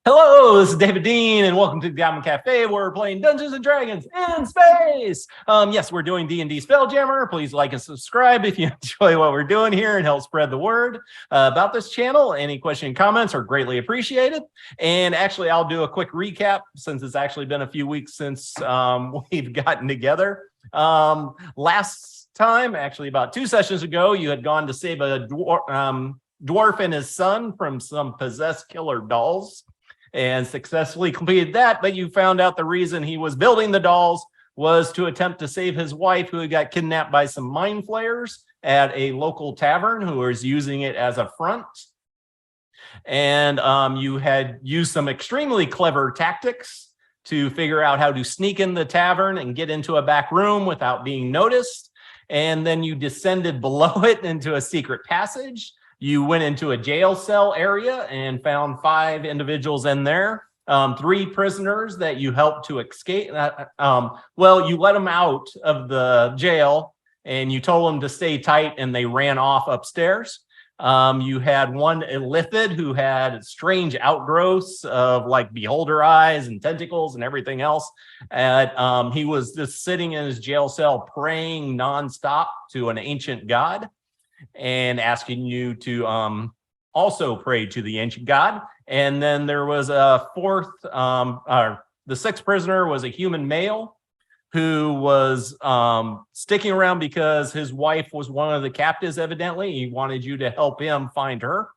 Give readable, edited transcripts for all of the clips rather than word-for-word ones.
Hello, this is David Dean, and welcome to the Goblin Cafe. Where we're playing Dungeons and Dragons in space. Yes, we're doing D&D Spelljammer. Please like and subscribe if you enjoy what we're doing here and help spread the word about this channel. Any question and comments are greatly appreciated. And actually, I'll do a quick recap since it's actually been a few weeks since we've gotten together. Last time, actually about 2 sessions ago, you had gone to save a dwarf and his son from some possessed killer dolls, and successfully completed that, but you found out the reason he was building the dolls was to attempt to save his wife, who got kidnapped by some mind flayers at a local tavern who was using it as a front. And you had used some extremely clever tactics to figure out how to sneak in the tavern and get into a back room without being noticed. And then you descended below it into a secret passage. You went into a jail cell area and found 5 individuals in there, 3 prisoners that you helped to escape. Well, you let them out of the jail and you told them to stay tight, and they ran off upstairs. You had one illithid who had strange outgrowths of like beholder eyes and tentacles and everything else. And he was just sitting in his jail cell praying nonstop to an ancient god, and asking you to also pray to the ancient god. And then there was a 4th, the 6th prisoner was a human male who was sticking around because his wife was one of the captives, evidently. He wanted you to help him find her.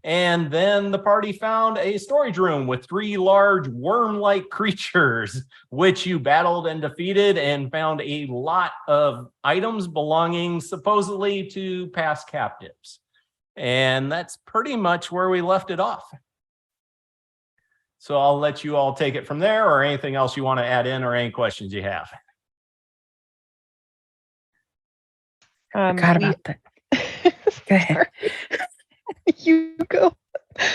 And then the party found a storage room with 3 large worm-like creatures, which you battled and defeated, and found a lot of items belonging supposedly to past captives. And that's pretty much where we left it off. So I'll let you all take it from there, or anything else you want to add in, or any questions you have. Forgot about that. Go ahead. You go.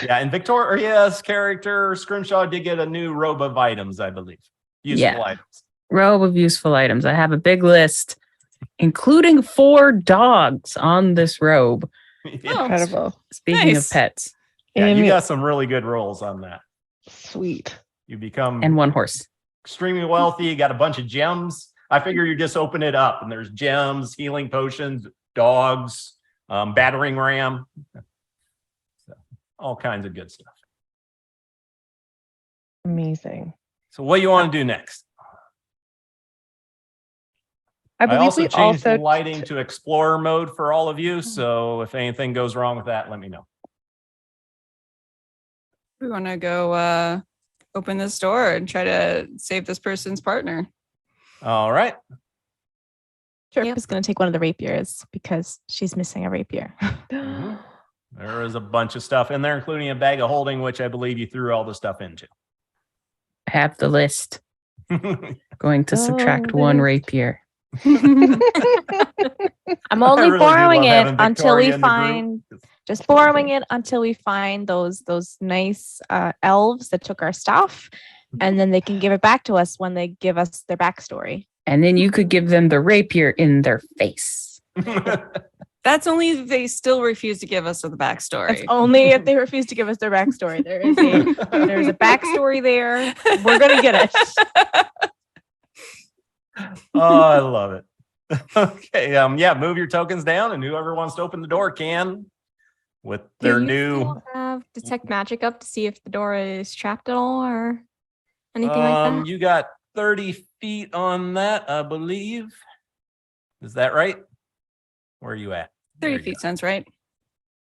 Yeah, and Victoria's character, Scrimshaw, did get a new robe of items, I believe. Useful items. Robe of useful items. I have a big list, including 4 dogs on this robe. Yeah. Incredible. Speaking of pets. Yeah, you got some really good rolls on that. Sweet. You become and 1 horse. Extremely wealthy. You got a bunch of gems. I figure you just open it up and there's gems, healing potions, dogs, battering ram. All kinds of good stuff. Amazing. So what do you want to do next? I believe also we changed also the lighting to explorer mode for all of you. So if anything goes wrong with that, let me know. We want to go open this door and try to save this person's partner. All right. Trip is going to take one of the rapiers because she's missing a rapier. Mm-hmm. There is a bunch of stuff in there, including a bag of holding, which I believe you threw all the stuff into. I have the list. Going to subtract 1 rapier. I'm only really borrowing do love it having until Victoria we in the find. group. Just borrowing it until we find those nice elves that took our stuff, and then they can give it back to us when they give us their backstory. And then you could give them the rapier in their face. That's only if they still refuse to give us the backstory. It's only if they refuse to give us their backstory. There's a backstory there. We're gonna get it. Oh, I love it. Okay. Yeah, move your tokens down, and whoever wants to open the door can with their Do you new still have detect magic up to see if the door is trapped at all or anything like that? You got 30 feet on that, I believe. Is that right? Where are you at? 30 feet sounds right.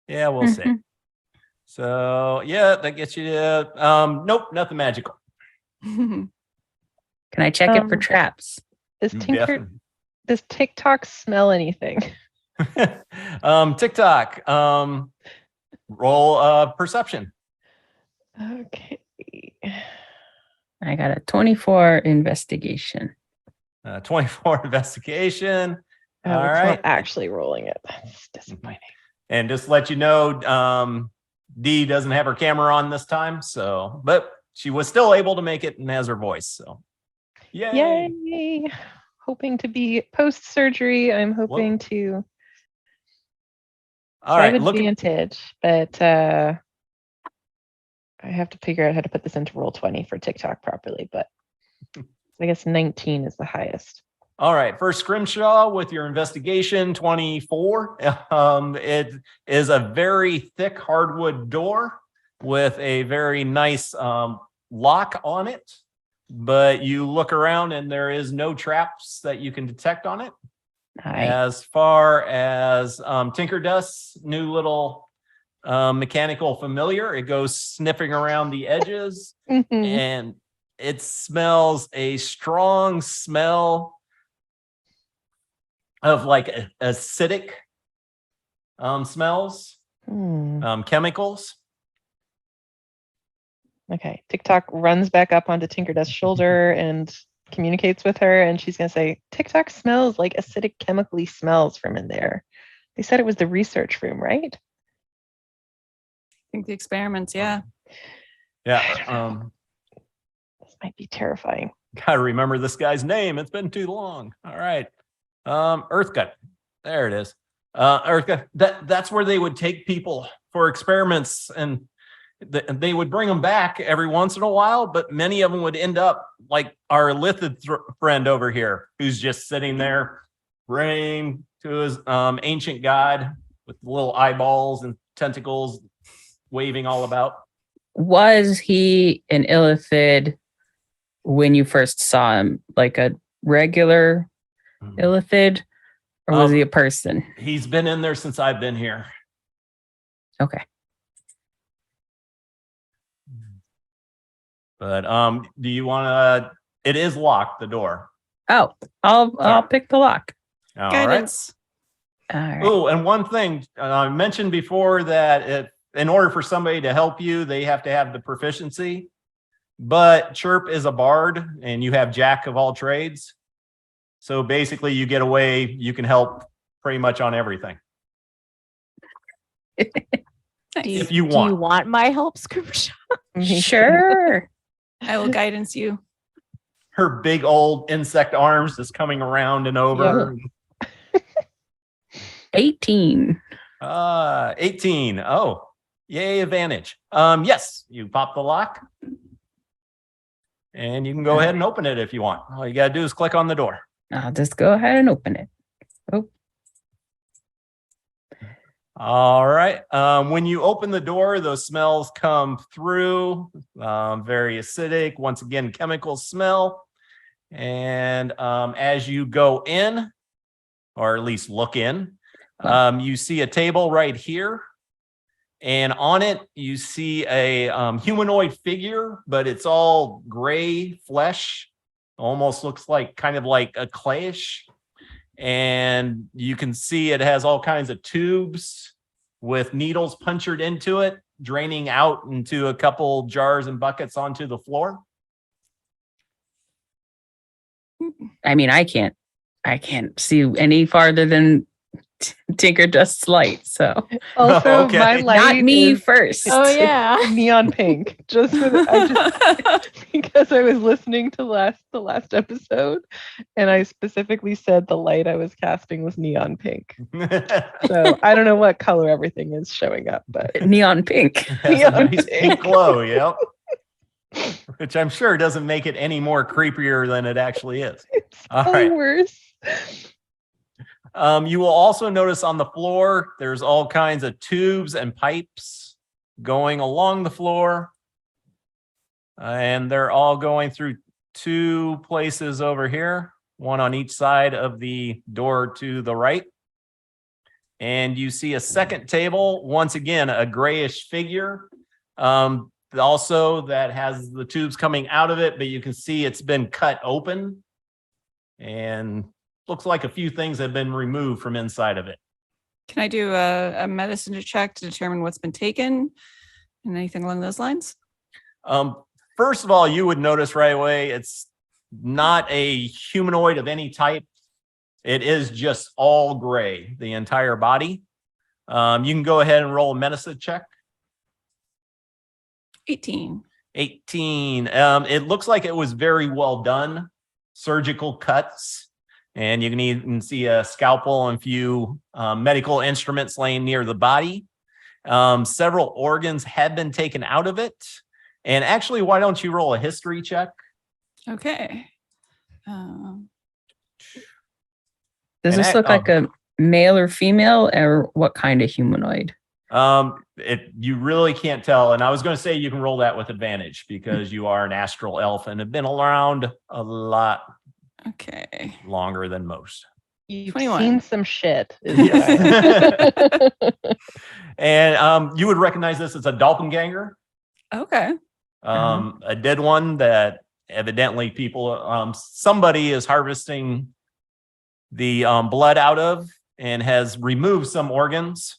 Yeah, we'll see. So yeah, that gets you to nope, nothing magical. Can I check it for traps? Does TikTok smell anything? TikTok. Roll perception. Okay. I got a 24 investigation. 24 investigation. Oh, All it's right. not actually rolling it. That's disappointing. And just let you know, Dee doesn't have her camera on this time, so but she was still able to make it and has her voice. So yay. Yay. Hoping to be post-surgery. I'm hoping to all right, have advantage, but I have to figure out how to put this into Roll20 for TikTok properly, but I guess 19 is the highest. All right, first scrimshaw with your investigation, 24. It is a very thick hardwood door with a very nice lock on it, but you look around and there is no traps that you can detect on it. Nice. As far as Tinker Dust's new little mechanical familiar, it goes sniffing around the edges and it smells a strong smell of like acidic smells, chemicals. Okay. TikTok runs back up onto Tinker Dust's shoulder and communicates with her, and she's gonna say, TikTok smells like acidic chemically smells from in there. They said it was the research room, right? I think the experiments, yeah. Yeah. This might be terrifying. Gotta remember this guy's name. It's been too long. All right. Earthgut. There it is. Earthgut. That's where they would take people for experiments, and they would bring them back every once in a while, but many of them would end up like our Lithid friend over here, who's just sitting there praying to his ancient god with little eyeballs and tentacles waving all about. Was he an illithid when you first saw him, like a regular illithid, or was he a person? He's been in there since I've been here. Okay. But do you want to? It is locked, the door. Oh, I'll pick the lock. All Guidance. All right. Oh, and one thing I mentioned before that in order for somebody to help you, they have to have the proficiency. But Chirp is a bard, and you have Jack of all trades. So basically, you get away. You can help pretty much on everything. If you want. Do you want my help, Scrimshaw? Sure. I will guidance you. Her big old insect arms just coming around and over. 18. 18. Oh, yay, advantage. Yes, you pop the lock. And you can go ahead and open it if you want. All you got to do is click on the door. I'll just go ahead and open it. Oh, All right. When you open the door, those smells come through. Very acidic. Once again, chemical smell. And as you go in, or at least look in, you see a table right here. And on it, you see a humanoid figure, but it's all gray flesh. Almost looks like kind of like a clayish. And you can see it has all kinds of tubes with needles punctured into it, draining out into a couple jars and buckets onto the floor. I mean, I can't see any farther than Tinker Dust's light. So Also, Okay. my light not me is first. Oh yeah. neon pink. Just because I was listening to the last episode, and I specifically said the light I was casting was neon pink. So I don't know what color everything is showing up, but Neon pink. Has a nice pink glow, yep. Which I'm sure doesn't make it any more creepier than it actually is. it's All probably right. worse. You will also notice on the floor, there's all kinds of tubes and pipes going along the floor. And they're all going through two places over here, one on each side of the door to the right. And you see a second table, once again, a grayish figure. Also that has the tubes coming out of it, but you can see it's been cut open. And looks like a few things have been removed from inside of it. Can I do a medicine check to determine what's been taken and anything along those lines? First of all, you would notice right away it's not a humanoid of any type. It is just all gray, the entire body. You can go ahead and roll a medicine check. 18. 18. It looks like it was very well done. Surgical cuts. And you can even see a scalpel and a few medical instruments laying near the body. Several organs have been taken out of it. And actually, why don't you roll a history check? Okay. Does And this look like a male or female, or what kind of humanoid? You really can't tell. And I was going to say you can roll that with advantage because you are an astral elf and have been around a lot Okay. longer than most. You've 21. seen some shit. Is what I am. And you would recognize this as a doppelganger, Okay. a dead one that evidently somebody is harvesting the blood out of and has removed some organs.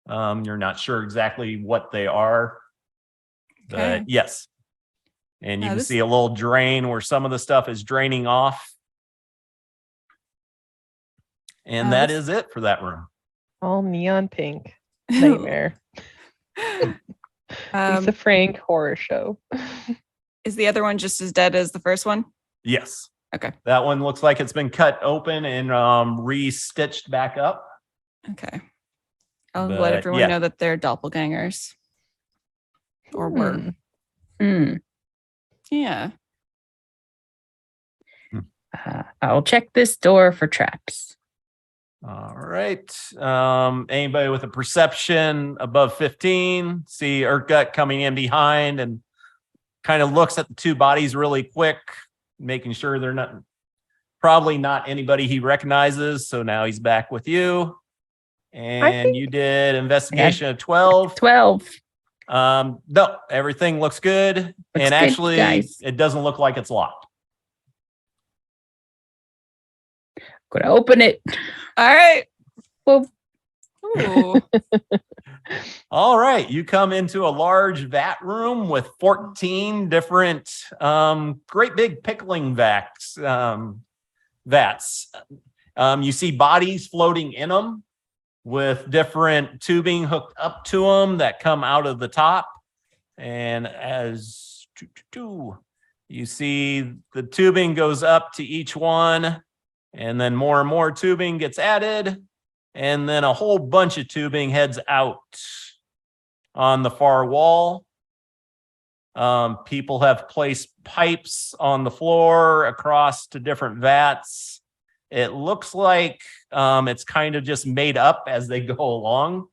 You're not sure exactly what they are, Okay. but yes. And you Now can this- see a little drain where some of the stuff is draining off. And that is it for that room. All neon pink. Nightmare. Lisa Frank horror show. Is the other one just as dead as the first one? Yes. Okay. That one looks like it's been cut open and re-stitched back up. Okay. I'll But, let everyone yeah. know that they're doppelgangers. Or were. Hmm. Yeah. I'll check this door for traps. All right. Anybody with a perception above 15? See Urgut coming in behind and kind of looks at the two bodies really quick, making sure they're probably not anybody he recognizes. So now he's back with you. And you did investigation of 12. 12. No, everything looks good. Looks And good, actually, guys. it doesn't look like it's locked. Gonna open it. All right. Well, Ooh. All right, you come into a large vat room with 14 different great big pickling vats. You see bodies floating in them with different tubing hooked up to them that come out of the top. And as you see, the tubing goes up to each one, and then more and more tubing gets added. And then a whole bunch of tubing heads out on the far wall. People have placed pipes on the floor across to different vats. It looks like it's kind of just made up as they go along.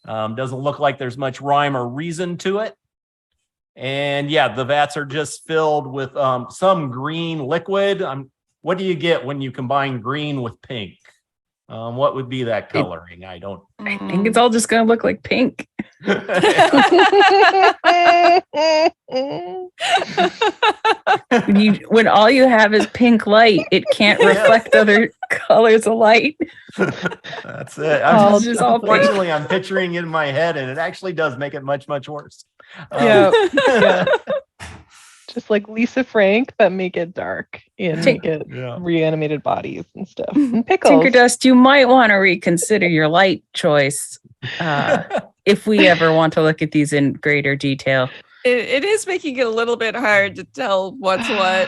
Doesn't look like there's much rhyme or reason to it. And yeah, the vats are just filled with some green liquid. What do you get when you combine green with pink? What would be that coloring? I don't. I think it's all just gonna look like pink. When all you have is pink light, it can't reflect other colors of light. That's it. It's just all pink. Unfortunately, I'm picturing it in my head, and it actually does make it much, much worse. Yeah. Just like Lisa Frank, but make it dark and make it reanimated bodies and stuff. And pickles. Tinkerdust, you might want to reconsider your light choice if we ever want to look at these in greater detail. It is making it a little bit hard to tell what's what.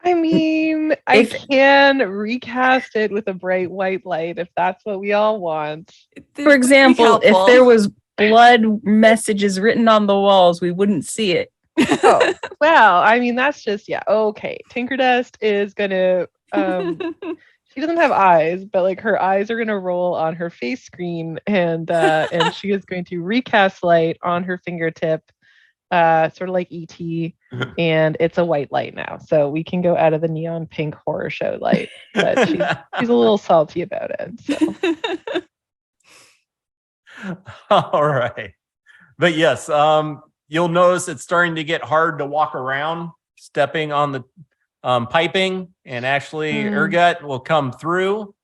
I mean, I can recast it with a bright white light if that's what we all want. For example, if there was blood messages written on the walls, we wouldn't see it. Oh, well, I mean, that's just, okay. Tinkerdust is gonna, she doesn't have eyes, but like her eyes are gonna roll on her face screen, and she is going to recast light on her fingertip, sort of like ET, and it's a white light now. So we can go out of the neon pink horror show light, but she's a little salty about it. So. All right. But yes, you'll notice it's starting to get hard to walk around, stepping on the piping, and actually Urgut will come through,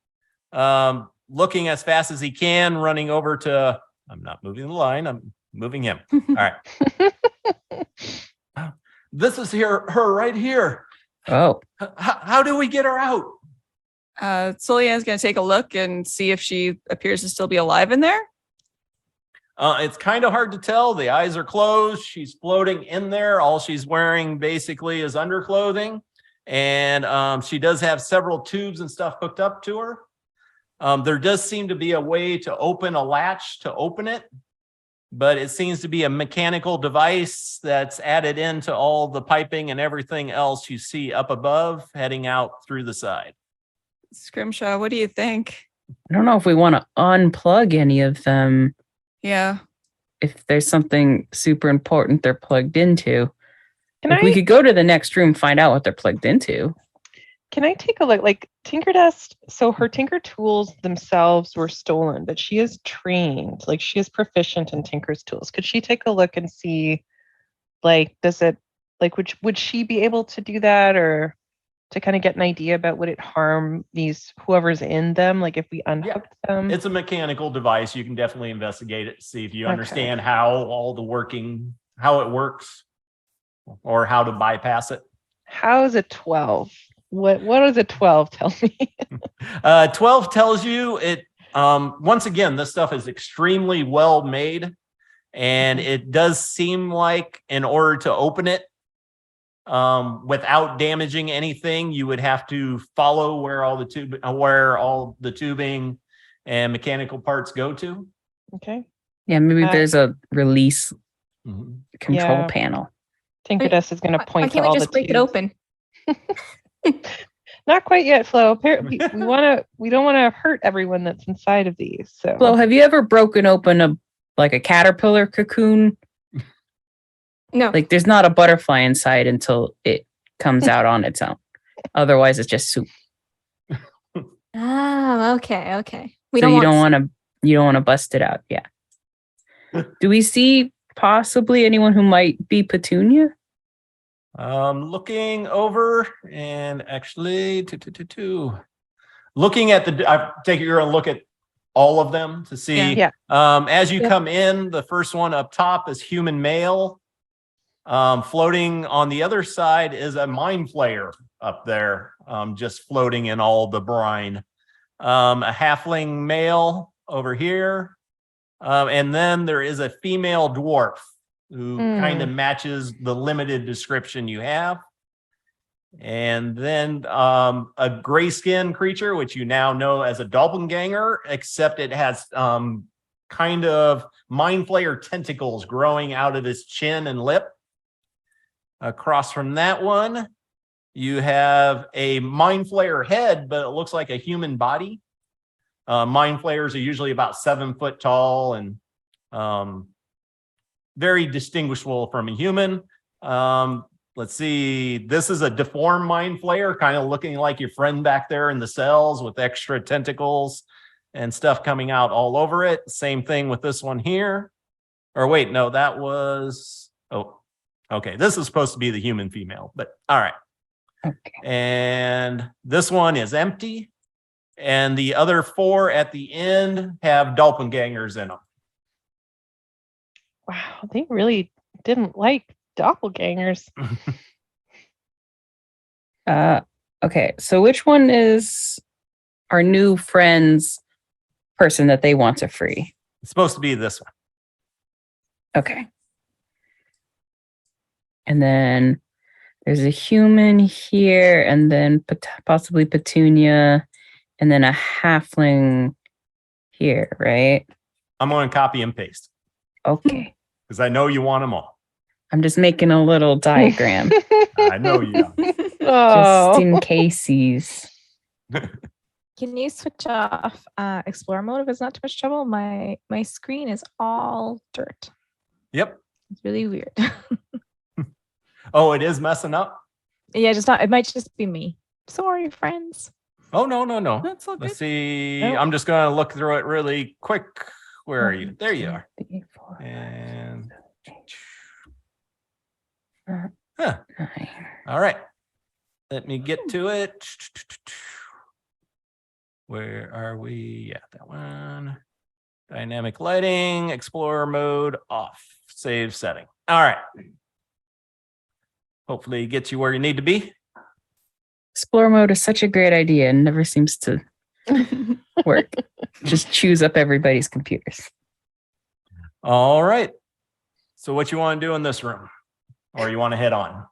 looking as fast as he can, running over to, I'm not moving the line, I'm moving him. All right. This is her right here. Oh. How do we get her out? Solian's going to take a look and see if she appears to still be alive in there. It's kind of hard to tell. The eyes are closed. She's floating in there. All she's wearing basically is underclothing. And she does have several tubes and stuff hooked up to her. There does seem to be a way to open a latch to open it. but it seems to be a mechanical device that's added into all the piping and everything else you see up above, heading out through the side. Scrimshaw, what do you think? I don't know if we want to unplug any of them Yeah. if there's something super important they're plugged into. Can Like, we could go to the next room, find out what they're plugged into. Can I take a look? Like Tinker Dust, so her Tinker tools themselves were stolen, but she is trained. Like she is proficient in Tinker's tools. Could she take a look and see, like, does it, like, would she be able to do that, or to kind of get an idea about would it harm whoever's in them? Like if we unhooked them? It's a mechanical device. You can definitely investigate it, see if you Okay. understand how how it works, or how to bypass it. How is it 12? What does a 12 tell me? 12 tells you it, once again, this stuff is extremely well made, and it does seem like in order to open it, without damaging anything, you would have to follow where all the tubing and mechanical parts go to. Okay. Yeah, maybe Uh, there's a release Mhm. control Yeah. panel. Tinker Dust is going to Why point to can't we all just the break it tubes. open? Not quite yet, Flo. Apparently, we don't want to hurt everyone that's inside of these. So Flo, have you ever broken open a caterpillar cocoon? No. Like, there's not a butterfly inside until it comes out on its own. Otherwise, it's just soup. Oh, okay. You don't want to bust it out. Yeah. Do we see possibly anyone who might be Petunia? Looking over and actually looking at I take it you're gonna look at all of them to see. Yeah. As you Yep. come in, the first one up top is human male. Floating on the other side is a mind flayer up there, just floating in all the brine. A halfling male over here. And then there is a female dwarf who kind of matches the limited description you have. And then a gray skin creature, which you now know as a doppelganger, except it has kind of mind flayer tentacles growing out of his chin and lip. Across from that one, you have a mind flayer head, but it looks like a human body. Mind flayers are usually about 7 foot tall and very distinguishable from a human. Let's see. This is a deformed mind flayer, kind of looking like your friend back there in the cells with extra tentacles and stuff coming out all over it. Same thing with this one here. Or wait, no, that was, okay. This is supposed to be the human female, but all right. Okay. And this one is empty. And the other 4 at the end have doppelgangers in them. wow, they really didn't like doppelgangers. Okay, so which one is our new friend's person that they want to free? It's supposed to be this one. Okay. And then there's a human here, and then possibly Petunia, and then a halfling here, right? I'm going to copy and paste Okay. because I know you want them all. I'm just making a little diagram I know you are. Oh, just in cases. Can you switch off explore mode if it's not too much trouble? My screen is all dirt. Yep. It's really weird. Oh, it is messing up? Yeah, just not. It might just be me. Sorry, friends. Oh, no. That's all good. Let's see. Nope. I'm just going to look through it really quick. Where are you? There you are. 3, 4, 5, And 9. all right. Let me get to it. Where are we? Yeah, that one. Dynamic lighting, explorer mode off, save setting. All right. Hopefully it gets you where you need to be. Explore mode is such a great idea and never seems to work. Just chews up everybody's computers. All right. So what you want to do in this room? Or you want to head on? I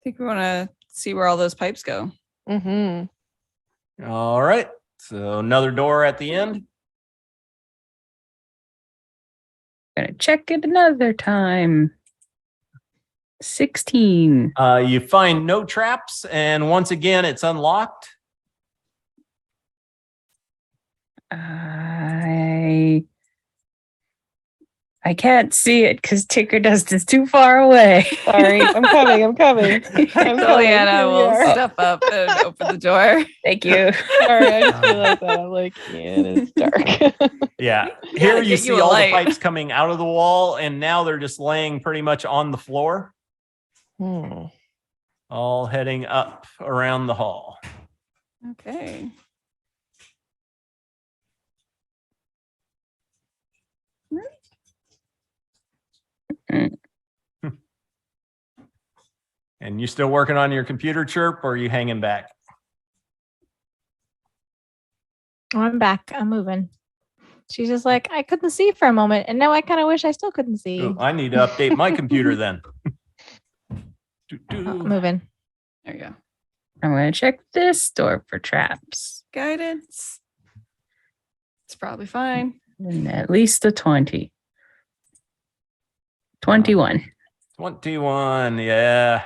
think we want to see where all those pipes go. mm-hmm. All right. So another door at the end. Gonna check it another time. 16. You find no traps, and once again, it's unlocked. I can't see it because Tinker Dust is too far away. Sorry, I'm coming. I'm coming. Juliana Here we will are. step up and open the door. Thank you. Sorry, I just realized that. I'm like, yeah, it's dark. Yeah. You Here gotta you get you see a all light. the pipes coming out of the wall, and now they're just laying pretty much on the floor, all heading up around the hall. Okay. And you still working on your computer, Chirp, or are you hanging back? I'm back. I'm moving. She's just like, I couldn't see for a moment, and now I kind of wish I still couldn't see. Ooh, I need to update my computer then. Moving. There you go. I'm gonna check this door for traps. Guidance. It's probably fine. And at least a 20. 21. 21, yeah.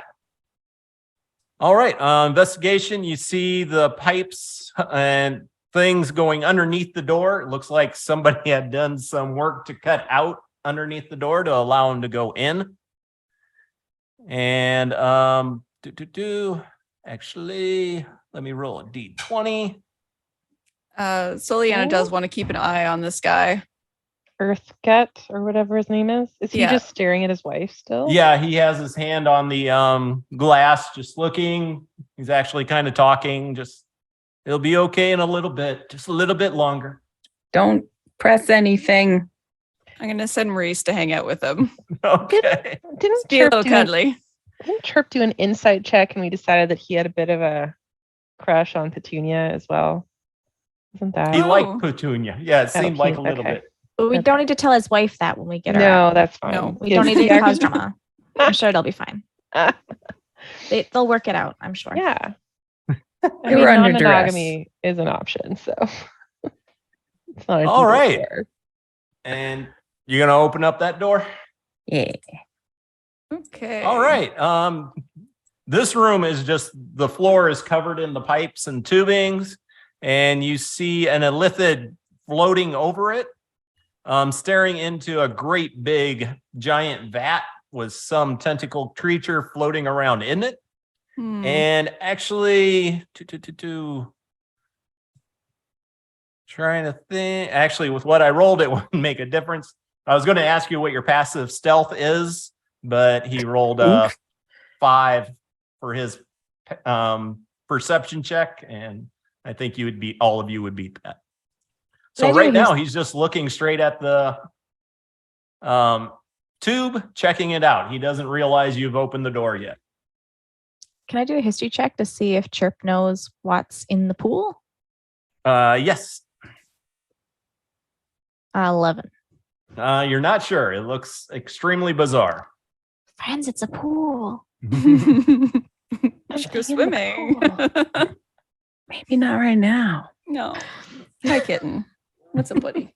All right, investigation. You see the pipes and things going underneath the door. It looks like somebody had done some work to cut out underneath the door to allow them to go in. And actually, let me roll a d20. Soliana does want to keep an eye on this guy. Earth Gut or whatever his name is. Is he Yeah. just staring at his wife still? Yeah, he has his hand on the glass, just looking. He's actually kind of talking. Just, it'll be okay in a little bit, just a little bit longer. Don't press anything. I'm gonna send Maurice to hang out with him. Okay. Didn't Be a Chirp little cuddly. didn't Chirp do an insight check and we decided that he had a bit of a crush on Petunia as well? Isn't that? He Oh. liked Petunia. Yeah, it seemed like a little okay. bit. But we Okay. don't need to tell his wife that when we get her. No, out. that's fine. No, We don't need to Yeah, cause drama. I'm sure it'll be fine. They'll work it out, I'm sure. Yeah. They I mean, were under non-monogamy is an option, so it's not. All right. And you're gonna open up that door? Yeah. Okay. All right. This room is just, the floor is covered in the pipes and tubings, and you see an illithid floating over it, staring into a great big giant vat with some tentacled creature floating around in it. Hmm. And actually, trying to think, actually, with what I rolled, it wouldn't make a difference. I was going to ask you what your passive stealth is, but he rolled a 5 for his perception check, and I think you would beat, all of you would beat that. So Can I do right now his- he's just looking straight at the tube, checking it out. He doesn't realize you've opened the door yet. Can I do a history check to see if Chirp knows what's in the pool? Yes. 11. You're not sure. It looks extremely bizarre. Friends, it's a pool. Should go swimming. Maybe not right now. No. Hi, kitten. What's up, buddy?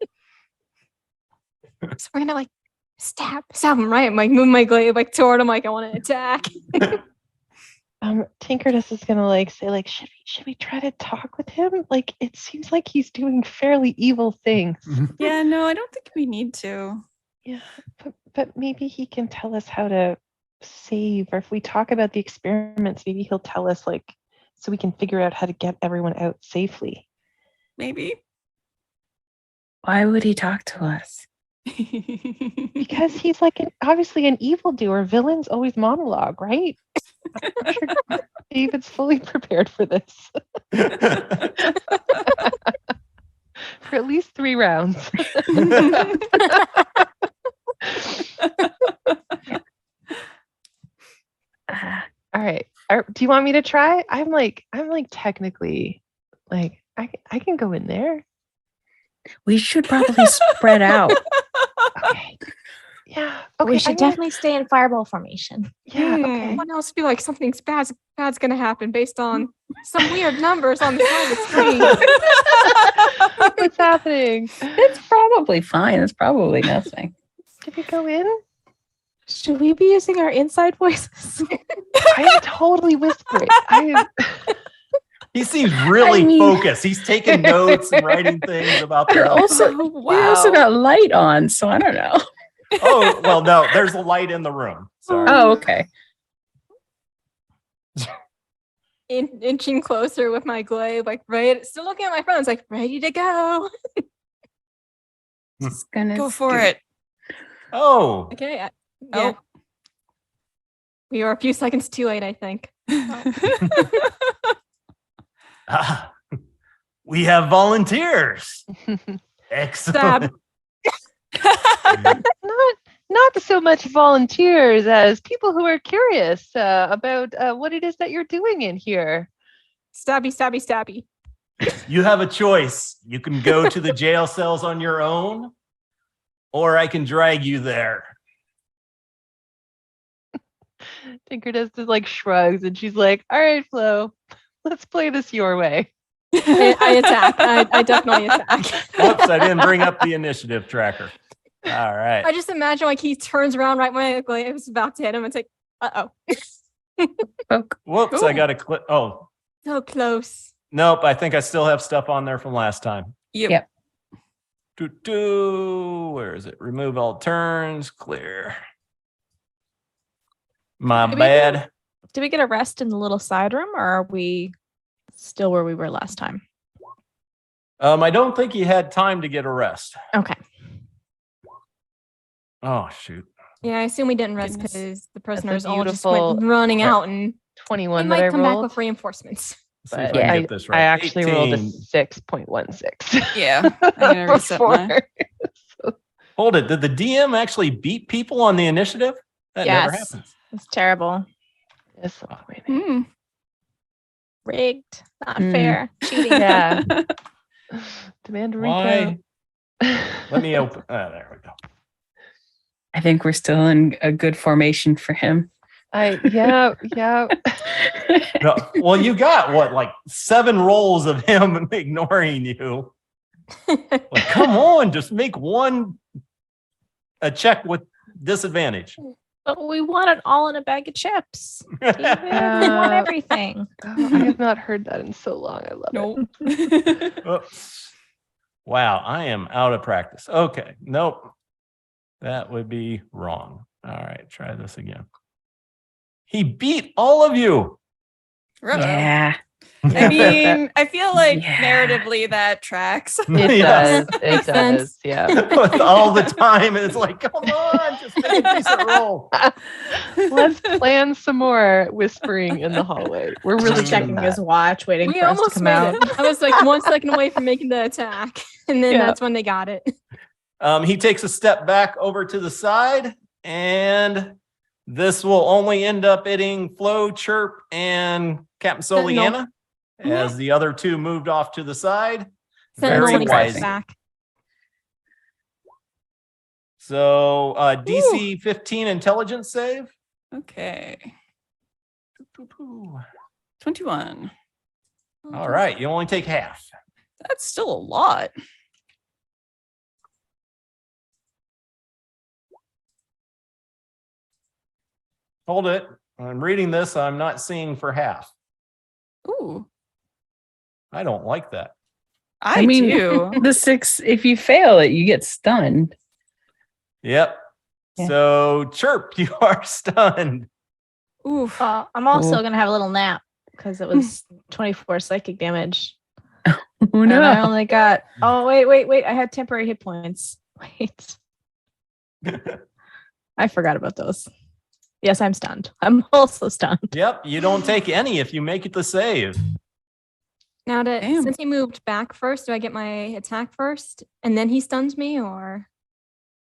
So we're gonna like stab him, right? I'm like move my glaive like toward him, like I want to attack. Tinkerdus is gonna like say like, should we try to talk with him? Like, it seems like he's doing fairly evil things. Yeah, no, I don't think we need to. Yeah, but maybe he can tell us how to save, or if we talk about the experiments, maybe he'll tell us like, so we can figure out how to get everyone out safely. Maybe. Why would he talk to us? Because he's like obviously an evildoer. Villains always monologue, right? I'm sure David's fully prepared for this for at least 3 rounds. All right. Do you want me to try? I'm like technically like I can go in there. We should probably spread out. Okay. Yeah. Okay. We should I'm gonna- definitely stay in fireball formation. Yeah. Okay. Everyone else be like something's bad's gonna happen based on some weird numbers on the side of the screen. What's happening? It's probably fine. It's probably nothing. Can we go in? Should we be using our inside voices? I'm totally whispering. He seems really I mean- focused. He's taking notes and writing things about You're the. also Oh, you also got light on, so I don't know. Oh well, no, there's a light in the room. Sorry. Oh, okay. Inching closer with my glaive, like still looking at my phone. It's like ready to go. Just gonna Go for it. Oh, Okay. Yeah. Oh. We are a few seconds too late, I think. ah, we have volunteers. Excellent. Not so much volunteers as people who are curious about what it is that you're doing in here. Stabby, stabby, stabby. You have a choice. You can go to the jail cells on your own, or I can drag you there. Tinker just like shrugs and she's like, all right, Flo, let's play this your way. I attack. I definitely attack. Whoops, I didn't bring up the initiative tracker. All right. I just imagine like he turns around right when I was about to hit him. It's like, Poke. Whoops, I got to click. Oh, so close. nope. I think I still have stuff on there from last time. Yep. Where is it? Remove all turns. Clear. My Maybe- bad. Did we get a rest in the little side room, or are we still where we were last time? I don't think you had time to get a rest. Okay. Oh, shoot. Yeah, I assume we didn't rest Goodness. because the prisoners all just beautiful- went running Yeah. out and they 21 that might I come back rolled. with reinforcements. Let's see if But I can I, get this right. I actually rolled a 18. 6.16. Yeah. I'm gonna reset mine. Before. Hold it. Did the DM actually beat people on the initiative? That never Yes. happens. It's terrible. Disappointing. Hmm. Rigged. Not Mm. fair. Cheating. Yeah. Demand a Why? recount. Let me open. There we go. I think we're still in a good formation for him. Yeah. No, well, you got what, like 7 rolls of him ignoring you. Like, come on, just make a check with disadvantage. But we want it all in a bag of chips. David, we want everything. Oh, I have not heard that in so long. I love it. Nope. Oops. Wow, I am out of practice. Okay, nope. That would be wrong. All right, try this again. He beat all of you. Ruh-oh. Yeah. I mean, I feel like Yeah. narratively that tracks. It Yes. does. It Makes sense. does. Yeah. With all the time, and it's like, come on, just make a decent roll. Let's plan some more whispering in the hallway. We're really Just checking doing his that. watch, waiting We for us to almost come made out. it. I was like 1 second away from making the attack, and then Yeah. that's when they got it. He takes a step back over to the side, and this will only end up hitting Flo, Chirp, and Captain Soliana, as the other 2 moved off to the side. Sentinel Very when he comes wise. back. So DC 15 intelligence save. Okay. 21. All right, you only take half. That's still a lot. Hold it. I'm reading this. I'm not seeing for half. Ooh. I don't like that. I mean, do. The 6, if you fail it, you get stunned. Yep. Yeah. So, Chirp, you are stunned. Oof. I'm also Cool. going to have a little nap because it was 24 psychic damage. Oh And I no. only got, oh, wait. I had temporary hit points. Wait. I forgot about those. Yes, I'm stunned. I'm also stunned. Yep, you don't take any if you make it the save. Now, Damn. since he moved back first, do I get my attack first, and then he stuns me, or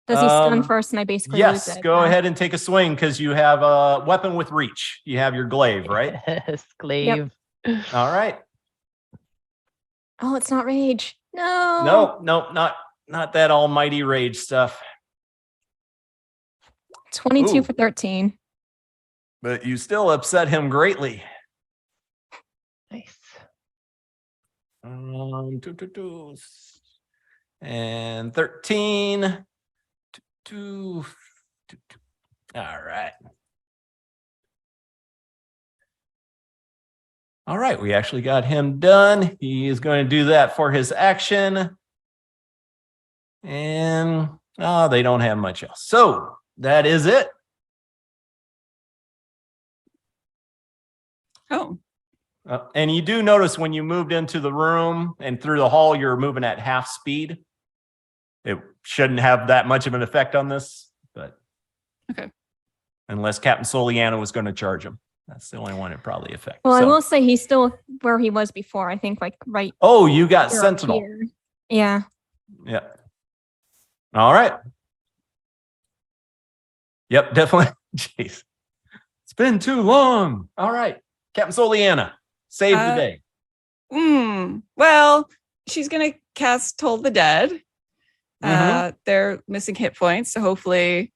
does he stun first and I basically lose Yes, it? go ahead and take a swing because you have a weapon with reach. You have your glaive, right? Yes, glaive. All right. Oh, it's not rage. No. Nope, not that almighty rage stuff. 22 Ooh. for 13. But you still upset him greatly. Nice. 2, and 13. Two. All right. All right, we actually got him done. He is going to do that for his action. And they don't have much else. So that is it. Oh, And you do notice when you moved into the room and through the hall, you're moving at half speed. It shouldn't have that much of an effect on this, but okay. unless Captain Soliana was going to charge him. That's the only one it probably affects. Well, I So- will say he's still where he was before. I think like right Oh, you got here or Sentinel. here. Yeah. Yeah. All right. Yep, definitely. Jeez. It's been too long. All right. Captain Soliana, save the day. Well, she's gonna cast Toll the Dead. Mhm. They're missing hit points, so hopefully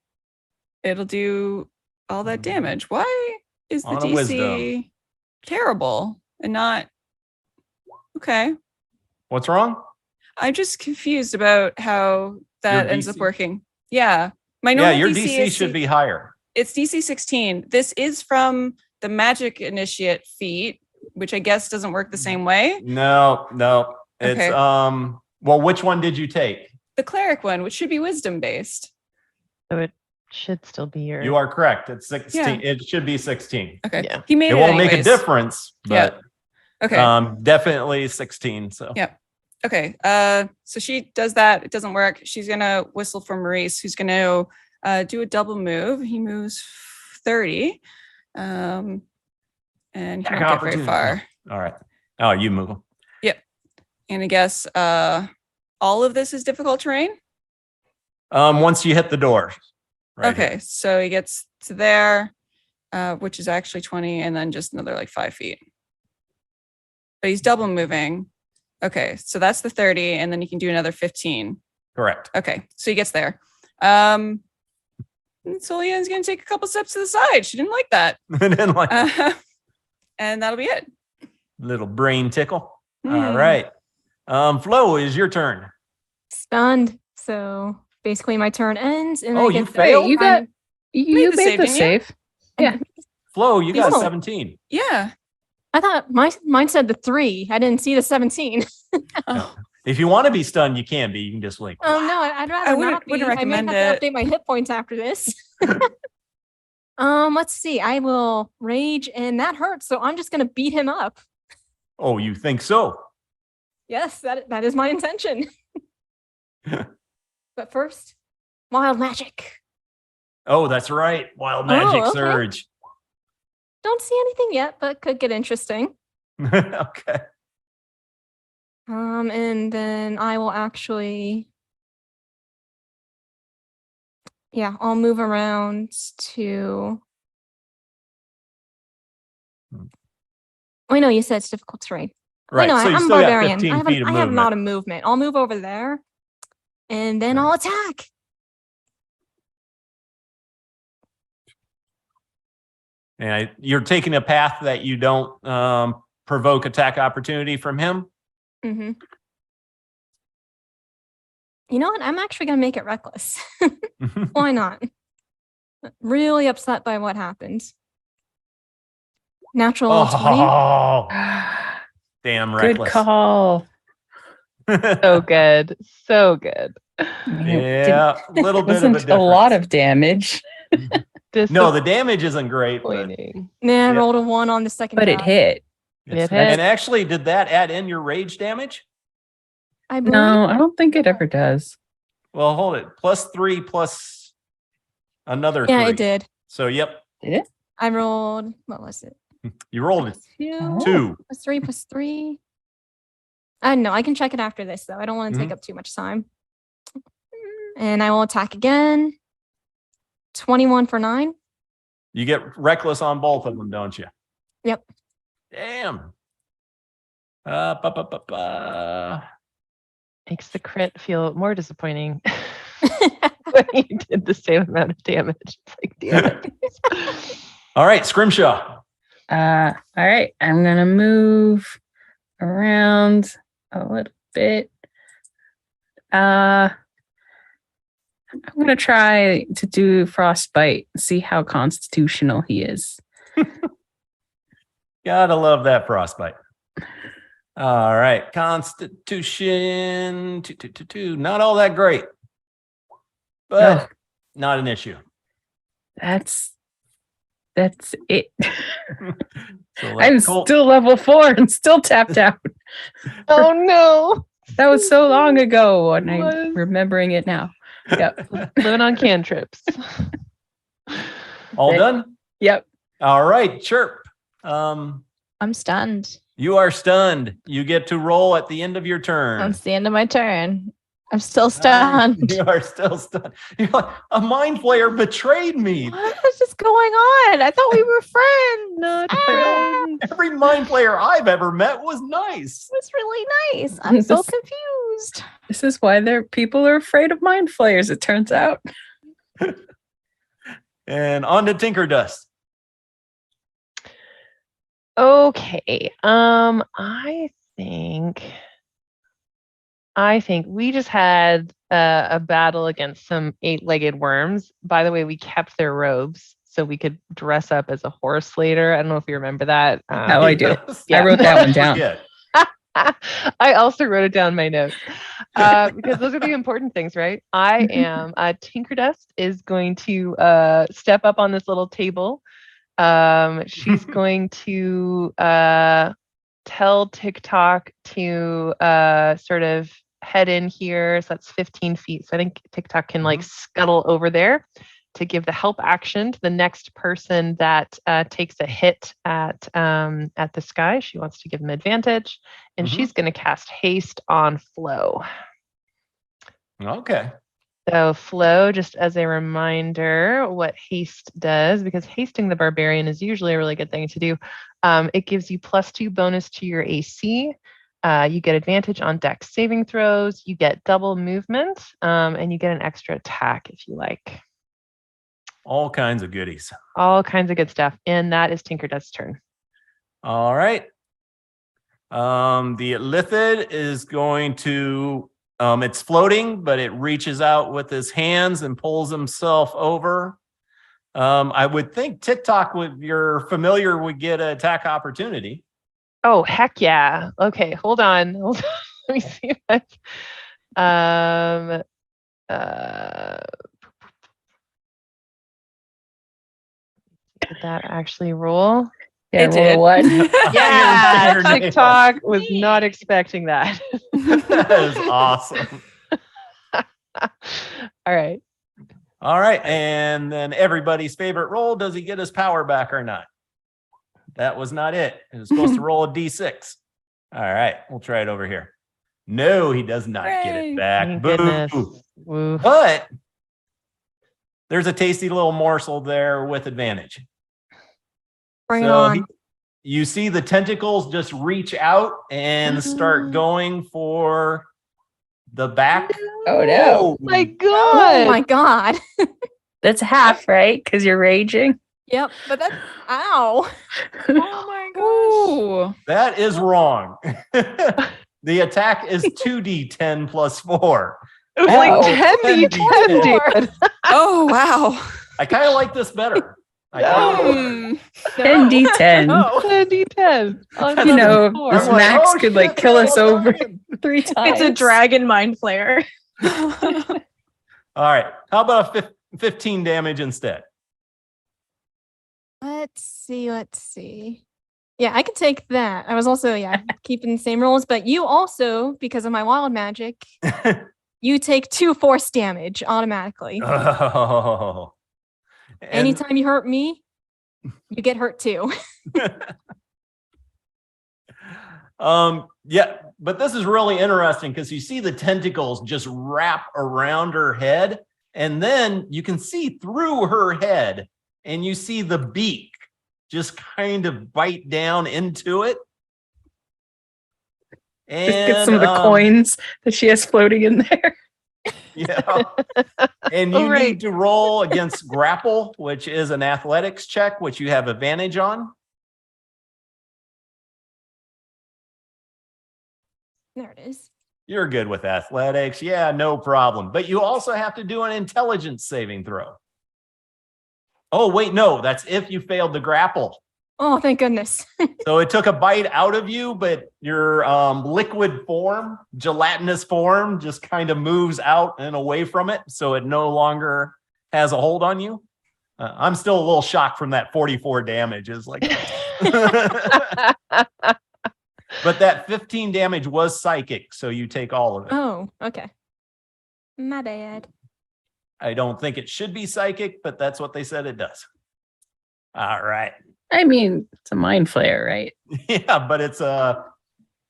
it'll do all that damage. Why is the On a DC wisdom. terrible and not okay? What's wrong? I'm just confused about how that Your ends up DC? working. Yeah. My Yeah, normal your DC DC is should be higher. It's DC 16. This is from the Magic Initiate feat, which I guess doesn't work the same way. No. It's Okay. well, which one did you take? The Cleric one, which should be Wisdom based. So it should still be your. You are correct. It's 16. Yeah. It should be 16. Okay. Yeah. He made It it, won't make a anyways. difference, but Okay. definitely 16. So Yeah. Okay. So she does that. It doesn't work. She's gonna whistle for Maurice, who's gonna do a double move. He moves 30. And he won't get very opportunity. far. All right. Oh, you move them. And I guess all of this is difficult terrain. Once you hit the door. Right Okay, here. so he gets to there, which is actually 20, and then just another like 5 feet. But he's double moving. Okay, so that's the 30, and then he can do another 15. Correct. Okay, so he gets there. And Solian's gonna take a couple steps to the side. She didn't like that. And then like And that'll be it. little brain tickle. All Hmm. right. Flo, is your turn. Stunned. So basically my turn ends and Oh, I you get failed? Wait, you got you the made save, the didn't you? save. Yeah. Flo, you got Oh. 17. Yeah. I thought mine said the 3. I didn't see the 17. Oh, If you want to be stunned, you can be. You can just like, Oh no, I'd rather wouldn't- not be. wouldn't I may recommend have to it. update my hit points after this. Let's see. I will rage and that hurts, so I'm just gonna beat him up. oh, you think so? Yes, that is my intention. But first, wild magic. Oh, that's right. Wild magic okay. surge. Don't see anything yet, but could get interesting. Okay. And then I will actually, I'll move around to. I know you said it's difficult terrain. Right. I know, so you I'm still got barbarian. 15 I have, feet of I have a lot movement. of movement. I'll move over there, and then I'll attack. And you're taking a path that you don't provoke attack opportunity from him. Mm-hmm. You know what? I'm actually gonna make it reckless. Why not? Really upset by what happened. Natural 20. Oh, damn Good reckless. call. So good. So good. Yeah, a little bit of a Wasn't difference. a lot of damage, No, the damage isn't great, but Disappointing. Nah, I Yeah. rolled a 1 on the second. but it die. hit. it's, It hit. and actually, did that add in your rage damage? I believe. No, I don't think it ever does. Well, hold it. +3 plus another Yeah, 3. it did. So, yep, Did it? I rolled. What was it? you rolled it. 2 Oh. 2. plus 3 plus 3. I know. I can check it after this though. I don't want to Mhm. take up too much time. And I will attack again. 21 for 9. You get reckless on both of them, don't you? Yep. Damn. Makes the crit feel more disappointing when you did the same amount of damage. It's like, damn it. All right, Scrimshaw. All right, I'm gonna move around a little bit. I'm going to try to do frostbite, see how constitutional he is. Gotta love that frostbite. All right, Constitution 2. Not all that great, but not an issue. That's it. So I'm let Colt- still level 4 and still tapped out. Oh no. That was so long ago, and I'm Was. remembering it now. Yep. Living on cantrips. all done. Yep. All right, Chirp. I'm stunned. You are stunned. You get to roll at the end of your turn. That's the end of my turn. I'm still stunned. You are still stunned. You're like, a mind flayer betrayed me. What is just going on? I thought we were friends. Not Ah, Every mind flayer I've ever met was nice. it was really nice. I'm so This- confused. This is why people are afraid of mind flayers, it turns out. And on to Tinker Dust. Okay. I think we just had a battle against some 8-legged worms. By the way, we kept their robes so we could dress up as a horse later. I don't know if you remember that. Oh, I do. Yes. Yeah. I wrote that one down. Forget. I also wrote it down in my notes because those are the important things, right? I am Tinker Dust is going to step up on this little table. She's going to tell TikTok to sort of head in here. So that's 15 feet. So I think TikTok can like scuttle over there to give the help action to the next person that takes a hit at the sky. She wants to give them advantage, and she's going to cast haste on Flo. Okay. So Flo, just as a reminder, what haste does, because hasting the barbarian is usually a really good thing to do. It gives you +2 bonus to your AC. You get advantage on dex saving throws. You get double movement, and you get an extra attack if you like. All kinds of goodies. All kinds of good stuff. And that is Tinker Dust's turn. All right. The Illithid is going to, it's floating, but it reaches out with his hands and pulls himself over. I would think TikTok, with you're familiar, would get an attack opportunity. Oh, heck yeah. Okay, hold on. Let me see if I did that actually roll? Yeah, It roll did. a one. Yeah, Your nails. TikTok was not expecting that. That is awesome. All right. All right. And then everybody's favorite roll. Does he get his power back or not? That was not it. He was supposed to roll a D6. All right. We'll try it over here. No, he does not get Hooray. it back. Thank Boo. goodness. Woof. But there's a tasty little morsel there with advantage. Bring it So on. you see the tentacles just reach out and start going for the back. Oh no. My Oh God. my god. That's half, right? Because you're raging. Yep. But that's ow. Oh my gosh. Ooh. That is wrong. The attack is 2d10 plus 4. It was Oh, like 10d10, dude. Oh wow. I kind of like this better. I No. kinda- 10d10. Oh. 10d10. You know, Four. this I'm like, max oh, could like shit, kill that's us all over dragon. 3 times. It's a dragon mind flayer. All right. How about a 15 damage instead? Let's see. Yeah, I could take that. I was also, keeping the same rolls, but you also, because of my wild magic, you take 2 force damage automatically. Oh. And- Anytime you hurt me, you get hurt too. Yeah, but this is really interesting because you see the tentacles just wrap around her head, and then you can see through her head, and you see the beak just kind of bite down into it. Just And get some of the coins that she has floating in there. yeah. And you Oh, right. need to roll against grapple, which is an athletics check, which you have advantage on. There it is. You're good with athletics. Yeah, no problem. But you also have to do an intelligence saving throw. Oh, wait, no, that's if you failed to grapple. Oh, thank goodness. So it took a bite out of you, but your liquid form, gelatinous form, just kind of moves out and away from it. So it no longer has a hold on you. I'm still a little shocked from that 44 damage. Is like, but that 15 damage was psychic. So you take all of it. Oh, okay. My bad. I don't think it should be psychic, but that's what they said it does. All right. I mean, it's a mind flare, right? Yeah, but it's a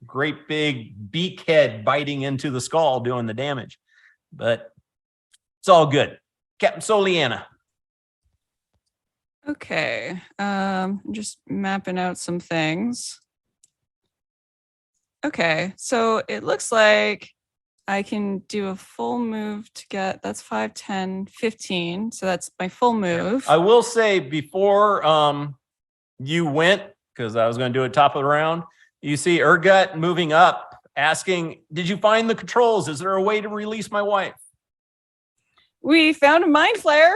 great big beak head biting into the skull doing the damage. But it's all good. Captain Soliana. Okay. Just mapping out some things. Okay, so it looks like I can do a full move to get, that's 5, 10, 15. So that's my full move. I will say before you went, because I was going to do it top of the round, you see Urgut moving up, asking, did you find the controls? Is there a way to release my wife? We found a mind flare.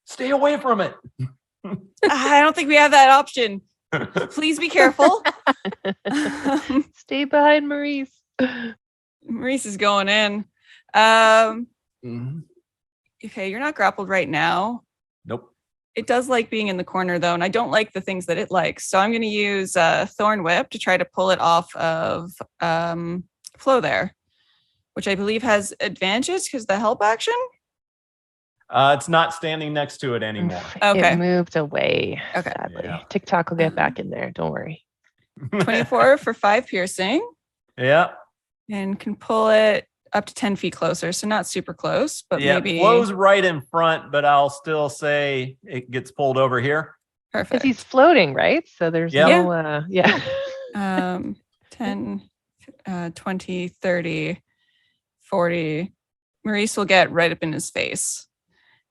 Stay away from it. I don't think we have that option. Please be careful. Stay behind Maurice. Maurice is going in. Okay, you're not grappled right now. Nope. It does like being in the corner though, and I don't like the things that it likes. So I'm going to use Thorn Whip to try to pull it off of Flo there, which I believe has advantages because the help action. It's not standing next to it anymore. Okay. It moved away. Okay. Sadly. Yeah. TikTok will get back in there. Don't worry. 24 for 5 piercing, Yeah. and can pull it up to 10 feet closer. So not super close, but Yeah. maybe Flo's right in front, but I'll still say it gets pulled over here. Because perfect. he's floating, right? So there's Yeah. no, yeah. 10, 20, 30, 40. Maurice will get right up in his face.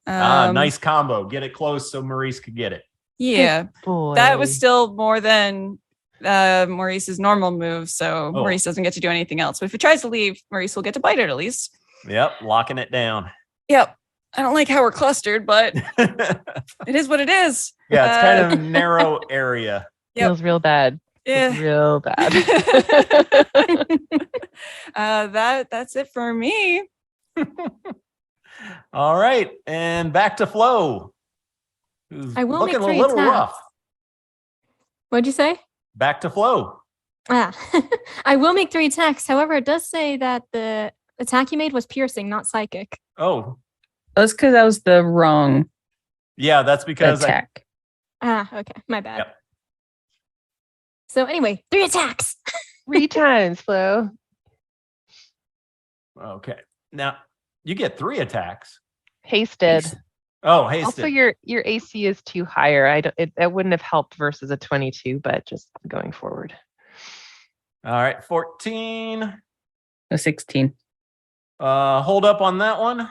Nice combo. Get it close so Maurice could get it. Yeah, Boy. that was still more than Maurice's normal move. So Oh. Maurice doesn't get to do anything else. But if he tries to leave, Maurice will get to bite it at least. Yep. Locking it down. Yep. I don't like how we're clustered, but Yeah, it is what it is. it's kind of a narrow area. Yep. Feels real bad. Yeah. Real bad. That's it for me. All right. And back to Flo. Who's I will looking make a 3 little attacks. rough. What'd you say? Back to Flo. I will make 3 attacks. However, it does say that the attack you made was piercing, not psychic. Oh, That's because that was the wrong yeah, that's because attack. Okay. My bad. Yep. So anyway, 3 attacks. 3 times, Flo. okay. Now you get 3 attacks. Hasted. Oh, hasted. Also, your AC is too higher. That wouldn't have helped versus a 22, but just going forward. All right, 14. A 16. Hold up on that one.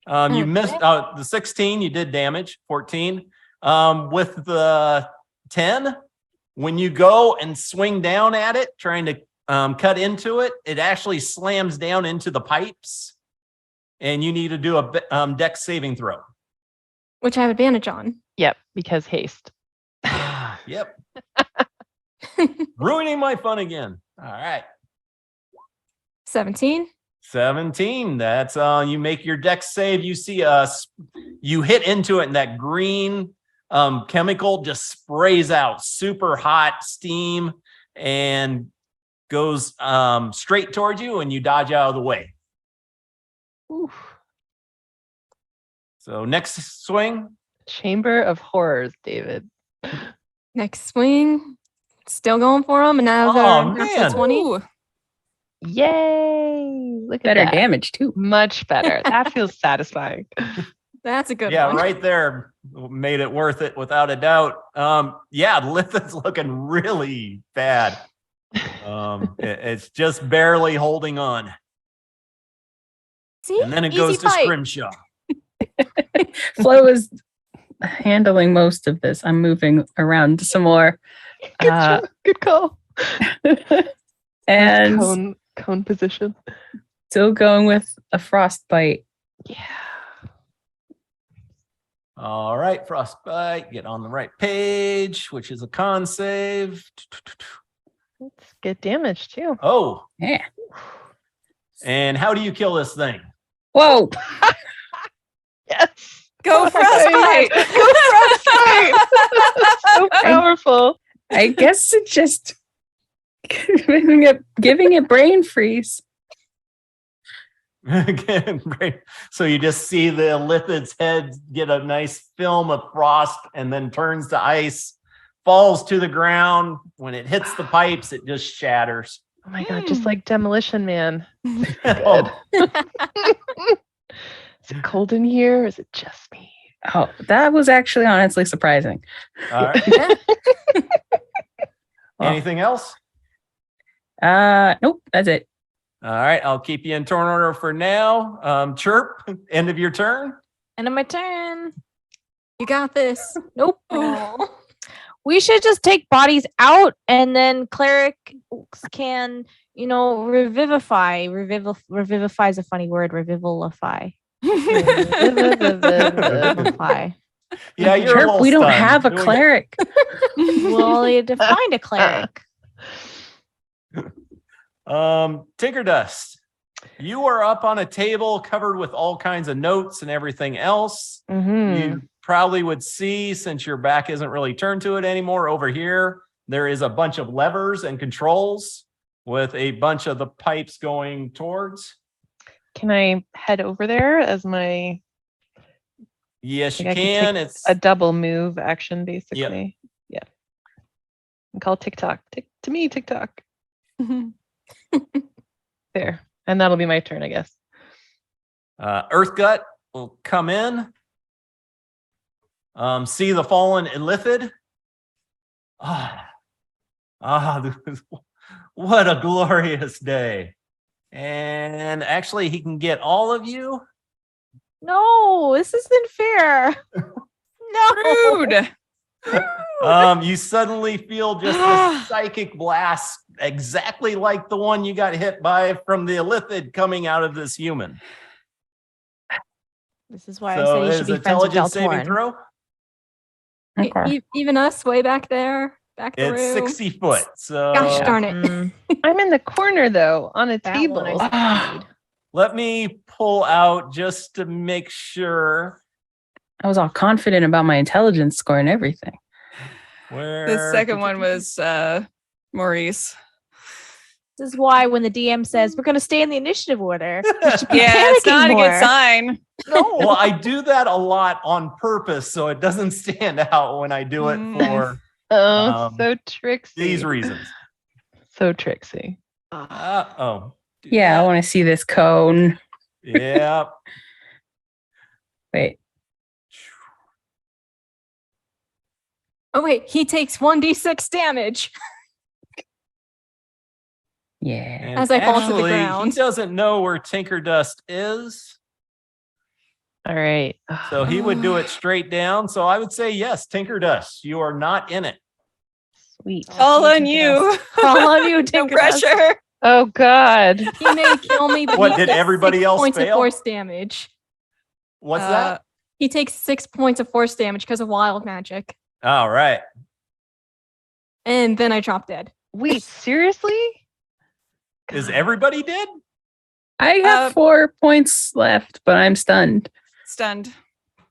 You Okay. missed the 16, you did damage. 14. With the 10, when you go and swing down at it, trying to cut into it, it actually slams down into the pipes, and you need to do a dex saving throw. Which I have advantage on. Yep, because haste. Yep. Ruining my fun again. All right. 17. 17. That's you make your dex save. You see you hit into it, and that green chemical just sprays out super hot steam and goes straight towards you, and you dodge out of the way. Oof. So next swing. Chamber of Horrors, David. Next swing. Still going for him. Another Oh, natural man. 20. Ooh, Yay! Look Better at that. damage too. Much better. That feels satisfying. That's a good Yeah, one. right there made it worth it without a doubt. Yeah, Litha's looking really bad. It's just barely holding on. See? And then it Easy goes to fight. Scrimshaw. Flo is handling most of this. I'm moving around some more. Good call. And cone position. still going with a frostbite. Yeah. All right, frostbite. Get on the right page, which is a con save. Let's get damage too. Oh, Yeah. and how do you kill this thing? Whoa. Yes. Go frostbite. Go frostbite. So powerful. I guess it just giving it brain freeze. Again, great. So you just see the Illithid's head get a nice film of frost and then turns to ice, falls to the ground. When it hits the pipes, it just shatters. Oh my god, just like Demolition Man. Oh, Is it cold in here? Or is it just me? Oh, that was actually honestly surprising. all right. Well, Anything else? nope, that's it. All right, I'll keep you in turn order for now. Chirp, end of your turn. End of my turn. You got this. Nope. Oh. We should just take bodies out and then clerics can, revivify. Revivify is a funny word. Revivify. Revivify. Yeah, you're a Chirp, little we don't stunned. have a Doing it. cleric. Well, you have to find a cleric. Tinker Dust, you are up on a table covered with all kinds of notes and everything else. You probably would see, since your back isn't really turned to it anymore, over here, there is a bunch of levers and controls with a bunch of the pipes going towards. Can I head over there as my Yes, you I can can. take It's a double move action, basically? Yeah. And call TikTok. To me, TikTok. There. And that'll be my turn, I guess. Earthgut will come in. See the fallen Illithid. What a glorious day. And actually, he can get all of you. No, this isn't fair. No. Rude. You suddenly feel just a psychic blast, exactly like the one you got hit by from the Illithid coming out of this human. This is why So I said it you is should be friends with intelligence saving Deltorn. throw. Okay. Even us way back there, back the It's room. 60 foot. So Gosh darn it. Mm, I'm in the corner, though, on a that table. one I succeed. let me pull out just to make sure. I was all confident about my intelligence score and everything. Where The second one was Maurice. This is why when the DM says we're going to stay in the initiative order, you should be Yeah, it's not a panicking good more. sign. Well, I do that a lot on purpose, so it doesn't stand out when I do it for Oh, so tricksy. these reasons. So tricksy. Oh. Yeah, I want to see this cone. Yeah. Wait. Oh wait, he takes 1d6 damage. Yeah. And As I fall to the actually, ground. he doesn't know where Tinker Dust is, All right. so he would do it straight down. So I would say yes, Tinker Dust. You are not in it. Sweet. All on you. All of you, No Tinker Dust. pressure. Oh, God. He may kill me, but What, he did takes everybody 6 else points fail? of force damage. What's that? He takes 6 points of force damage because of wild magic. All right. And then I drop dead. Wait, seriously? Is everybody dead? I have 4 points left, but I'm stunned. Stunned.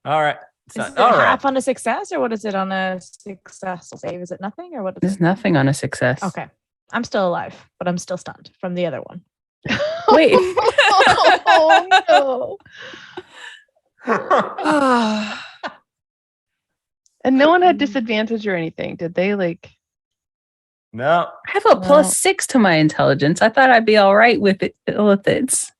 All right. Is So- it all right. half on a success or what is it on a success save? Is it nothing or what is There's it? nothing on a success. Okay. I'm still alive, but I'm still stunned from the other one. Wait. Oh, no. And no one had disadvantage or anything, did they? Like, No. I have a +6 to my intelligence. I thought I'd be all right with it. Illithids.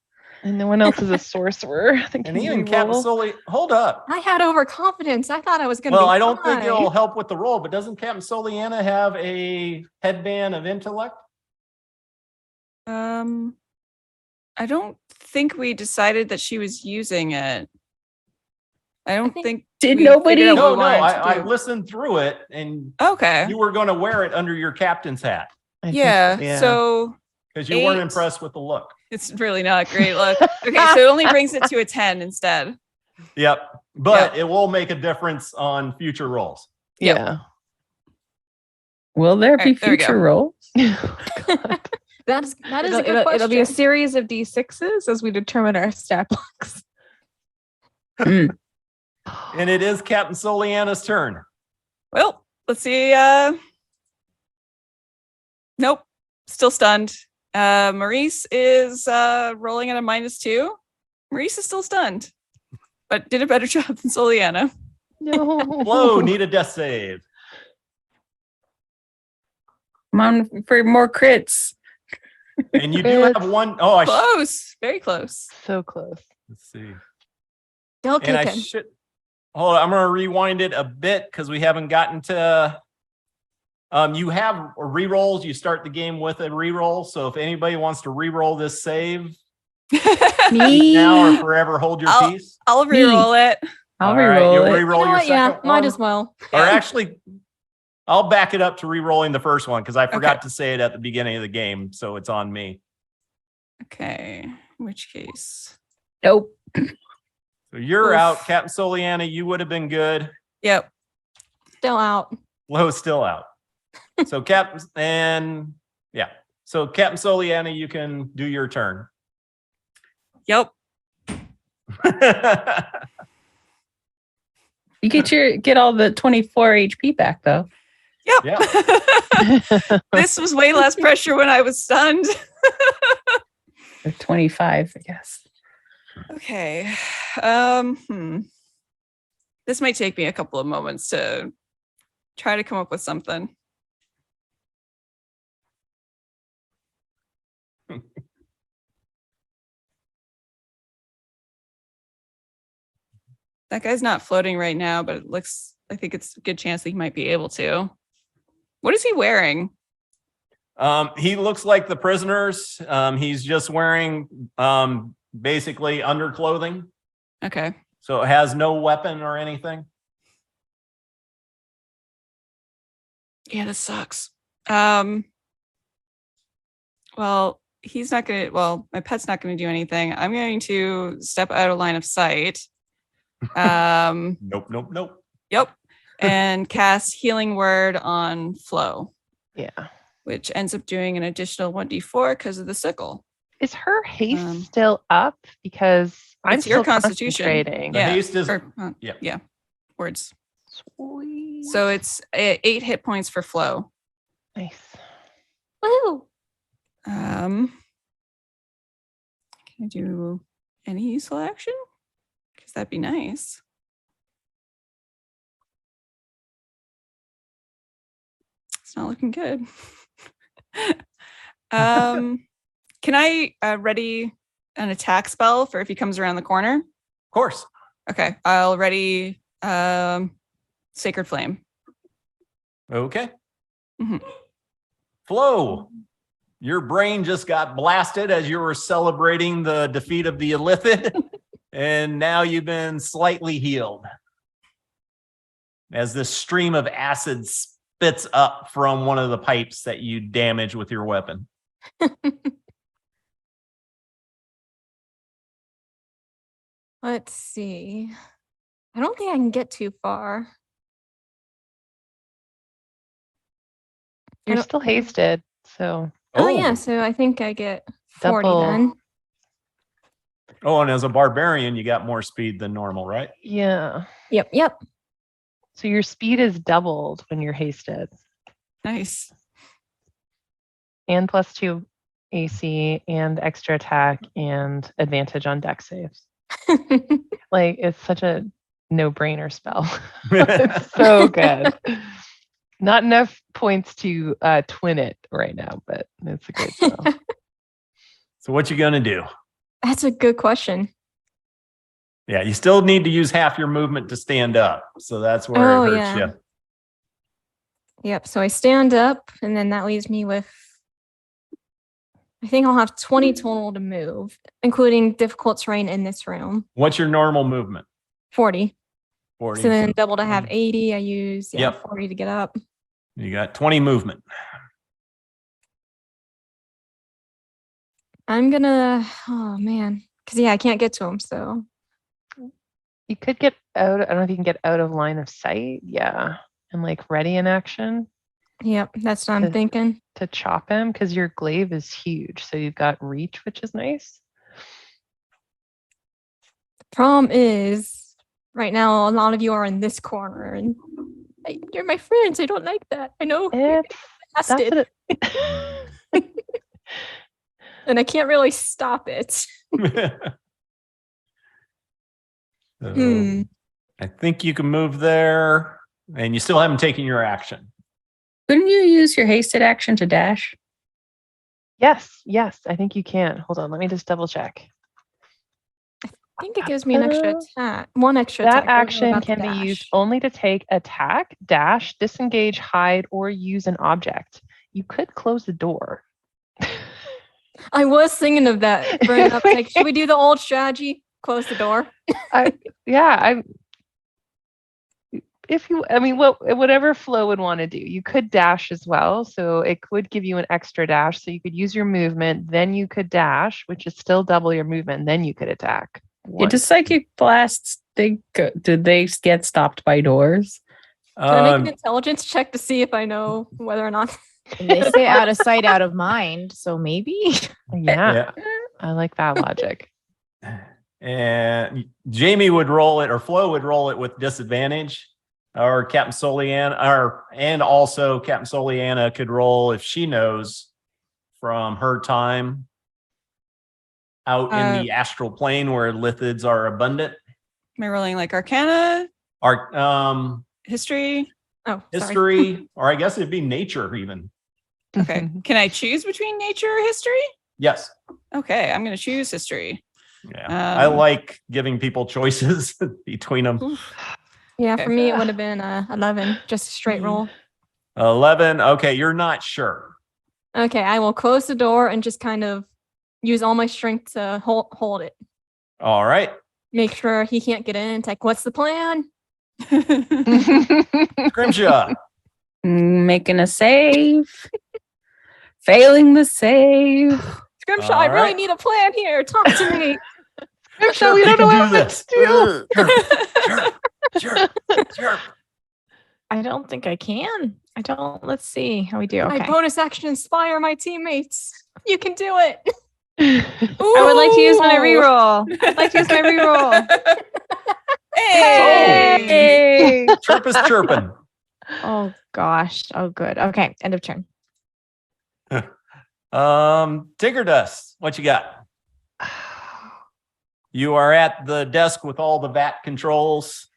and no one else is a sorcerer. I think And even Captain Sully, hold up. I had overconfidence. I thought I was going to Well, be I don't think fine. it'll help with the roll, but doesn't Captain Soliana have a headband of intellect? I don't think we decided that she was using it. I don't think. Did we nobody- figured out No, what we wanted to I do. listened through it and Okay. you were going to wear it under your captain's hat. I think Yeah. So Because you weren't 8. impressed with the look. it's really not a great look. Okay, so it only brings it to a 10 instead. Yep. But it will make a difference on future rolls. Yep. Yeah. Will there be Alright, there we future go. rolls? That is a good it'll question. be a series of D6s as we determine our stat blocks. Mm. And it is Captain Soliana's turn. Well, let's see. Nope. Still stunned. Maurice is rolling at a -2. Maurice is still stunned, but did a better job than Soliana. No. Flo, need a death save. Come on for more crits. And you do have one. Oh, Close. Very close. So close. let's see. Still And I kicking. should hold on, I'm gonna rewind it a bit because we haven't gotten to you have rerolls. You start the game with a reroll. So if anybody wants to reroll this save Me. now or forever hold your I'll- peace. I'll reroll it. I'll All right, reroll you'll it. reroll You know your what? second Yeah, one. might as well. Or Yeah. actually, I'll back it up to re-rolling the first one because I forgot to say it at the beginning of the game, so it's on me. Okay. In which case? Nope. So you're Oof. out, Captain Soliana. You would have been good. Yep. Still out. Lo's still out. So Captain So Captain Soliana, you can do your turn. Yep. You get all the 24 HP back though. Yep. Yeah. This was way less pressure when I was stunned. Or 25, I guess. Okay. This might take me a couple of moments to try to come up with something. That guy's not floating right now, but I think it's a good chance that he might be able to. What is he wearing? He looks like the prisoners. He's just wearing basically underclothing. Okay. So it has no weapon or anything. Yeah, this sucks. Well, my pet's not gonna do anything. I'm going to step out of line of sight. Nope. Yep. And cast Healing Word on Flo, Yeah. which ends up doing an additional 1d4 because of the sickle. Is her haste Um, still up? Because I'm it's your still constitution. concentrating. The Yeah. haste is Yeah. yeah. Words. Sweet. So it's 8 hit points for Flo. Nice. Woohoo! Can I do any useful action? Because that'd be nice. It's not looking good. Can I ready an attack spell for if he comes around the corner? Of course. Okay, I'll ready Sacred Flame. Okay. Mhm. Flo, your brain just got blasted as you were celebrating the defeat of the Illithid, and now you've been slightly healed. As this stream of acid spits up from one of the pipes that you damage with your weapon. Let's see. I don't think I can get too far. You're don't- still hasted, so Oh, yeah, so I think I get 40 Double. then. Oh, and as a barbarian, you got more speed than normal, right? yeah. Yep. So your speed is doubled when you're hasted, Nice. and +2 AC, and extra attack, and advantage on dex saves. Like, it's such a no-brainer spell. It's so good. Not enough points to twin it right now, but it's a great spell. So what you gonna do? That's a good question. Yeah, you still need to use half your movement to stand up. So that's where Oh, it hurts yeah. you. Yep, so I stand up, and then that leaves me with, I think I'll have 20 total to move, including difficult terrain in this room. What's your normal movement? 40. 40. So then double to have 80. I use Yep. 40 to get up. You got 20 movement. I'm gonna. Oh man, because I can't get to him. So You could get out. I don't know if you can get out of line of sight. Yeah, and like ready in action yep, that's what I'm to- thinking. to chop him because your glaive is huge. So you've got reach, which is nice. Problem is, right now a lot of you are in this corner, and you're my friends. I don't like that. I know. You're It's past that's it, what it, and I can't really stop it. So, Hmm. I think you can move there, and you still haven't taken your action. Couldn't you use your hasted action to dash? yes, I think you can. Hold on, let me just double check. I think it gives me an extra attack. One extra That attack. I don't know action about the can be used dash. only to take attack, dash, disengage, hide, or use an object. You could close the door. I was thinking of that. Bring up, like, should we do the old strategy? Close the door. Whatever Flo would want to do. You could dash as well, so it could give you an extra dash. So you could use your movement, then you could dash, which is still double your movement, then you could attack. Yeah, do psychic blasts, do they get stopped by doors? Can I make an intelligence check to see if I know whether or not? They say out of sight, out of mind. So maybe. Yeah, I like that logic. And Jamie would roll it, or Flo would roll it with disadvantage, or Captain Soliana, and also Captain Soliana could roll if she knows from her time out in the astral plane where lithids are abundant. Am I rolling like Arcana, History, History? or I guess it'd be nature even. Okay. Can I choose between nature or history? Yes. Okay, I'm going to choose history. Yeah. I like giving people choices between them. Yeah, Okay. for me it would have been 11, just a straight roll. 11. Okay, you're not sure. Okay, I will close the door and just kind of use all my strength to hold it. All right. Make sure he can't get in. It's like, what's the plan? Grimshaw. Making a save. Failing the save. Scrimshaw, All I really right. need a plan here. Talk to me. So we don't know what to do. Sure. I don't think I can. I don't. Let's see how we do. Okay. My bonus action inspire my teammates. You can do it. I would like to use my reroll. I'd like to use my reroll. Hey! Chirp is chirping. Oh gosh. Oh good. Okay. End of turn. Tinker Dust, what you got? You are at the desk with all the VAT controls.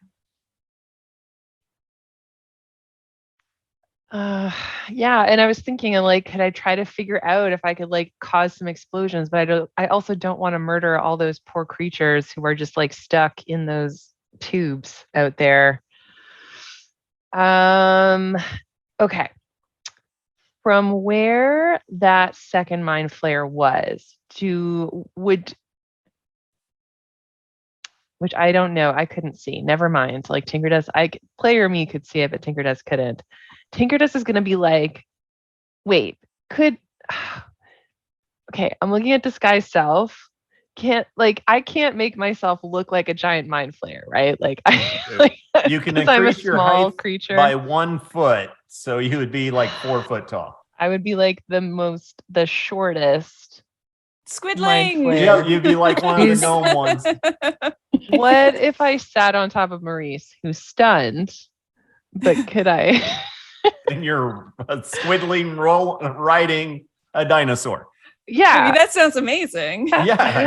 Yeah, and I was thinking, like, could I try to figure out if I could like cause some explosions? But I also don't want to murder all those poor creatures who are just like stuck in those tubes out there. Okay. From where that second mind flare was, which I don't know, I couldn't see. Never mind. Like Tinker Dust, player me could see it, but Tinker Dust couldn't. Tinker Dust is gonna be like, wait, okay, I'm looking at disguise self. I can't make myself look like a giant mind flayer, right? Like You can 'cause I'm a increase your small height creature. by 1 foot, so you would be like 4 foot tall. I would be like the shortest. Squidling! Flare. Yeah, you'd be like one of the He's- gnome ones. What if I sat on top of Maurice, who's stunned? But could I? And you're squiddling riding a dinosaur. I Yeah. mean, that sounds amazing. Yeah.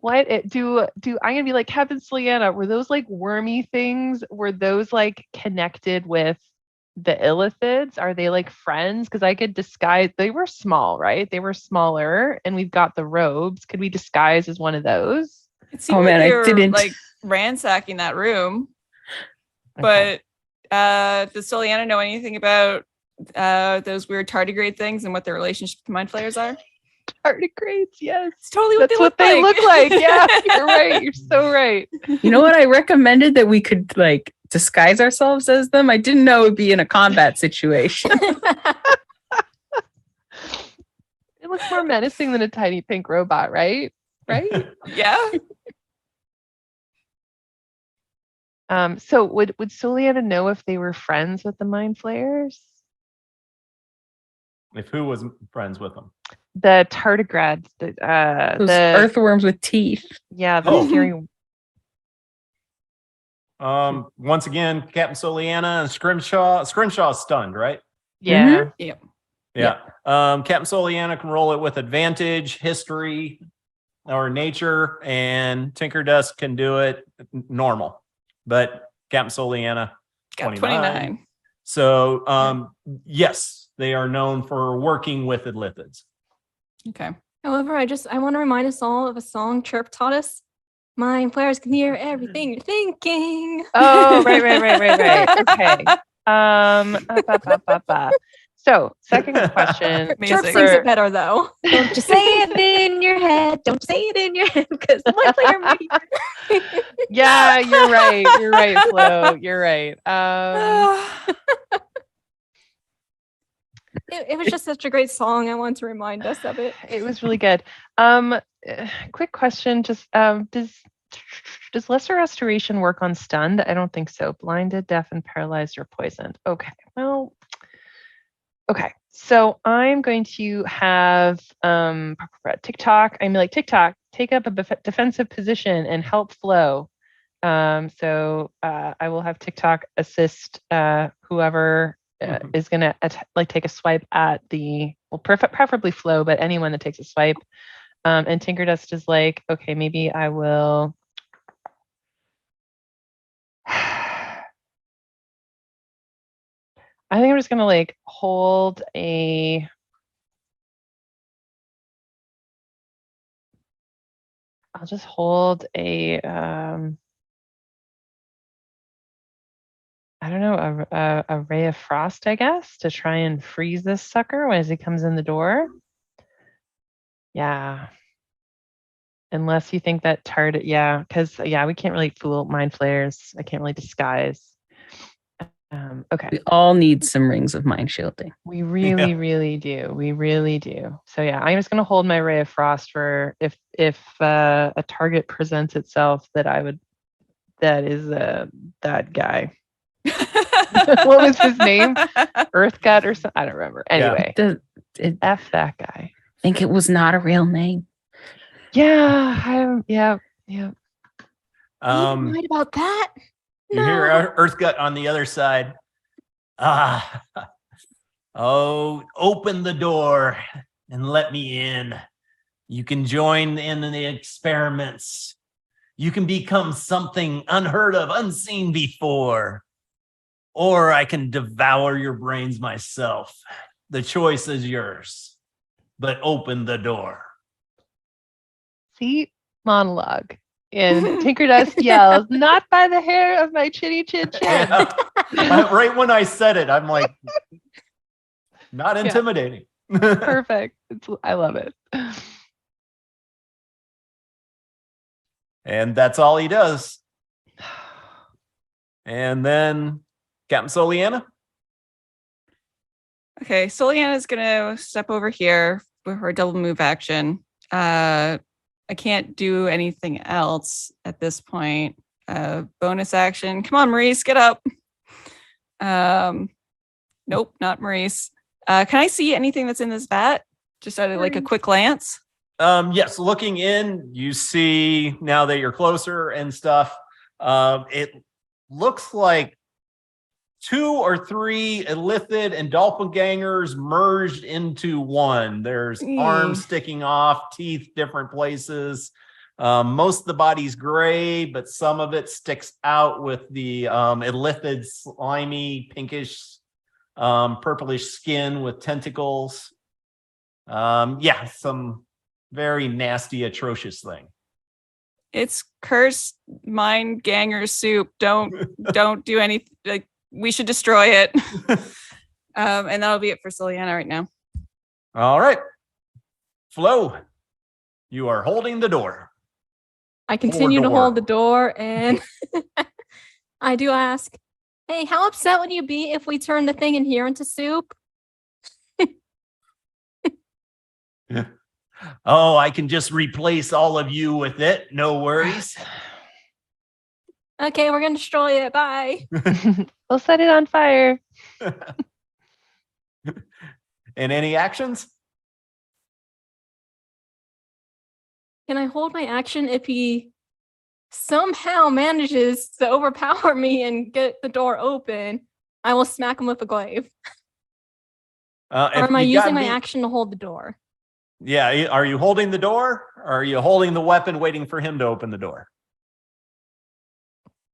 What if do I'm gonna be like Captain Soliana? Were those like wormy things? Were those like connected with the illithids? Are they like friends? Because I could disguise. They were small, right? They were smaller, and we've got the robes. Could we disguise as one of those? It seemed Oh, man, I like you're didn't. like ransacking that room. Okay. But does Soliana know anything about those weird tardigrade things and what their relationship to mind flayers are? Tardigrades, yes. It's totally what That's they what look they like. look like. Yeah, you're right. You're so right. You know what? I recommended that we could like disguise ourselves as them. I didn't know it would be in a combat situation. It looks more menacing than a tiny pink robot, right? Right? Yeah. So would Soliana know if they were friends with the mind flayers? If who was friends with them? The tardigrades, Those the earthworms with teeth. yeah, the Oh. scary. Once again, Captain Soliana and Scrimshaw's stunned, right? Yeah. Yep. Yeah. Captain Soliana can roll it with advantage, history, or nature, and Tinker Dust can do it normal. But Captain Soliana, Got 29. 29. So yes, they are known for working with illithids. Okay. However, I want to remind us all of a song Chirp taught us. Mind flayers can hear everything you're thinking. Oh, right. Okay. So, second question. Amazing. Chirp sings it better though. Don't just say it in your head. Don't say it in your head because the mind player might. Yeah, you're right. You're right, Flo. You're right. It was just such a great song. I wanted to remind us of it. It was really good. Quick question. Just does lesser restoration work on stunned? I don't think so. Blinded, deaf, and paralyzed or poisoned. Okay. Well. Okay. So I'm going to have TikTok. I'm like TikTok. Take up a defensive position and help Flo. So I will have TikTok assist whoever is going to take a swipe at preferably Flo, but anyone that takes a swipe. And Tinker Dust is like, okay, maybe I will. I think I'm just going to hold a. I'll just hold a. I don't know, a ray of frost, I guess, to try and freeze this sucker as he comes in the door. Yeah. Unless you think that because we can't really fool mind flayers. I can't really disguise. Okay. We all need some rings of mind shielding. We really do. We really do. So yeah, I'm just gonna hold my ray of frost for if a target presents itself that is that guy. What was his name? Earthgut or something? I don't remember. Anyway, F that guy. I think it was not a real name. Yeah. You right about that? You hear Earthgut on the other side. Open the door and let me in. You can join in the experiments. You can become something unheard of, unseen before. Or I can devour your brains myself. The choice is yours. But open the door. See? Monologue. And Tinker Dust yells, "Not by the hair of my chinny chin chin." Yeah. Right when I said it, I'm like, not intimidating. Perfect. I love it. And that's all he does. And then Captain Soliana. Okay, Soliana's gonna step over here with her double move action. I can't do anything else at this point. Bonus action. Come on, Maurice, get up. Nope, not Maurice. Can I see anything that's in this vat? Just at a quick glance. Yes, looking in, you see now that you're closer and stuff. It looks like 2 or 3 illithid and doppelgangers merged into one. There's arms sticking off, teeth different places. Most of the body's gray, but some of it sticks out with the illithid, slimy, pinkish, purplish skin with tentacles. Some very nasty, atrocious thing. It's cursed mind ganger soup. Don't do anything. We should destroy it. And that'll be it for Soliana right now. All right. Flo, you are holding the door. I continue to hold the door and I do ask, hey, how upset would you be if we turn the thing in here into soup? Oh, I can just replace all of you with it. No worries. Okay, we're gonna destroy it. Bye. We'll set it on fire. And any actions? Can I hold my action if he somehow manages to overpower me and get the door open? I will smack him with a glaive. Or am I using my action to hold the door? Yeah. Are you holding the door? Or are you holding the weapon waiting for him to open the door?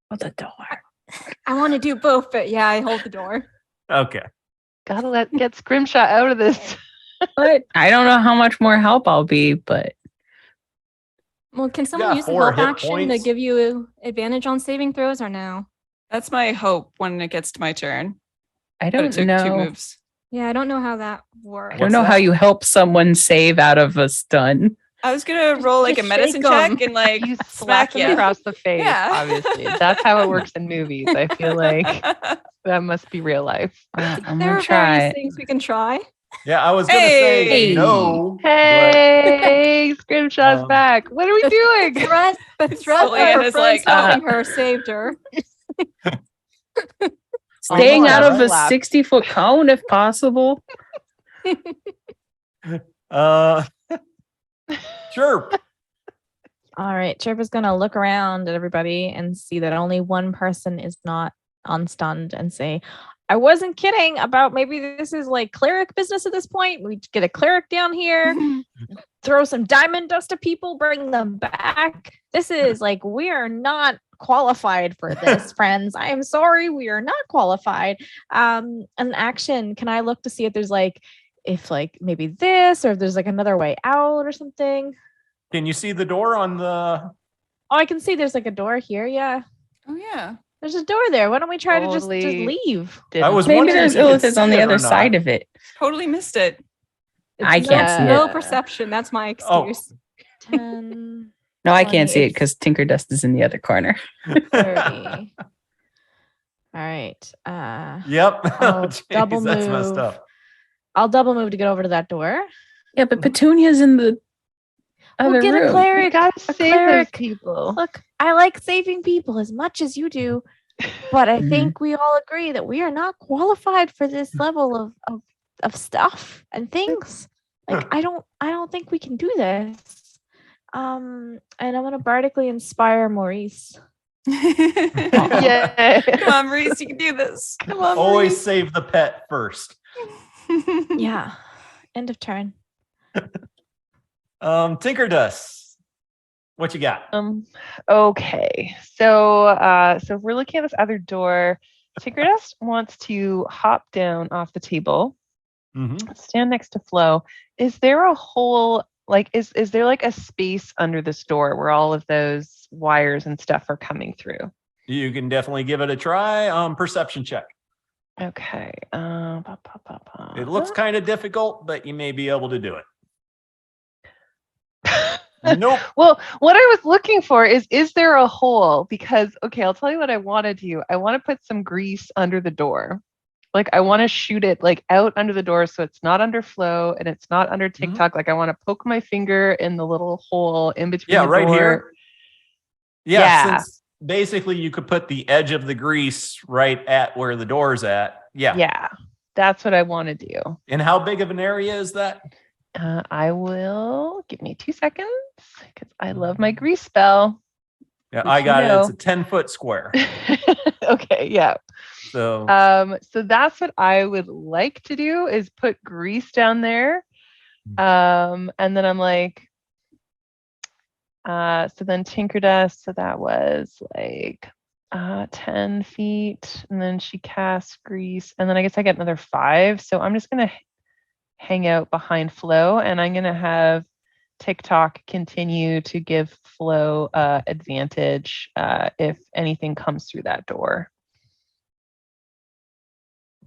The door. I want to do both, but yeah, I hold the door. Okay. Gotta get Scrimshaw out of this. But I don't know how much more help I'll be, but Well, can someone got use the 4 help hit action to points. give you advantage on saving throws or no? That's my hope when it gets to my turn. I But it don't took 2 know. moves. Yeah, I don't know how that works. I don't What's know how that? you help someone save out of a stun. I was gonna roll like a just medicine shake 'em. check and like You smack slap him you. across the face, Yeah. obviously. That's how it works in movies. I feel like that must be real life. I'm There gonna are try various it. things we can try. Yeah, I was gonna say Hey. no. Hey, Scrimshaw's Um, back. What are we doing? The threat Sully of and her his, friends like, helping her saved her. Staying out of a Slap. 60-foot cone if possible. Uh, sure. All right, Chirp is gonna look around at everybody and see that only one person is not unstunned and say, I wasn't kidding about maybe this is like cleric business at this point. We get a cleric down here, throw some diamond dust at people, bring them back. This is like, we are not qualified for this, friends. I am sorry, we are not qualified. An action, can I look to see if there's like, if like maybe this, or if there's like another way out or something? Can you see the door on the? Oh, I can see there's like a door here. Yeah. Oh yeah. There's a door there. Why don't we try to just Totally leave? I was Maybe wondering there's if you could Illithid on see the it other or not. side of it. Totally missed it. I can't see No it. perception. That's my Oh. excuse. 10, No, I 20, can't see it it's because Tinker Dust is in the other corner. 30. All right. Yep. I'll Jeez, double that's messed move. up. I'll double move to get over to that door. Yeah, but Petunia's in the other We'll get a room. We cleric. gotta A save those cleric. people. Look, I like saving people as much as you do, but I Mhm. think we all agree that we are not qualified for this level of stuff and things. Like I don't think we can do this. And I'm gonna bardically inspire Maurice. Yeah. Come on, Maurice, you can do this. Come on, Always Maurice. save the pet first. Yeah. End of turn. Tinker Dust. What you got? Okay. So if we're looking at this other door, Tinker Dust wants to hop down off the table, Mhm. stand next to Flo. Is there a hole, like is there like a space under this door where all of those wires and stuff are coming through? You can definitely give it a try. Perception check. Okay. It looks kind of difficult, but you may be able to do it. Nope. Well, what I was looking for is there a hole? Because, okay, I'll tell you what I want to do. I want to put some grease under the door. Like, I want to shoot it like out under the door so it's not under Flo and it's not under TikTok. Like, I want to poke my finger in the little hole in between Yeah, the right door. here. Yeah, Yeah. since basically you could put the edge of the grease right at where the door's at. Yeah. Yeah, that's what I want to do. And how big of an area is that? I will, give me 2 seconds because I love my grease spell. Yeah, Which I you got it. It's know. a 10-foot square. Okay, yeah. So So that's what I would like to do is put grease down there. And then I'm like, so then Tinker Dust, so that was like 10 feet, and then she casts grease, and then I guess I get another 5. So I'm just gonna hang out behind Flo, and I'm gonna have TikTok continue to give Flo advantage if anything comes through that door.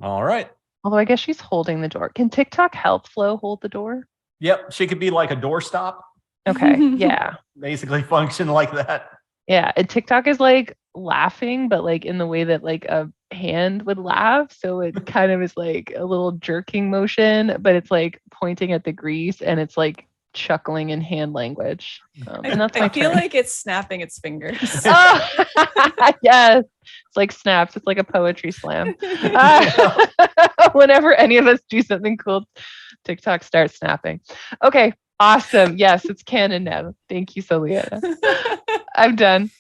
all right. Although I guess she's holding the door. Can TikTok help Flo hold the door? Yep. She could be like a doorstop, Okay, yeah. basically function like that. Yeah, and TikTok is like laughing, but like in the way that like a hand would laugh. So it kind of is like a little jerking motion, but it's like pointing at the grease and it's like chuckling in hand language. And that's my I feel turn. like it's snapping its fingers. Oh, yes. It's like snaps. It's like a poetry slam. Whenever any of us do something cool, TikTok starts snapping. Okay, awesome. Yes, it's canon now. Thank you, Soliana. I'm done.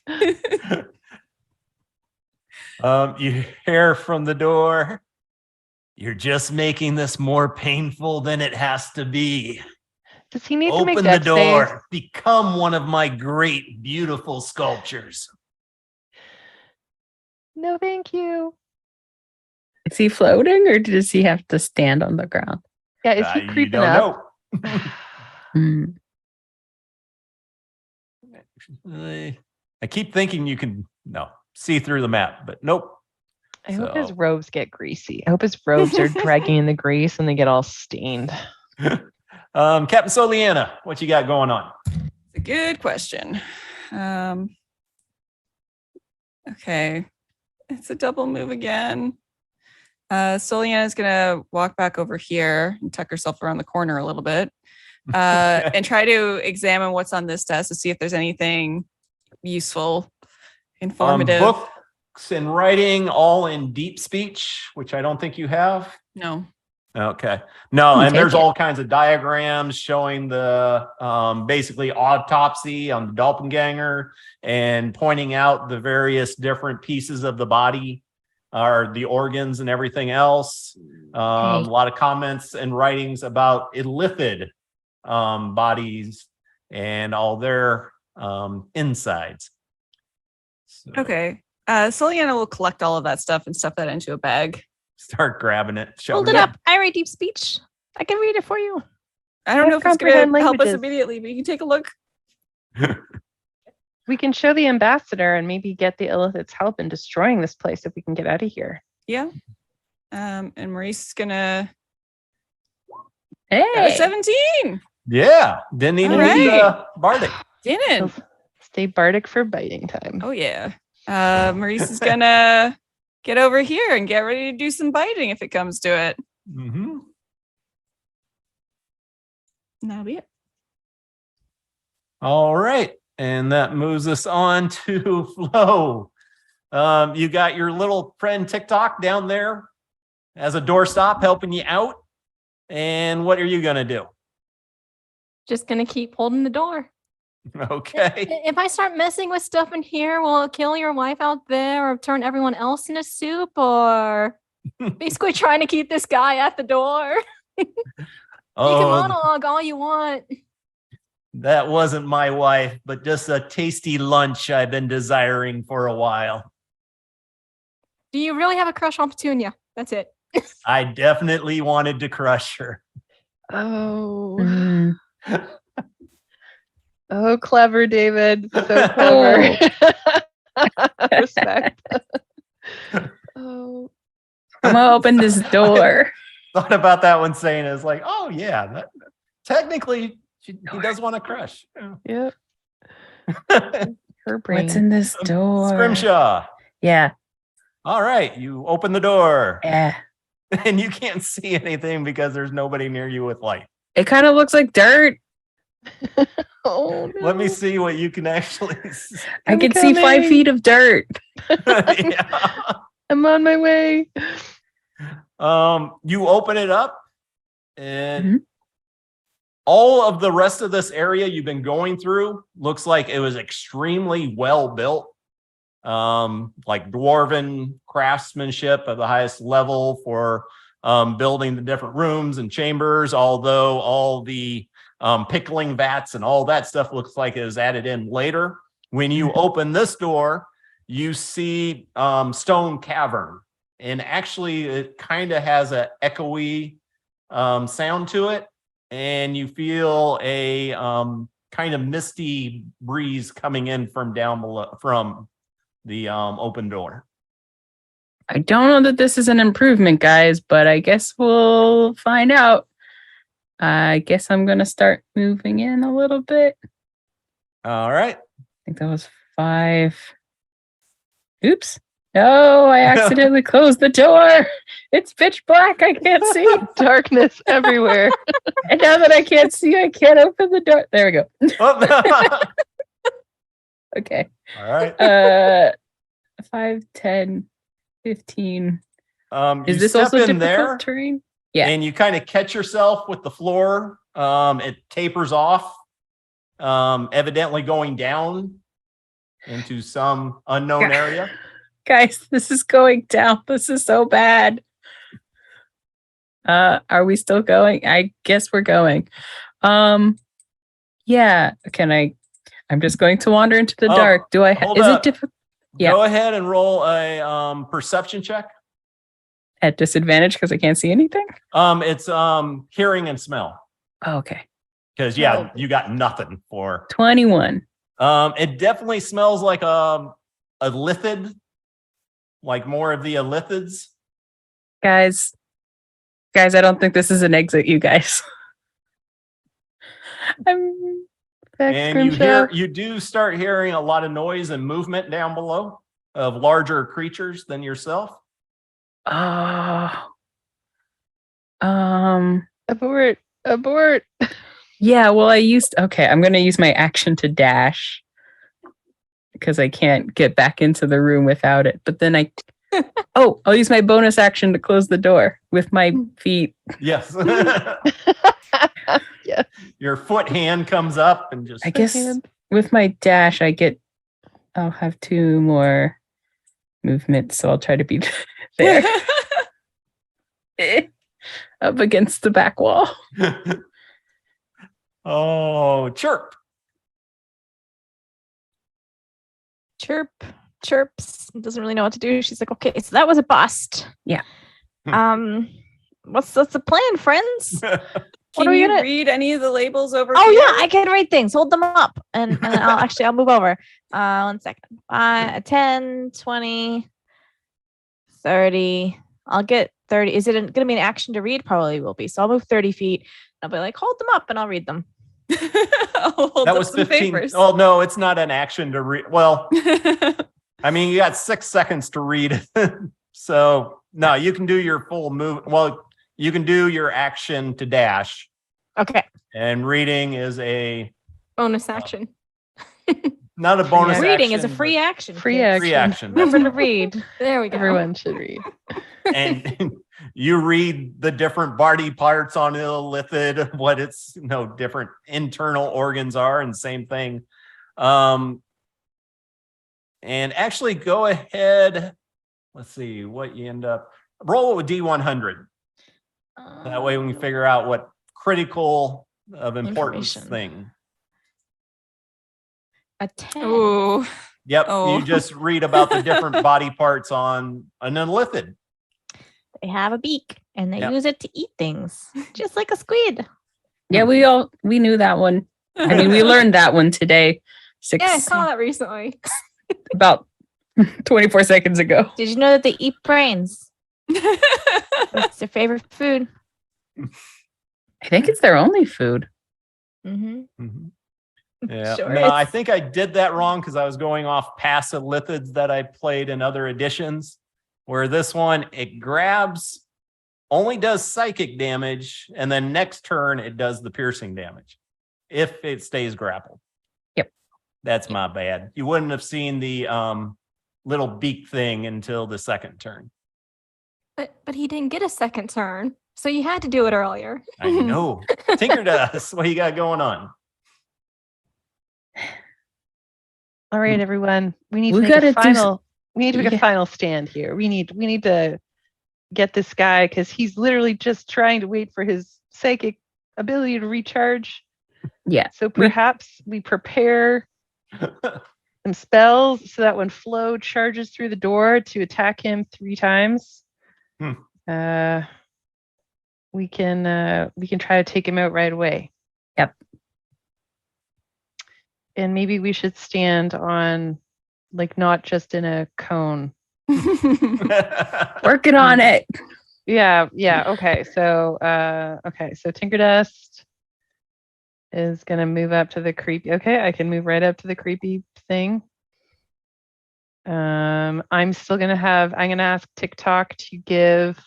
You hear from the door. You're just making this more painful than it has to be. Does he need to make Open the dex door. saves? Become one of my great, beautiful sculptures. No, thank you. Is he floating or does he have to stand on the ground? Yeah, is he You creeping don't up? know. Hmm. I keep thinking you can see through the map, but nope. I hope So- his robes get greasy. I hope his robes are dragging in the grease and they get all stained. Captain Soliana, what you got going on? It's a good question. Okay. It's a double move again. Soliana is gonna walk back over here and tuck herself around the corner a little bit. And try to examine what's on this desk to see if there's anything useful, informative. Books and writing, all in deep speech, which I don't think you have. No. Okay. No, and Take there's it. all kinds of diagrams showing the basically autopsy on the doppelganger and pointing out the various different pieces of the body or the organs and everything else. A lot of comments and writings about illithid bodies and all their insides. So Okay. Soliana will collect all of that stuff and stuff that into a bag. start grabbing it. Hold shoving it up. I write deep speech. I can read it for you. I don't I know if it's going comprehend to help us languages. immediately, but you can take a look. We can show the ambassador and maybe get the Illithid's help in destroying this place if we can get out of here. Yeah. And Maurice is going to Hey, 17. Yeah, didn't even All need right. Bardic. Didn't. Stay bardic for biting time. Oh, yeah. Maurice is going to get over here and get ready to do some biting if it comes to it. Mm-hmm. And that'll be it. All right, and that moves us on to Flo. You got your little friend TikTok down there as a doorstop helping you out. And what are you gonna do? Just gonna keep holding the door. Okay. If I start messing with stuff in here, will it kill your wife out there or turn everyone else into soup or basically trying to keep this guy at the door? You can monologue all you want. That wasn't my wife, but just a tasty lunch I've been desiring for a while. Do you really have a crush on Petunia? That's it. I definitely wanted to crush her. Oh. Mm. Oh, clever, David. So clever. Respect. Oh. I'm gonna open this door. Thought about that one saying it's like, oh yeah, technically he does want to crush. Yeah. Her brain. What's in this door? Scrimshaw. Yeah, All right, you open the door yeah. and you can't see anything because there's nobody near you with light. It kind of looks like dirt. Oh, no. Let me see what you can actually see. I can see 5 coming. feet of dirt. Yeah. I'm on my way. You open it up and Mhm. all of the rest of this area you've been going through looks like it was extremely well built. Like dwarven craftsmanship at the highest level for building the different rooms and chambers, although all the pickling vats and all that stuff looks like it was added in later. When you open this door, you see stone cavern, and actually it kind of has a echoey sound to it, and you feel a kind of misty breeze coming in from down below from the open door. I don't know that this is an improvement, guys, but I guess we'll find out. I guess I'm gonna start moving in a little bit. All right. I think that was 5. Oops. No, I accidentally closed the door. It's pitch black. I can't see. Darkness everywhere. And now that I can't see, I can't open the door. There we go. Oh, Okay. all right. 5, 10, 15. You Is this step also in difficult there, terrain? Yeah. and you kind of catch yourself with the floor. It tapers off, evidently going down into some unknown area. Guys, this is going down. This is so bad. Are we still going? I guess we're going. Yeah. I'm just going to wander into the Oh, dark. Do I hold is up. it difficult Yeah. Go ahead and roll a perception check. at disadvantage because I can't see anything? It's hearing and smell. Oh, okay. Because you got nothing for 21. it definitely smells like a lithid, like more of the lithids. Guys, I don't think this is an exit, you guys. I'm And you do start hearing a lot of noise and movement down below of larger creatures than yourself. Abort. Yeah, well, I'm going to use my action to dash because I can't get back into the room without it. But then I'll use my bonus action to close the door with my feet. Yes. Yes. Your foot hand comes up and just I guess with my dash, I'll have 2 more movements, so I'll try to be there. Up against the back wall. Oh, chirp. Chirps doesn't really know what to do. She's like, okay, so that was a bust. Yeah. What's the plan, friends? Can are we you gonna- read any of the labels over Oh here? yeah, I can read things. Hold them up, and I'll move over. 1 second. 10, 20, 30. I'll get 30. Is it going to be an action to read? Probably will be. So I'll move 30 feet. I'll be like, hold them up, and I'll read them. I'll hold That up was some 15. papers. Oh, no, it's not an action to read. Well, I mean, you got 6 seconds to read. So, no, you can do your full move. Well, you can do your action to dash. Okay. And reading is a Bonus action. not a bonus action. Reading is a free action. Free kids. action. Free action. Remember to read. There we go. Everyone should read. And you read the different body parts on a lithid, what its different internal organs are, and same thing. And actually go ahead. Let's see what you end up. Roll it with D100. That way we can figure out what critical of importance Information. thing. A 10. Ooh. Yep. Oh. You just read about the different body parts on an unlithid. They have a beak, and they Yep. use it to eat things, just like a squid. Yeah, we knew that one. I mean, we learned that one today. Yeah, I saw that recently. About 24 seconds ago. Did you know that they eat brains? It's their favorite food. I think it's their only food. Mm-hmm. Mhm. Yeah. Sure No, is. I think I did that wrong because I was going off passive lithids that I played in other editions. Where this one, it grabs, only does psychic damage, and then next turn it does the piercing damage if it stays grappled. Yep. That's my bad. You wouldn't have seen the little beak thing until the second turn. But he didn't get a second turn, so you had to do it earlier. I know. Tinker does. What you got going on? All right, everyone. We need We to make gotta a do final. We need to make Yeah. a final stand here. We need to get this guy because he's literally just trying to wait for his psychic ability to recharge. Yeah. So perhaps we prepare some spells so that when Flo charges through the door to attack him 3 times, we can try to take him out right away. Yep. And maybe we should stand on, like, not just in a cone. Working on it. Yeah. Okay. So Tinker Dust is gonna move up to the creepy. Okay, I can move right up to the creepy thing. I'm still gonna ask TikTok to give.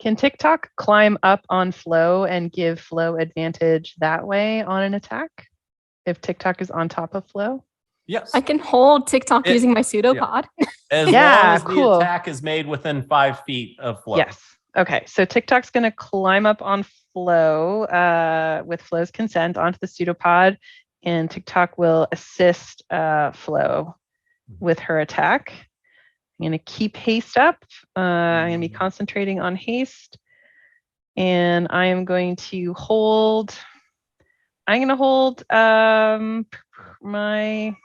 Can TikTok climb up on Flo and give Flo advantage that way on an attack? If TikTok is on top of Flo? Yes. I can hold TikTok using my pseudopod. As Yeah, long as cool. the attack is made within 5 feet of Flo. Yes. Okay. So TikTok's gonna climb up on Flo with Flo's consent onto the pseudopod, and TikTok will assist Flo with her attack. I'm going to keep haste up. I'm going to be concentrating on haste. And I am going to hold. I'm going to hold my.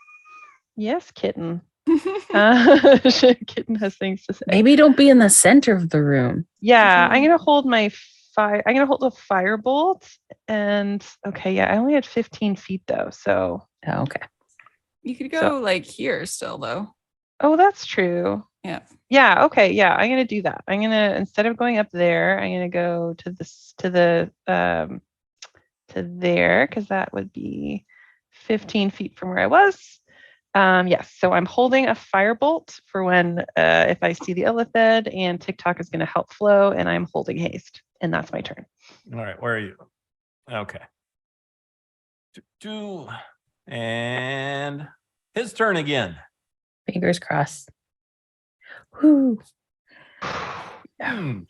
Yes, kitten. Kitten has things to say. Maybe don't be in the center of the room. Yeah, I'm going to hold my fire. I'm going to hold a firebolt. And okay, yeah, I only had 15 feet though. So. Oh, okay. You could go like here still though. Oh, that's true. Yeah. Yeah. Okay. Yeah. I'm gonna do that. I'm gonna, instead of going up there, I'm gonna go to this to there, because that would be 15 feet from where I was. Yes. So I'm holding a firebolt for when if I see the illithid, and TikTok is gonna help Flo, and I'm holding haste, and that's my turn. All right, where are you? Okay. And his turn again. Fingers crossed. Whew. Hmm.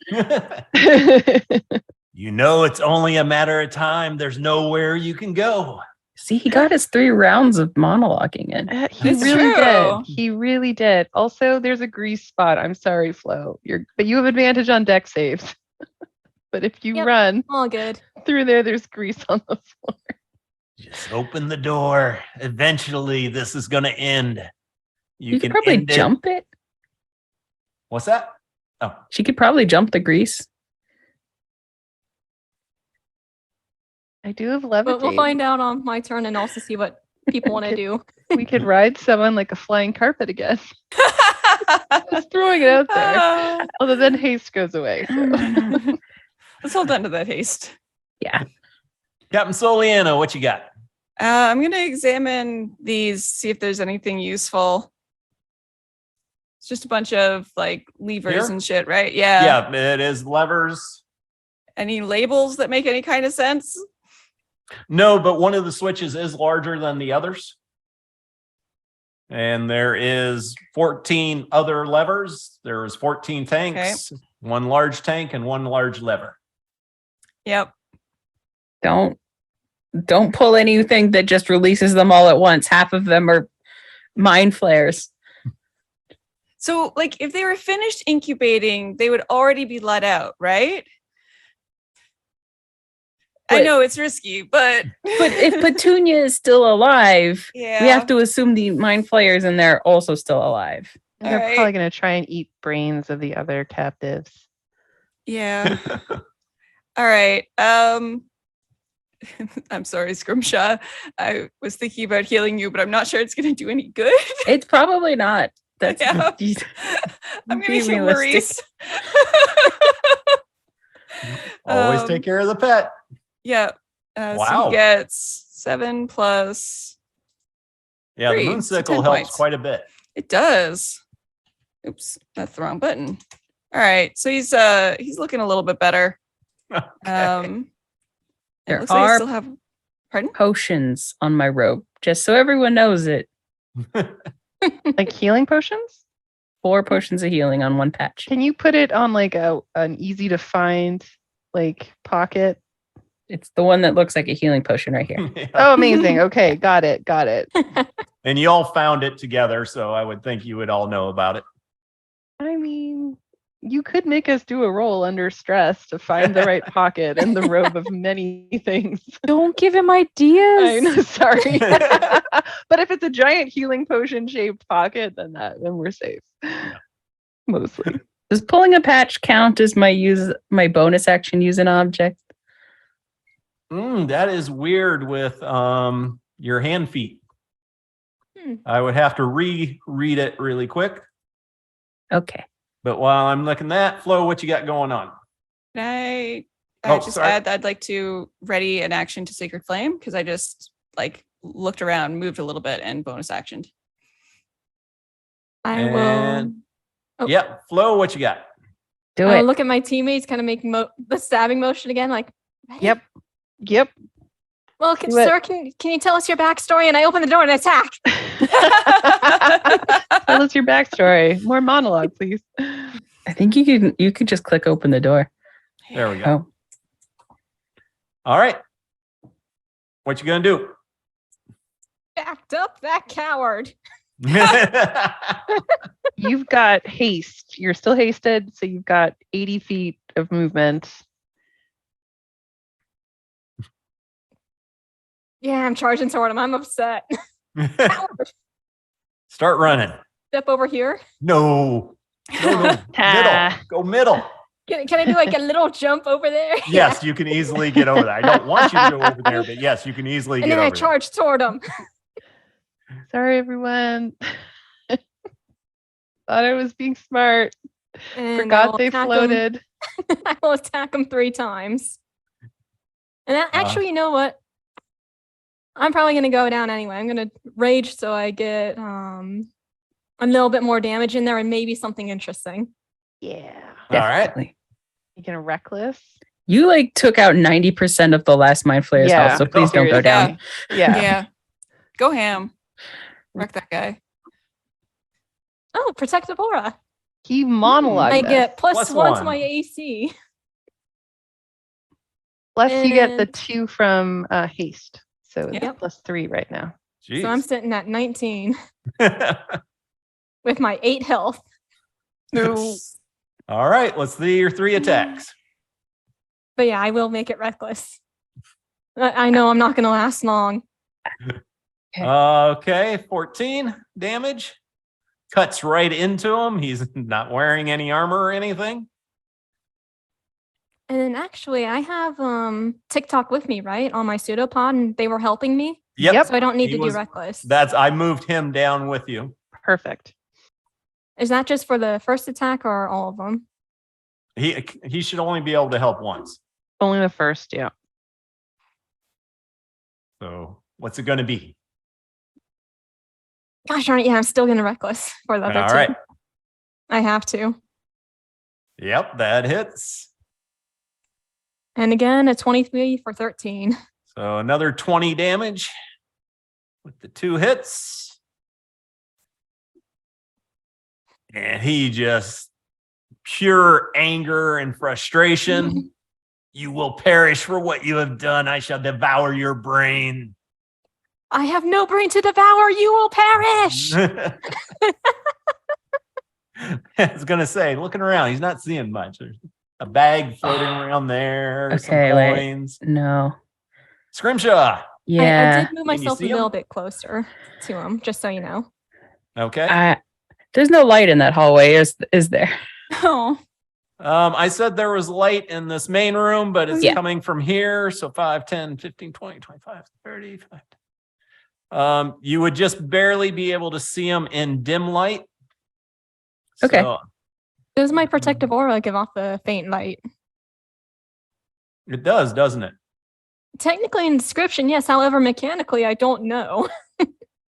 You know, it's only a matter of time. There's nowhere you can go. See, he got his 3 rounds of monologuing in. He It's really true. did. He really did. Also, there's a grease spot. I'm sorry, Flo. But you have advantage on deck saves. But if you Yep. run All good. through there's grease on the floor. Just open the door. Eventually, this is going to end. You could probably end it. jump it. What's that? Oh, She could probably jump the grease. I do have But levitate. we'll find out on my turn and also see what people want to do. We could ride someone like a flying carpet again. Just throwing it out there. Although then haste goes away. So. Let's hold on to that haste. Yeah. Captain Soliana, what you got? I'm going to examine these, see if there's anything useful. It's just a bunch of like levers Here? and shit, right? Yeah. Yeah, it is levers. Any labels that make any kind of sense? No, but one of the switches is larger than the others. And there is 14 other levers. There's 14 tanks, one large tank and one large lever. Yep. Don't pull anything that just releases them all at once. Half of them are mind flares. So, like, if they were finished incubating, they would already be let out, right? I But- know it's risky, but But if Petunia is still alive, yeah, we have to assume the mind flayers in there are also still alive. They're Alright. probably going to try and eat brains of the other captives. Yeah. All right. I'm sorry, Scrimshaw. I was thinking about healing you, but I'm not sure it's going to do any good. It's probably not. That's Yeah. I'm going Be to heal realistic. Maurice. Always take care of the pet. Yeah. So Wow. he gets 7 plus. Yeah, the 3, moon so sickle 10 helps points. quite a bit. It does. Oops, that's the wrong button. All right, so he's looking a little bit better. Okay. It There looks like I are still have. Pardon? potions on my rope, just so everyone knows it. Like healing potions? 4 potions of healing on one patch. Can you put it on like an easy to find like pocket? It's the one that looks like a healing potion right here. Yeah. Oh, amazing. Okay, got it. And you all found it together, so I would think you would all know about it. I mean, you could make us do a roll under stress to find the right pocket in the robe of many things. Don't give him ideas. I know, sorry. But if it's a giant healing potion shaped pocket, then we're safe. Mostly. Does pulling a patch count as my bonus action use an object? That is weird with your hand feet. Hmm. I would have to reread it really quick. Okay. But while I'm looking that, Flo, what you got going on? Can I Oh, just sorry. add? I'd like to ready an action to Sacred Flame because I just like looked around, moved a little bit, and bonus actioned. I will. And Oh. yep, Flo, what you got? Do I'll it. look at my teammates, kind of make the stabbing motion again, like. Ready? Yep. Well, Do it. sir, can you tell us your backstory? And I open the door and attack. Tell us your backstory. More monologue, please. I think you could just click open the door. There we go. Oh, All right. What you gonna do? Backed up that coward. You've got haste. You're still hasted, so you've got 80 feet of movement. Yeah, I'm charging toward him. I'm upset. Coward. Start running. Step over here. No. Middle. Go middle. Can I do like a little jump over there? Yes, you can easily get over there. I don't want you to go over there, but yes, you can easily And get then I over there. charge toward him. Sorry, everyone. Thought I was being smart. And I Forgot will they attack him. floated. I will attack him 3 times. And actually, you know what? I'm probably going to go down anyway. I'm going to rage so I get a little bit more damage in there and maybe something interesting. Yeah. All right. definitely. You gonna reckless? You like took out 90% of the last mind flayer's Yeah. health, so please don't go Seriously. down. Yeah. Yeah. Go ham. Wreck that guy. Oh, protective aura. He monologued. I this. get plus Plus 1 to one. my AC. Plus you get the and- 2 from haste. So it's Yep. plus 3 right now. Jeez. So I'm sitting at 19 with my 8 health. No. All right, let's see your 3 attacks. But yeah, I will make it reckless. I know I'm not going to last long. Okay, 14 damage. Cuts right into him. He's not wearing any armor or anything. And then actually, I have TikTok with me, right, on my pseudopod, and they were helping me. Yep. So I don't need He to was- do reckless. I moved him down with you. Perfect. Is that just for the first attack or all of them? He should only be able to help once. Only the first, yeah. So what's it going to be? Gosh darn it, yeah, I'm still going to reckless for the other All 2. right. I have to. Yep, that hits. And again, a 23 for 13. So another 20 damage with the 2 hits. And he just pure anger and frustration. You will perish for what you have done. I shall devour your brain. I have no brain to devour. You will perish. I was gonna say, looking around, he's not seeing much. There's a bag floating around there. Okay, some wait. coins. No. Scrimshaw. I Yeah. did move Can you myself a see little 'em? bit closer to him, just so you know. Okay. There's no light in that hallway, is there? Oh. I said there was light in this main room, but it's Yeah. coming from here. So 5, 10, 15, 20, 25, 30. You would just barely be able to see them in dim light. Okay. So Does my protective aura give off the faint light? it does, doesn't it? Technically in description, yes. However, mechanically, I don't know.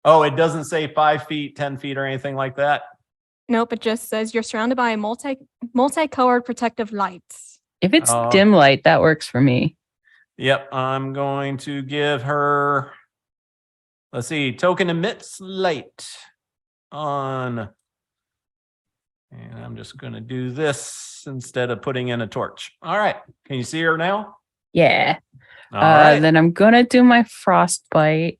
Oh, it doesn't say 5 feet, 10 feet, or anything like that. Nope, it just says you're surrounded by multicolored protective lights. If it's Oh. dim light, that works for me. Yep, I'm going to give her, let's see, token emits light on, and I'm just going to do this instead of putting in a torch. All right, can you see her now? Yeah. All right. Then I'm gonna do my frostbite.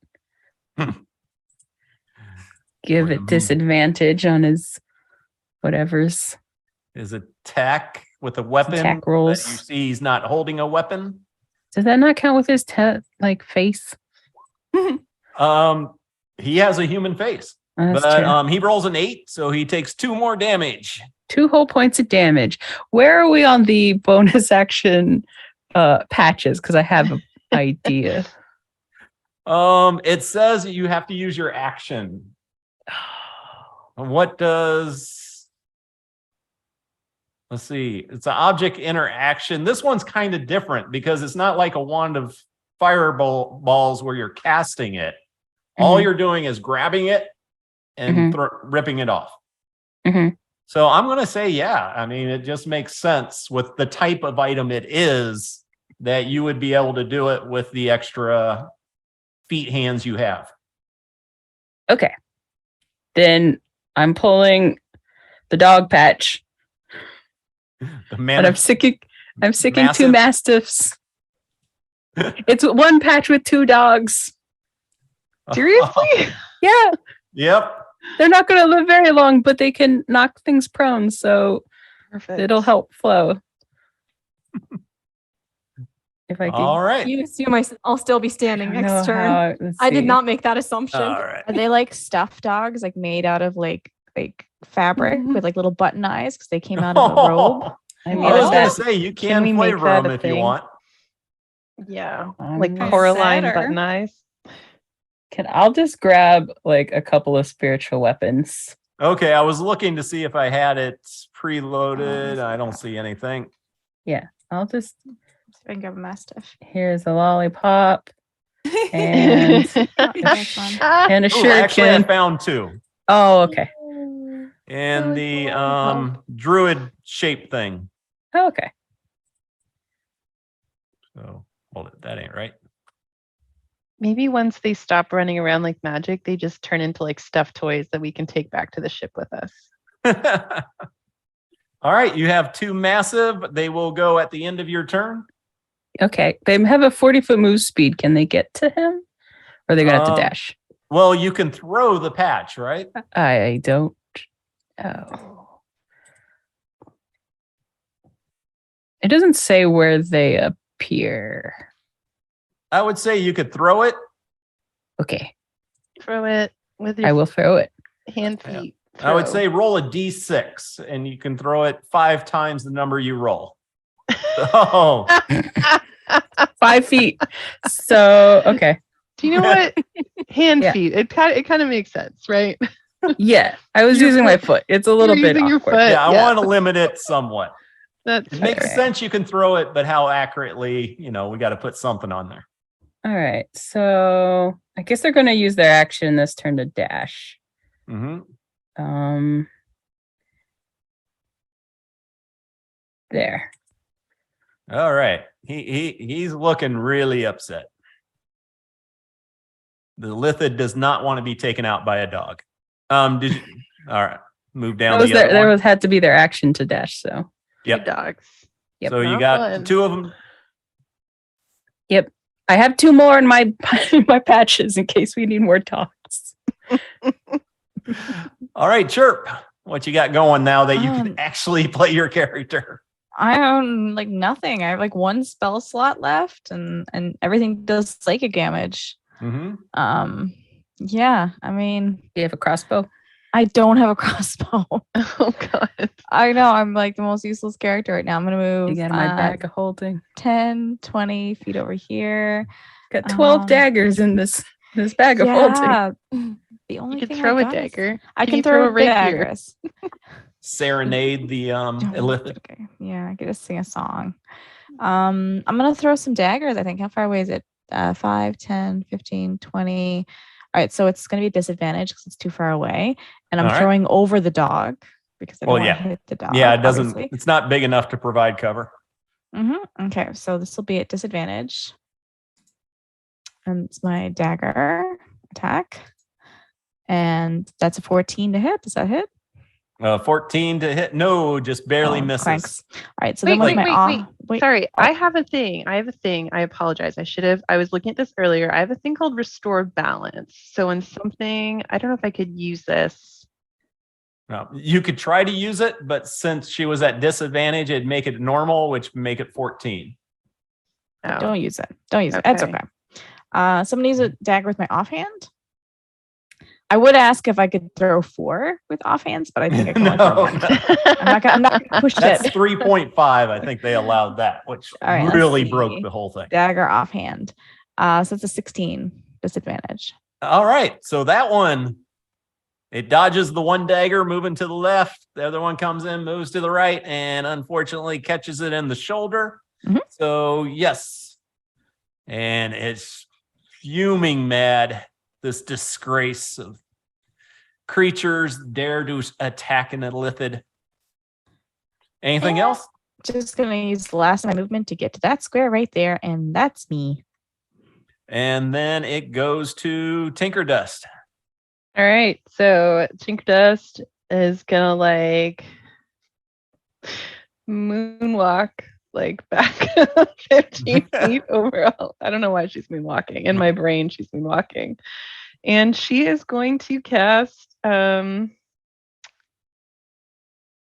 Give We're it gonna- disadvantage on his whatever's His attack with a weapon. attack But you rolls. see he's not holding a weapon. Does that not count with his face? He has a human face, Oh, that's but true. he rolls an 8, so he takes 2 more damage. 2 whole points of damage. Where are we on the bonus action patches? Because I have an idea. It says you have to use your action. What does, let's see, it's an object interaction. This one's kind of different because it's not like a wand of fireballs where you're casting it. All Mhm. you're doing is grabbing it and ripping it off. Mhm. So I'm going to say, yeah. I mean, it just makes sense with the type of item it is that you would be able to do it with the extra feet hands you have. Okay. Then I'm pulling the dog patch, The and man, I'm sicking two massive- mastiffs. It's one patch with 2 dogs. Seriously? Yeah, Yep. they're not going to live very long, but they can knock things prone, so Perfect. it'll help flow. If I could. All right. You assume I'll still be standing I don't know next turn. how- let's I did see. not make that assumption. All right. Are they like stuffed dogs, like made out of like fabric with like little button eyes because they came out of a robe? I I mean, was is going to that- say, you Can can we make flavor that them a if you thing? want. Yeah. I'm Like gonna- Coraline Better. button eyes. I'll just grab like a couple of spiritual weapons. Okay, I was looking to see if I had it preloaded. I don't see anything. I'll just, See if I can grab a mastiff. here's a lollipop and That's fun. and a Ooh, actually, I shuriken. found 2. Oh, okay. And like the a lollipop. druid shape thing. Oh, okay. So hold it. That ain't right. Maybe once they stop running around like magic, they just turn into like stuffed toys that we can take back to the ship with us. All right, you have 2 massive. They will go at the end of your turn. Okay. They have a 40-foot move speed. Can they get to him? Or are they going to have to Um, dash? Well, you can throw the patch, right? I don't. Oh. It doesn't say where they appear. I would say you could throw it. Okay. Throw it with I your will throw it. hand Yeah. feet. I would throw. say roll a d6 and you can throw it 5 times the number you roll. Oh, 5 feet. So, okay. Do you know what? Hand Yeah. feet. It kind of makes sense, right? Yeah. I was Your using my foot- foot. It's a little you're bit using your awkward. foot. yeah, I yeah. want to limit it somewhat. That's It makes fair. sense you can throw it, but how accurately, we got to put something on there. All right. So I guess they're going to use their action this turn to dash. Hmm. There. All right. He's looking really upset. The Lithid does not want to be taken out by a dog. Did you? All right. Move down. That was the other there one. had to be their action to dash. So Yep. Dogs. Yep. So you Not got one. 2 of them. I have 2 more in my my patches in case we need more dogs. All right, Chirp. What you got going now that you can Um, actually play your character? I own like nothing. I have like 1 spell slot left, and everything does psychic damage. Hmm. Yeah. I mean, Do you have a crossbow? I don't have a crossbow. Oh god. I know I'm like the most useless character right now. I'm gonna move You got my bag of holding. 10, 20 feet over here. Got 12 Um, daggers in this bag of holding. Yeah. The only You could thing I throw a got is- dagger. I Can can you throw, a rapier? daggers. Serenade the Illithid. Okay. Yeah, I could just sing a song. I'm gonna throw some daggers, I think. How far away is it? 5, 10, 15, 20. All right, so it's gonna be a disadvantage because it's too far away. And I'm All right. throwing over the dog because I don't Well, want yeah. to hit the dog. Yeah, it doesn't. obviously. It's not big enough to provide cover. Okay, so this will be at disadvantage. And it's my dagger attack. And that's a 14 to hit. Does that hit? 14 to hit. No, just barely Oh, misses. clanks. All right, so Wait, then with wait, my wait, aw- wait. Sorry, I have a thing. I apologize. I was looking at this earlier. I have a thing called restore balance. So when something, I don't know if I could use this. No, you could try to use it, but since she was at disadvantage, it'd make it normal, which make it 14. Oh. Don't use it. Don't use it. That's Okay. okay. So I'm gonna use a dagger with my offhand. I would ask if I could throw 4 with offhands, but I think I can only throw No. 1. I'm not gonna push That's it. 3.5. I think they allowed that, which All right, let's really see. broke the whole thing. Dagger offhand. So it's a 16 disadvantage. All right. So that one, it dodges the one dagger moving to the left. The other one comes in, moves to the right, and unfortunately catches it in the shoulder. Mhm. So, yes. And it's fuming mad. this disgrace of creatures dare to attack an illithid. Anything Yeah. else? Just gonna use the last of my movement to get to that square right there, and that's me. And then it goes to Tinker Dust. All right, so Tink Dust is gonna like moonwalk like back 15 feet overall. I don't know why she's moonwalking. In my brain, she's moonwalking. And she is going to cast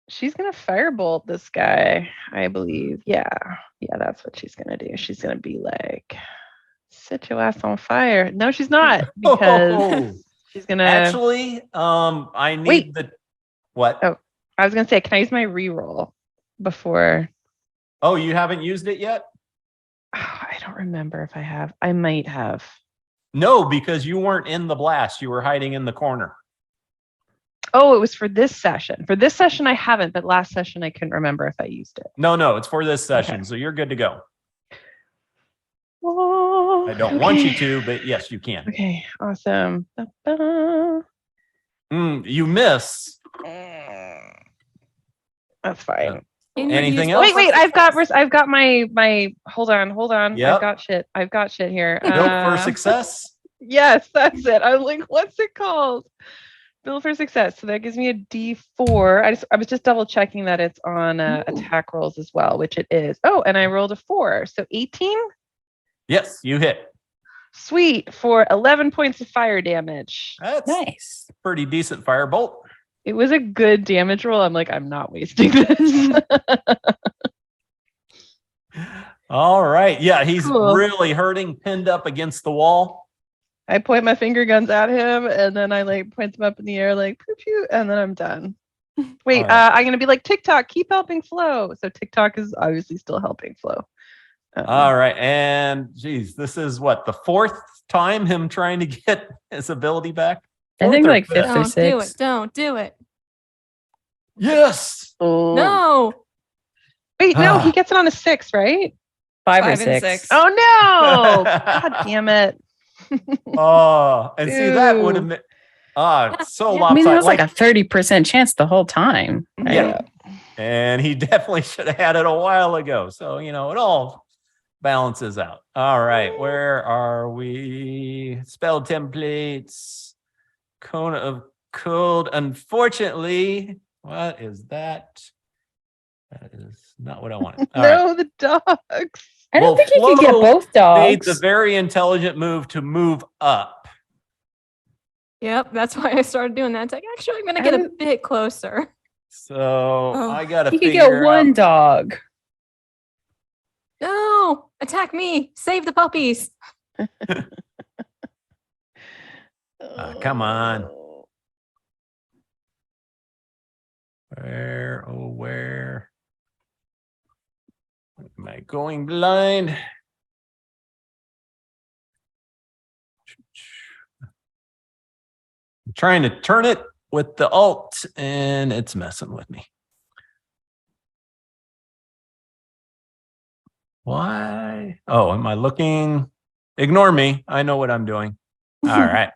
she's gonna firebolt this guy, I believe. Yeah, that's what she's gonna do. She's gonna be like, set your ass on fire. No, she's not, because she's gonna Actually, I need Wait. the what? Oh. I was gonna say, can I use my reroll before? Oh, you haven't used it yet? I don't remember if I have. I might have. No, because you weren't in the blast. You were hiding in the corner. Oh, it was for this session. For this session, I haven't, but last session I couldn't remember if I used it. No, it's for this session, Okay. so you're good to go. Whoa, I don't want you okay. to, but yes, you can. Okay, awesome. Ba-ba. You miss. That's fine. Anything else? Wait, I've got my hold on. Yep. I've got shit here. Built for success. Yes, that's it. I was like, what's it called? Build for success. So that gives me a D4. I was just double checking that it's on attack rolls as well, which it is. Oh, and I rolled a 4. So 18? Yes, you hit. Sweet, for 11 points of fire damage. That's Nice. pretty decent firebolt. It was a good damage roll. I'm like, I'm not wasting this. All right. Yeah, he's Cool. really hurting, pinned up against the wall. I point my finger guns at him, and then I like point them up in the air like pew pew, and then I'm done. Wait, All right. I'm gonna be like, TikTok, keep helping Flo. So TikTok is obviously still helping Flo. All right. And geez, this is what, the 4th time him trying to get his ability back? I think 4th or like 5th? 5th or Don't do 6th. it. Don't do it. Yes. Oh. No. Wait, no, Ah. he gets it on a 6, right? 5 or 5 and 6. 6. Oh no! God damn it! Oh, and see, that would have Ew. been so Yeah. lopsided. I mean, there was like a 30% chance the whole time. Right? Yeah. And he definitely should have had it a while ago. So, it all balances out. All right. Where are we? Spell templates. Cone of Cold. Unfortunately, what is that? That is not what I wanted. All right. No, the dogs. I don't Well, think you could get Flo both Made dogs. the very intelligent move to move up. Yep. That's why I started doing that. It's like, actually, I'm going to get a bit closer. So I got to You could figure get one out. dog. No. Attack me. Save the puppies. Come on. Where am I going blind? I'm trying to turn it with the alt and it's messing with me. Why? Oh, am I looking? Ignore me. I know what I'm doing. All right.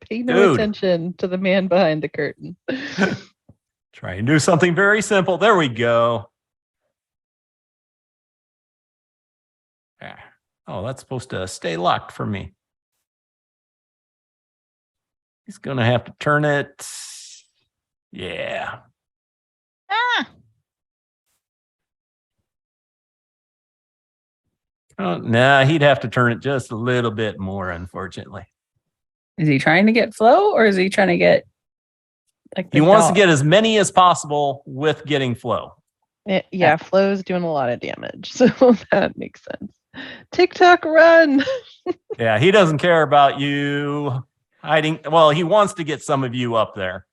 Pay no Dude. attention to the man behind the curtain. Try and do something very simple. There we go. Yeah. Oh, that's supposed to stay locked for me. He's going to have to turn it. Yeah. Oh, nah, he'd have to turn it just a little bit more, unfortunately. Is he trying to get Flo or is he trying to get like He the wants to dog? get as many as possible with getting Flow. Yeah, Flo's doing a lot of damage, so that makes sense. TikTok, run! Yeah, he doesn't care about you hiding. Well, he wants to get some of you up there.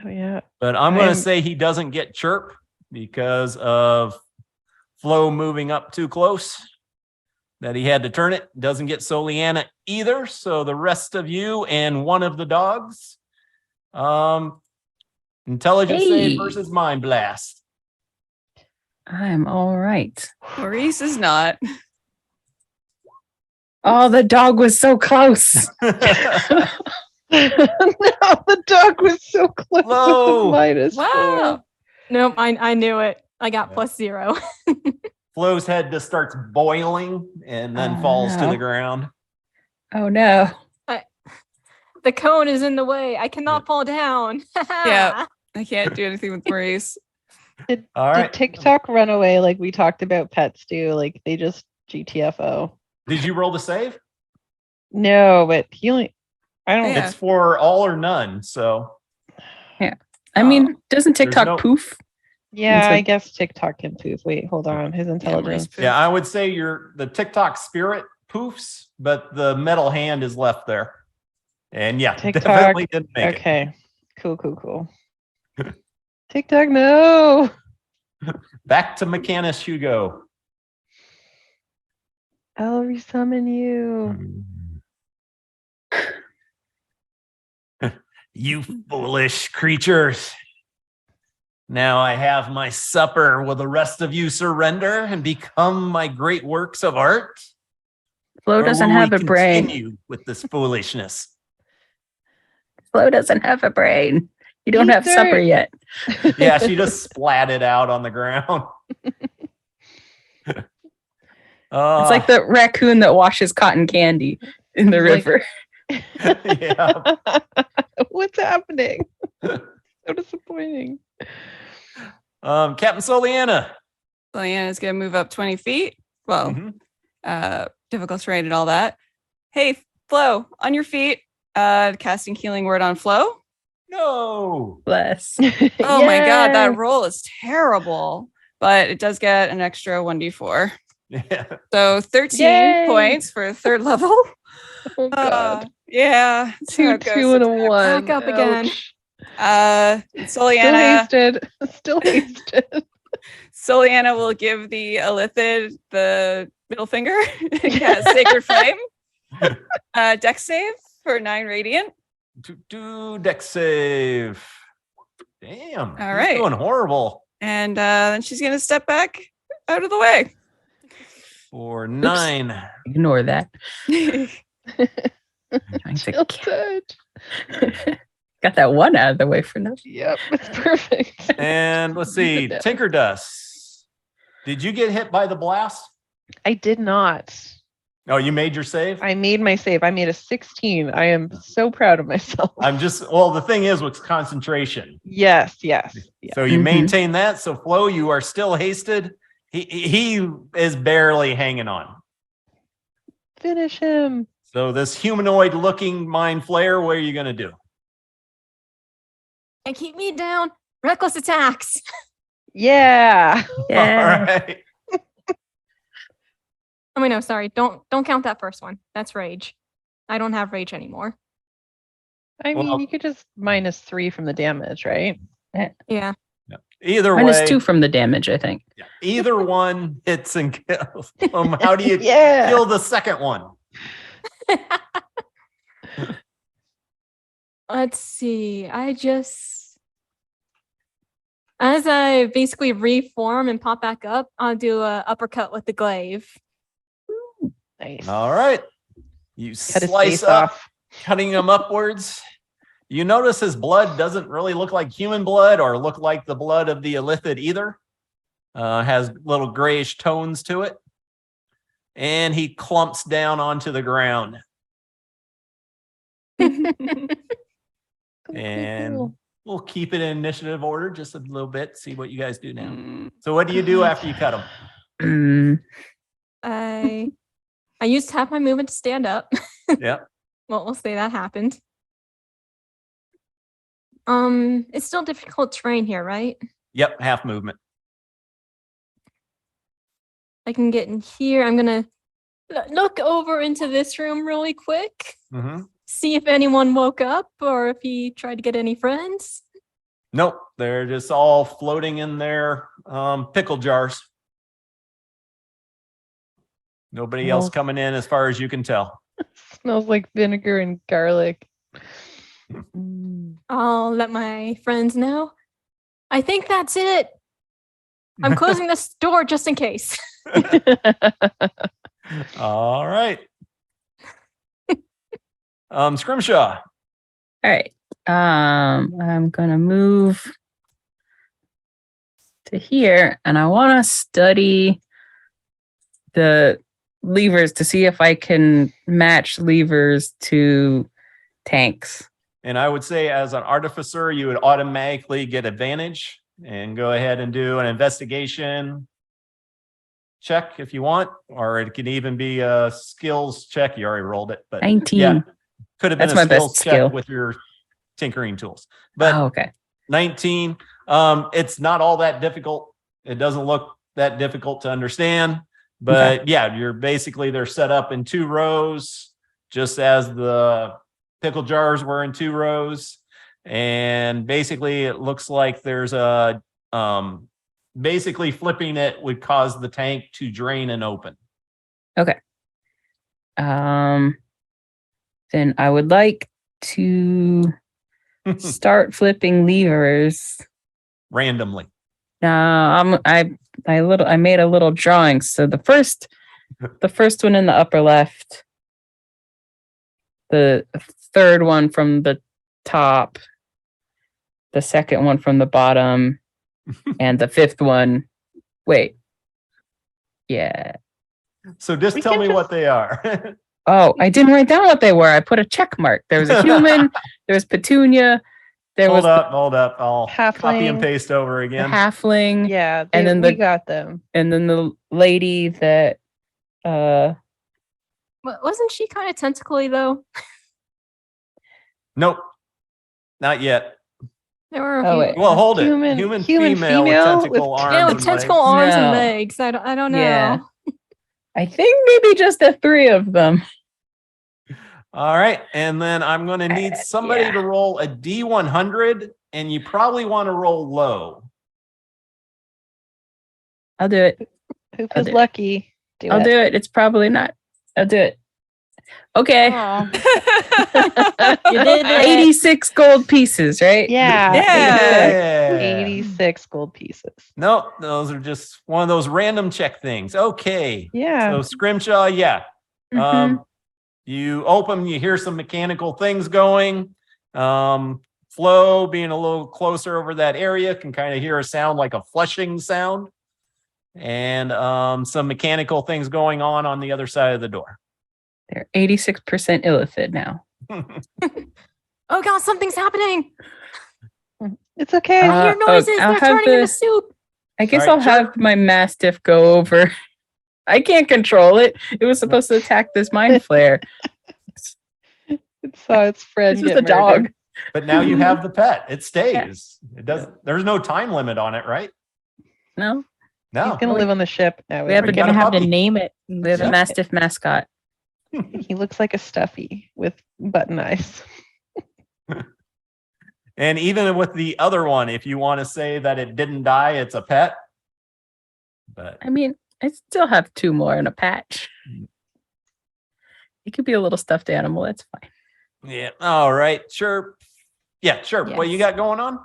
Oh yeah. But I'm going to I'm- say he doesn't get chirp because of Flo moving up too close. That he had to turn it. Doesn't get Soliana either. So the rest of you and one of the dogs. Intelligence Hey. save versus mind blast. I'm all right. Maurice is not. Oh, the dog was so close. No, the dog was so close. Low. Wow. Nope, I knew it. I got Yeah. +0. Flo's head just starts boiling and then Oh, falls to no. the ground. Oh no. The cone is in the way. I cannot fall down. Yeah. I can't do anything with Maurice. Did All right. TikTok run away like we talked about pets do? Like they just GTFO. Did you roll the save? No, but healing. I don't. Yeah. It's for all or none. So I mean, doesn't TikTok no- poof? Yeah, It's I like- guess TikTok can poof. Wait, hold on. His intelligence. Maurice yeah, I would say the TikTok spirit poofs, but the metal hand is left there. And yeah, TikTok, definitely didn't make it. Okay. Cool. TikTok, no. Back to Mechanus Hugo. I'll resummon you. You foolish creatures. Now I have my supper. Will the rest of you surrender and become my great works of art? Flo Or doesn't will have we a brain. continue with this foolishness? Flo doesn't have a brain. You don't Eat have supper dirt. yet. Yeah, she just splatted out on the ground. It's like the raccoon that washes cotton candy in the Like- river. yeah. What's happening? So disappointing. Captain Soliana. Liliana's gonna move up 20 feet. Well, Mhm. difficult terrain and all that. Hey, Flo, on your feet. Casting healing word on Flo. No. Bless. Oh my god, Yay. that roll is terrible. But it does get an extra 1d4. Yeah. So 13 Yay. points for third level. Oh god. Yeah. that's how Two, it goes 2, and a sometimes. 1. Back up again. Ouch. Still Soliana. hasted. Still hasted. Soliana will give the Elithid the middle finger. Yeah, Sacred Flame. Dex save for 9 radiant. Do deck save. Damn. All right. Doing horrible. And then she's going to step back out of the way. For 9. Ignore that. Chill touch. Got that one out of the way for nothing. Yep, it's perfect. And let's see. Yeah. Tinker Dust. Did you get hit by the blast? I did not. Oh, you made your save? I made my save. I made a 16. I am so proud of myself. Well, the thing is with concentration. Yes. So you Mhm. maintain that. So Flo, you are still hasted. He is barely hanging on. Finish him. So this humanoid looking mind flare, what are you gonna do? And keep me down. Reckless attacks. Yeah. Yeah. All right. Oh wait, no, sorry. Don't count that first one. That's rage. I don't have rage anymore. I mean, Well- you could just -3 from the damage, right? Yeah. Either Minus way, 2 from the damage, I think. either one hits and kills. How do you Yeah. kill the second one? Let's see. As I basically reform and pop back up, I'll do a uppercut with the glaive. Nice. All right. You Cut his slice face up, off. cutting him upwards. You notice his blood doesn't really look like human blood or look like the blood of the Elithid either. Has little grayish tones to it. And he clumps down onto the ground. And Cool. we'll keep it in initiative order just a little bit, see what you guys do now. Mm, So what do you do after you cut him? Mm, I used half my movement to stand up. Yeah. Well, we'll say that happened. It's still difficult terrain here, right? Yep, half movement. I can get in here. I'm gonna look over into this room really quick. Mm-hmm. See if anyone woke up or if he tried to get any friends. Nope, they're just all floating in their pickle jars. Nobody else Well- coming in as far as you can tell. Smells like vinegar and garlic. I'll let my friends know. I think that's it. I'm closing this door just in case. All right. Scrimshaw. All right. I'm gonna move to here, and I want to study the levers to see if I can match levers to tanks. And I would say as an artificer, you would automatically get advantage and go ahead and do an investigation check if you want, or it can even be a skills check. You already rolled it, but 19. yeah, could have been That's a my skills best check skill. with your tinkering tools. But Oh, okay. 19, it's not all that difficult. It doesn't look that difficult to understand, but yeah, they're set up in 2 rows, just as the pickle jars were in 2 rows. And basically it looks like there's a, basically flipping it would cause the tank to drain and open. Okay. Then I would like to start flipping levers. Randomly. I made a little drawing. So the first one in the upper left, the third one from the top, the second one from the bottom, and the fifth one. Wait. Yeah. So just tell me what they are. Oh, I didn't write down what they were. I put a check mark. There was a human, there was Petunia, there was Hold up. I'll copy and Halfling. paste over the again. halfling, Yeah, And then we the- got them. and then the lady that Wasn't she kind of tentacly though? Nope. Not yet. There were a Oh, few. wait. Well, hold it. Human- Human human female with female tentacle with- arms. Yeah, with and tentacle legs. arms and No. legs. I don't know. Yeah. I think maybe just the 3 of them. All right. And then I'm going to need somebody yeah. to roll a D100, and you probably want to roll low. I'll do it. Who I'll feels do it. lucky? I'll do it. It's probably not. I'll do it. Okay. Oh, you did it. 86 gold pieces, right? Yeah. Yeah. 86 gold pieces. Nope. Those are just one of those random check things. Okay. Yeah. So Scrimshaw, yeah. Mhm. You open, you hear some mechanical things going. Flo, being a little closer over that area, can kind of hear a sound like a flushing sound. And some mechanical things going on the other side of the door. They're 86% illithid now. Oh god, something's happening. It's okay. Uh, I hear noises. I'll They're have turning into the- soup. I guess All right, I'll sure. have my mastiff go over. I can't control it. It was supposed to attack this mind flare. It saw its friend This was get the dog. murdered. But now you have the pet. It stays. It doesn't. There's no time limit on it, right? No, No. He's gonna live on the ship now. We have We're a- gonna got a have to puppy. name it. we have a mastiff mascot. He looks like a stuffy with button eyes. And even with the other one, if you want to say that it didn't die, it's a pet. But I mean, I still have 2 more in a patch. It could be a little stuffed animal. That's fine. yeah. All right. Sure. Yeah, sure. What you Yes. got going on?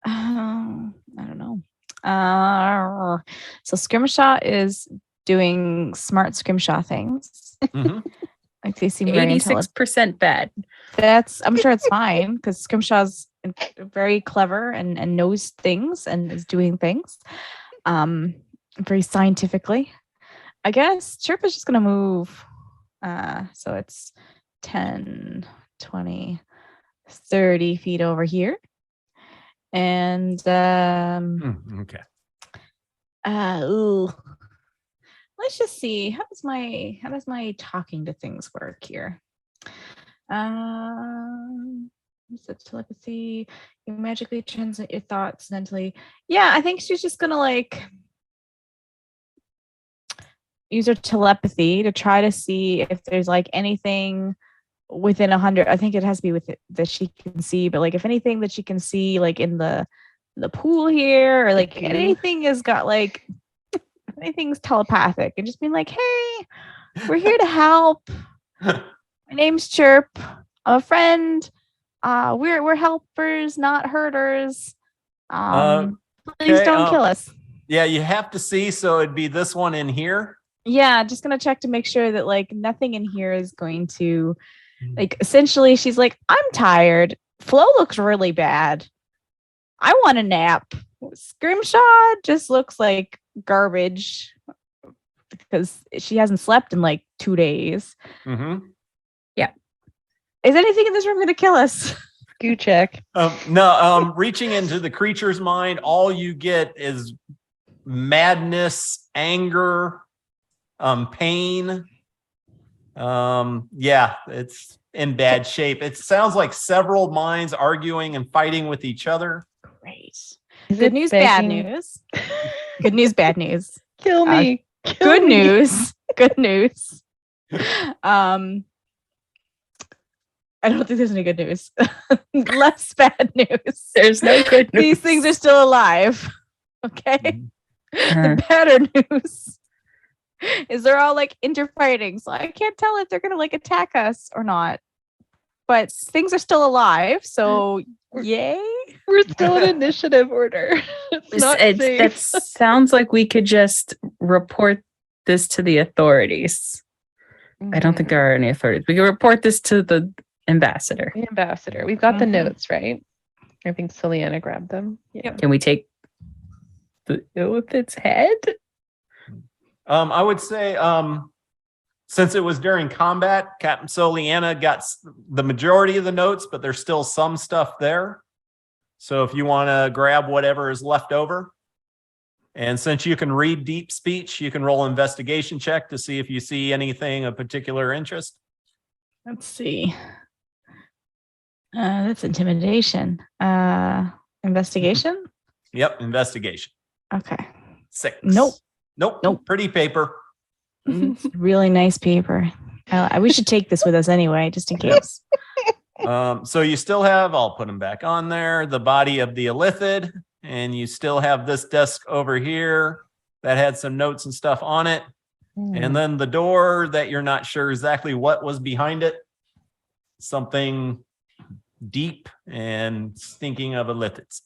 I don't know. So Scrimshaw is doing smart Scrimshaw things. Mhm. Like they seem very intelligent. 86% bad. I'm sure it's fine because Scrimshaw's very clever and knows things and is doing things very scientifically. I guess Chirp is just gonna move. So it's 10, 20, 30 feet over here. And Okay. ooh. Let's just see. How does my talking to things work here? What's it, telepathy? You magically translate your thoughts mentally. Yeah, I think she's just gonna like use her telepathy to try to see if there's like anything within 100. I think it has to be with it that she can see, but like if anything that she can see like in the pool here or like anything has got like anything's telepathic and just being like, hey, we're here to help. My name's Chirp. I'm a friend. We're helpers, not hurters. Please okay, don't kill us. Yeah, you have to see. So it'd be this one in here. Yeah, just gonna check to make sure that like nothing in here is going to Like essentially she's like, I'm tired. Flo looks really bad. I want a nap. Scrimshaw just looks like garbage because she hasn't slept in like 2 days. Mm-hmm. Is anything in this room going to kill us? Goo check. No, reaching into the creature's mind, all you get is madness, anger, pain. Yeah, it's in bad shape. It sounds like several minds arguing and fighting with each other. Great. Is Good it news, bad begging- news. Good news, bad news. Kill me. Kill Good me. news. Good news. I don't think there's any good news. Less bad news. There's no good news. These things are still alive. Okay. The better news is they're all like interfighting. So I can't tell if they're gonna like attack us or not. But things are still alive. So yay. We're still in initiative order. It's not That safe. sounds like we could just report this to the authorities. I don't think there are any authorities. We can report this to the ambassador. The ambassador. We've got the Mhm. notes, right? I think Celiana grabbed them. Yeah. Can we take the illithid's head? I would say, since it was during combat, Captain Soliana got the majority of the notes, but there's still some stuff there. So if you want to grab whatever is left over, and since you can read deep speech, you can roll investigation check to see if you see anything of particular interest. Let's see. That's intimidation. Investigation? Yep, investigation. Okay. 6. Nope. Nope. Pretty paper. It's really nice paper. We should take this with us anyway, just in case. So you still have, I'll put them back on there, the body of the illithid, and you still have this desk over here that had some notes and stuff on it. And then the door that you're not sure exactly what was behind it. Something deep and stinking of illithids.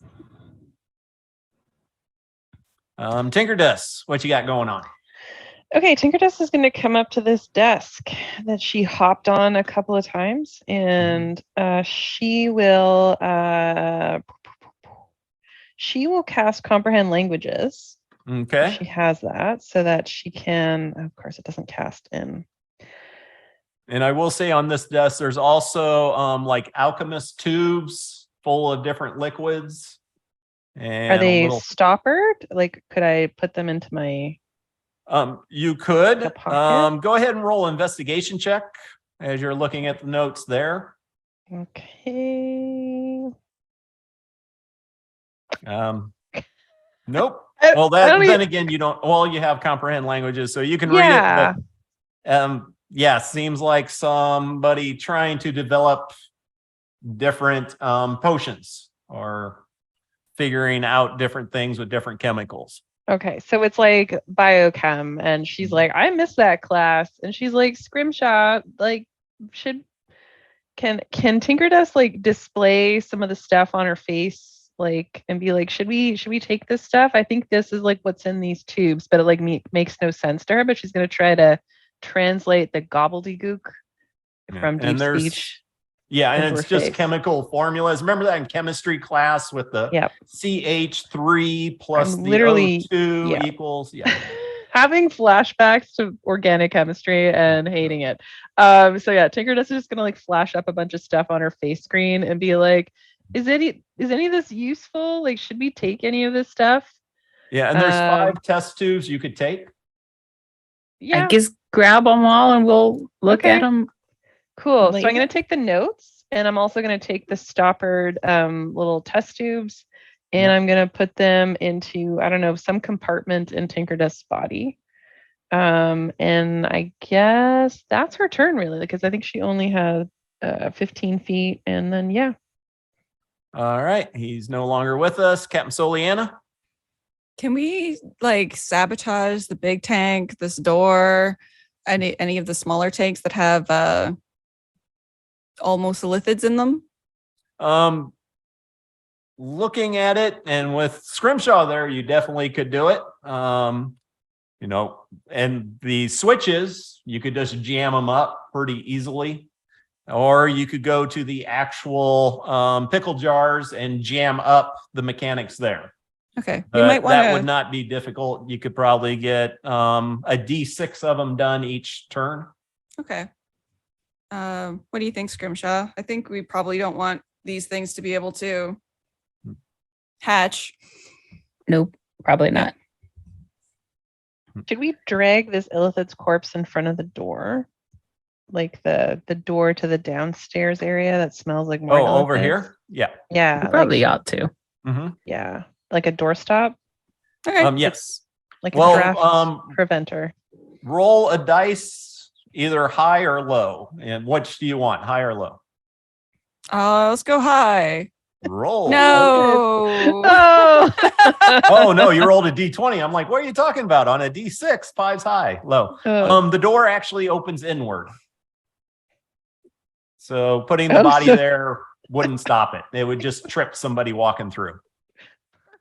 Tinker Dust, what you got going on? Okay, Tinker Dust is going to come up to this desk that she hopped on a couple of times, and she will cast Comprehend Languages. Okay. She has that so that she can. Of course, it doesn't cast in. And I will say on this desk, there's also like alchemist tubes full of different liquids. And Are they a little, stoppered? Like, could I put them into my? you could The pocket? go ahead and roll investigation check as you're looking at the notes there. Okay. Nope. I- Well, I don't then again, you don't. Well, you have comprehend languages, so you can Yeah. read it. But, yeah, seems like somebody trying to develop different potions or figuring out different things with different chemicals. Okay, so it's like biochem, and she's like, I miss that class, and she's like, Scrimshaw, like, can Tinker Dust like display some of the stuff on her face, like, and be like, should we take this stuff? I think this is like what's in these tubes, but it like makes no sense to her. But she's gonna try to translate the gobbledygook Yeah, from and deep there's- speech. Yeah, and into it's her just face. chemical formulas. Remember that in chemistry class with the Yep. CH3 plus I'm the literally- O2 yeah. equals. Yeah. Having flashbacks to organic chemistry and hating it. So yeah, Tinker Dust is just gonna like flash up a bunch of stuff on her face screen and be like, is any of this useful? Like, should we take any of this stuff? Yeah, and there's 5 Um, test tubes you could take. Yeah, I guess grab them all and we'll look Okay. at them. cool. So I'm later. gonna take the notes, and I'm also gonna take the stoppered little test tubes, and Yeah. I'm gonna put them into, I don't know, some compartment in Tinker Dust's body. And I guess that's her turn really, because I think she only had 15 feet, and then yeah. All right, he's no longer with us. Captain Soliana. Can we like sabotage the big tank, this door, any of the smaller tanks that have almost lithids in them? Looking at it, and with Scrimshaw there, you definitely could do it. You know, and the switches, you could just jam them up pretty easily. Or you could go to the actual pickle jars and jam up the mechanics there. Okay. But You might want that would to. not be difficult. You could probably get a D6 of them done each turn. Okay. What do you think, Scrimshaw? I think we probably don't want these things to be able to hatch. Nope, probably not. Should we drag this Illithid's corpse in front of the door? Like the door to the downstairs area that smells like more. Oh, over Illithids? here? Yeah. Yeah. You probably ought to. Mm-hmm. Yeah. Like a doorstop, Okay. Yes. like a Well, draft preventer. roll a dice, either high or low. And which do you want, high or low? Let's go high. Roll. No. Oh. Oh no, you rolled a D20. I'm like, what are you talking about? On a D6, 5's high, low. Oh. The door actually opens inward. So putting the Oh, body so- there wouldn't stop it. It would just trip somebody walking through.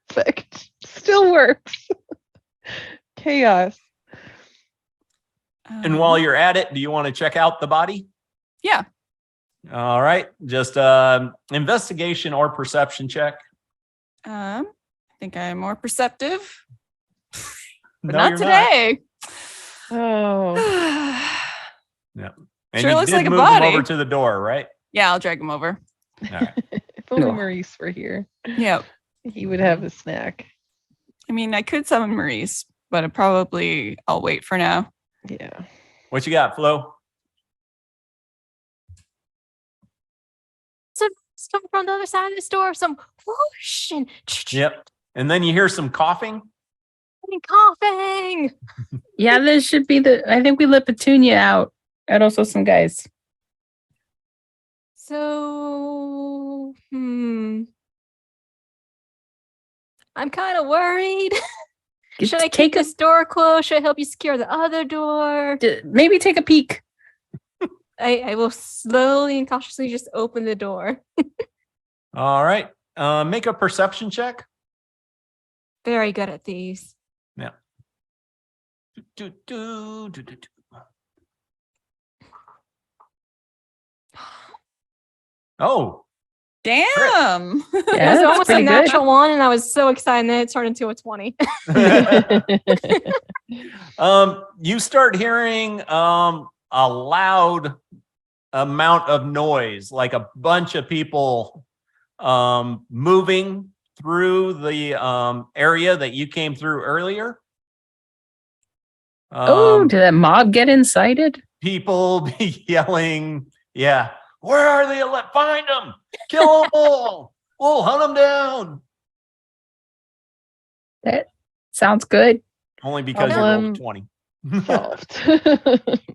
Perfect. Still works. Chaos. And while you're at it, do you want to check out the body? Yeah. All right. Just investigation or perception check. I think I'm more perceptive, but No, not you're today. Oh. And Sure you looks did like a move him body. over to the door, right? Yeah, I'll drag him over. All right. If only No. Maurice were here, Yep. he would have a snack. I mean, I could summon Maurice, but I'll wait for now. Yeah. What you got, Flo? Some coming from the other side of this door. Some whoosh and Yep. And then you hear some coughing. and coughing. Yeah, this should be I think we let Petunia out. And also some guys. So, I'm kind of worried. Should I keep take this door closed? Should I help you secure the other door? maybe take a peek? I will slowly and cautiously just open the door. All right. Make a perception check. Very good at these. Do, do, do, do, do. Oh, Damn. Yeah, It was that's almost a pretty good. natural one, and I was so excited, and then it turned into a 20. you start hearing a loud amount of noise, like a bunch of people moving through the area that you came through earlier. Oh, did that mob get incited? People be yelling, yeah, where are they? Let find them, kill them all. We'll hunt them down. That sounds good. Only because you Problem rolled 20. Solved.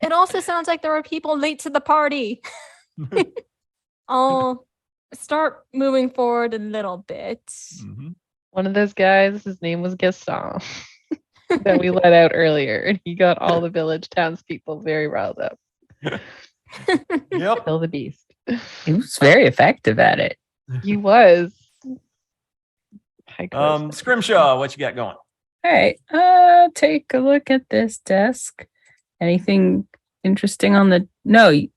It also sounds like there were people late to the party. I'll start moving forward a little bit. Mhm. One of those guys, his name was Gaston, that we let out earlier, and he got all the village townspeople very riled up. Yep. Kill the beast. He was very effective at it. He was. High charisma. Scrimshaw, what you got going? All right. Take a look at this desk. Anything interesting on the No, you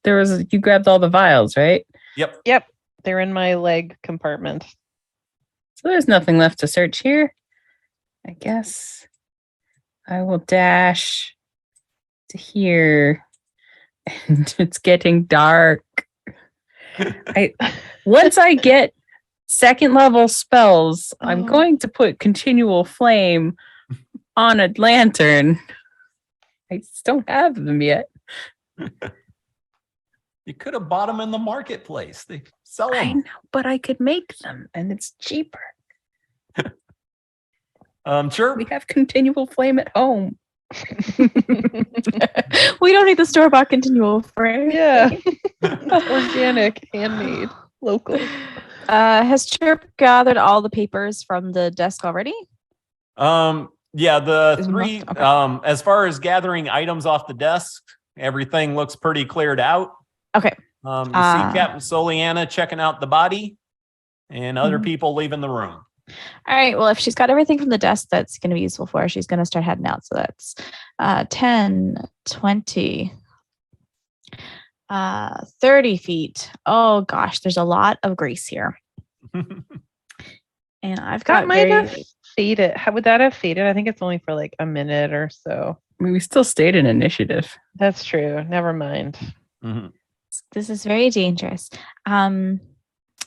grabbed all the vials, right? Yep. Yep, they're in my leg compartment. So there's nothing left to search here. I guess I will dash to here. And it's getting dark. Once I get second level spells, I'm Oh. going to put continual flame on a lantern. I just don't have them yet. You could have bought them in the marketplace. They sell I them. know, but I could make them and it's cheaper. Sure. We have continual flame at home. We don't need the store bought continual frame. Yeah. Organic, handmade, local. Has Chirp gathered all the papers from the desk already? Yeah, the Is three, marked? Okay. as far as gathering items off the desk, everything looks pretty cleared out. Okay. You see Ah. Captain Soliana checking out the body and other Mhm. people leaving the room. All right. Well, if she's got everything from the desk that's going to be useful for her, she's going to start heading out. So that's 10, 20. 30 feet. Oh gosh, there's a lot of grease here. And I've got That might very have faded. How would that have faded? I think it's only for like a minute or so. I mean, we still stayed in initiative. That's true. Never mind. Mhm. this is very dangerous.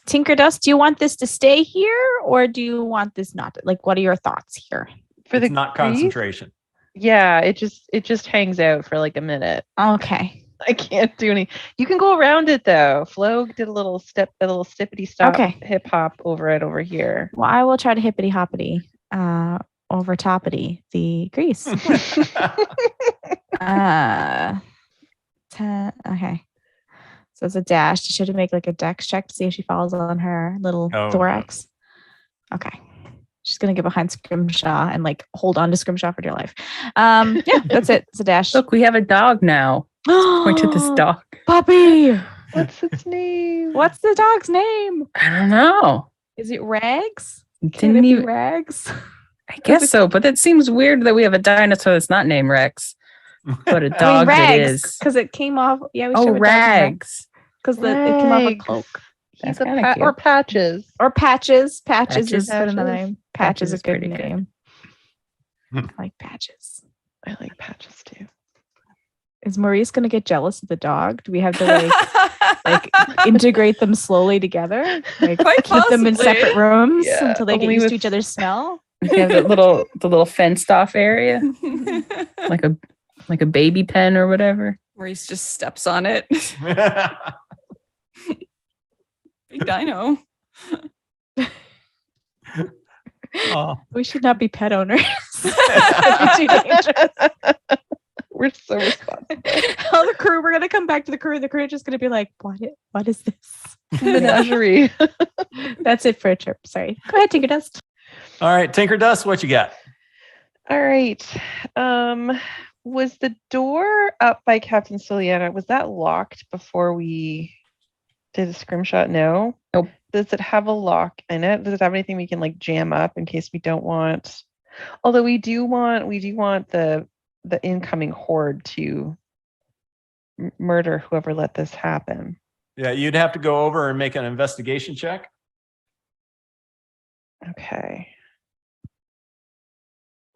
Tinker Dust, do you want this to stay here or do you want this not to, like what are your thoughts here? For It's the not grease? concentration. Yeah, it just hangs out for like a minute. Okay. I can't do any. You can go around it though. Flo did a little stippity stop Okay. hip hop over it over here. Well, I will try to hippity hoppity over toppity the grease. 10. Okay. So it's a dash. She should make like a dex check to see if she falls on her little Oh, no. thorax. Okay. She's gonna get behind Scrimshaw and like hold on to Scrimshaw for dear life. Yeah, that's it. It's a dash. Look, we have a dog now. Point to this dog. Puppy. What's its name? What's the dog's name? I don't know. Is it Rags? Can Didn't it be even. Rags? I guess so, but it seems weird that we have a dinosaur that's not named Rex, but a dog that is. because it came off. Yeah, we Oh, Rags. because it came off a Rags. cloak. He's That's a kinda cute. or Patches. Or Patches. Patches Patches. is good another Patches. name. Patches is a is good pretty good. name. Hmm. I like Patches. I like Patches too. Is Maurice gonna get jealous of the dog? Do we have to like integrate them slowly together? Like Quite keep them in possibly. separate rooms Yeah, until they get only used to with- each other's smell? We have the little fenced off area, like a baby pen or whatever. Maurice just steps on it. Big dino. Oh. We should not be pet owners. That'd be too dangerous. We're so responsible. Tell the crew we're gonna come back to the crew. The crew is just gonna be like, what is this? Menagerie. That's it for a trip. Sorry. Go ahead, Tinker Dust. All right, Tinker Dust, what you got? All right. Was the door up by Captain Soliana, was that locked before we did a scrimshot? No. Nope. Does it have a lock in it? Does it have anything we can like jam up in case we don't want? Although we do want the incoming horde to murder whoever let this happen. Yeah, you'd have to go over and make an investigation check. Okay.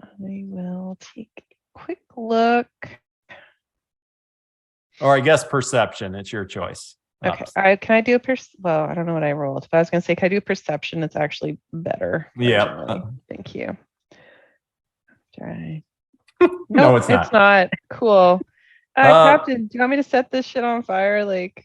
I will take a quick look. Or I guess perception. It's your choice. Okay. Can I do well, I don't know what I rolled, but I was going to say, can I do a perception? It's actually better. Yeah. originally. Thank you. Okay. No, Nope, it's not. It's not. Cool. Uh, Captain, do you want me to set this shit on fire? Like,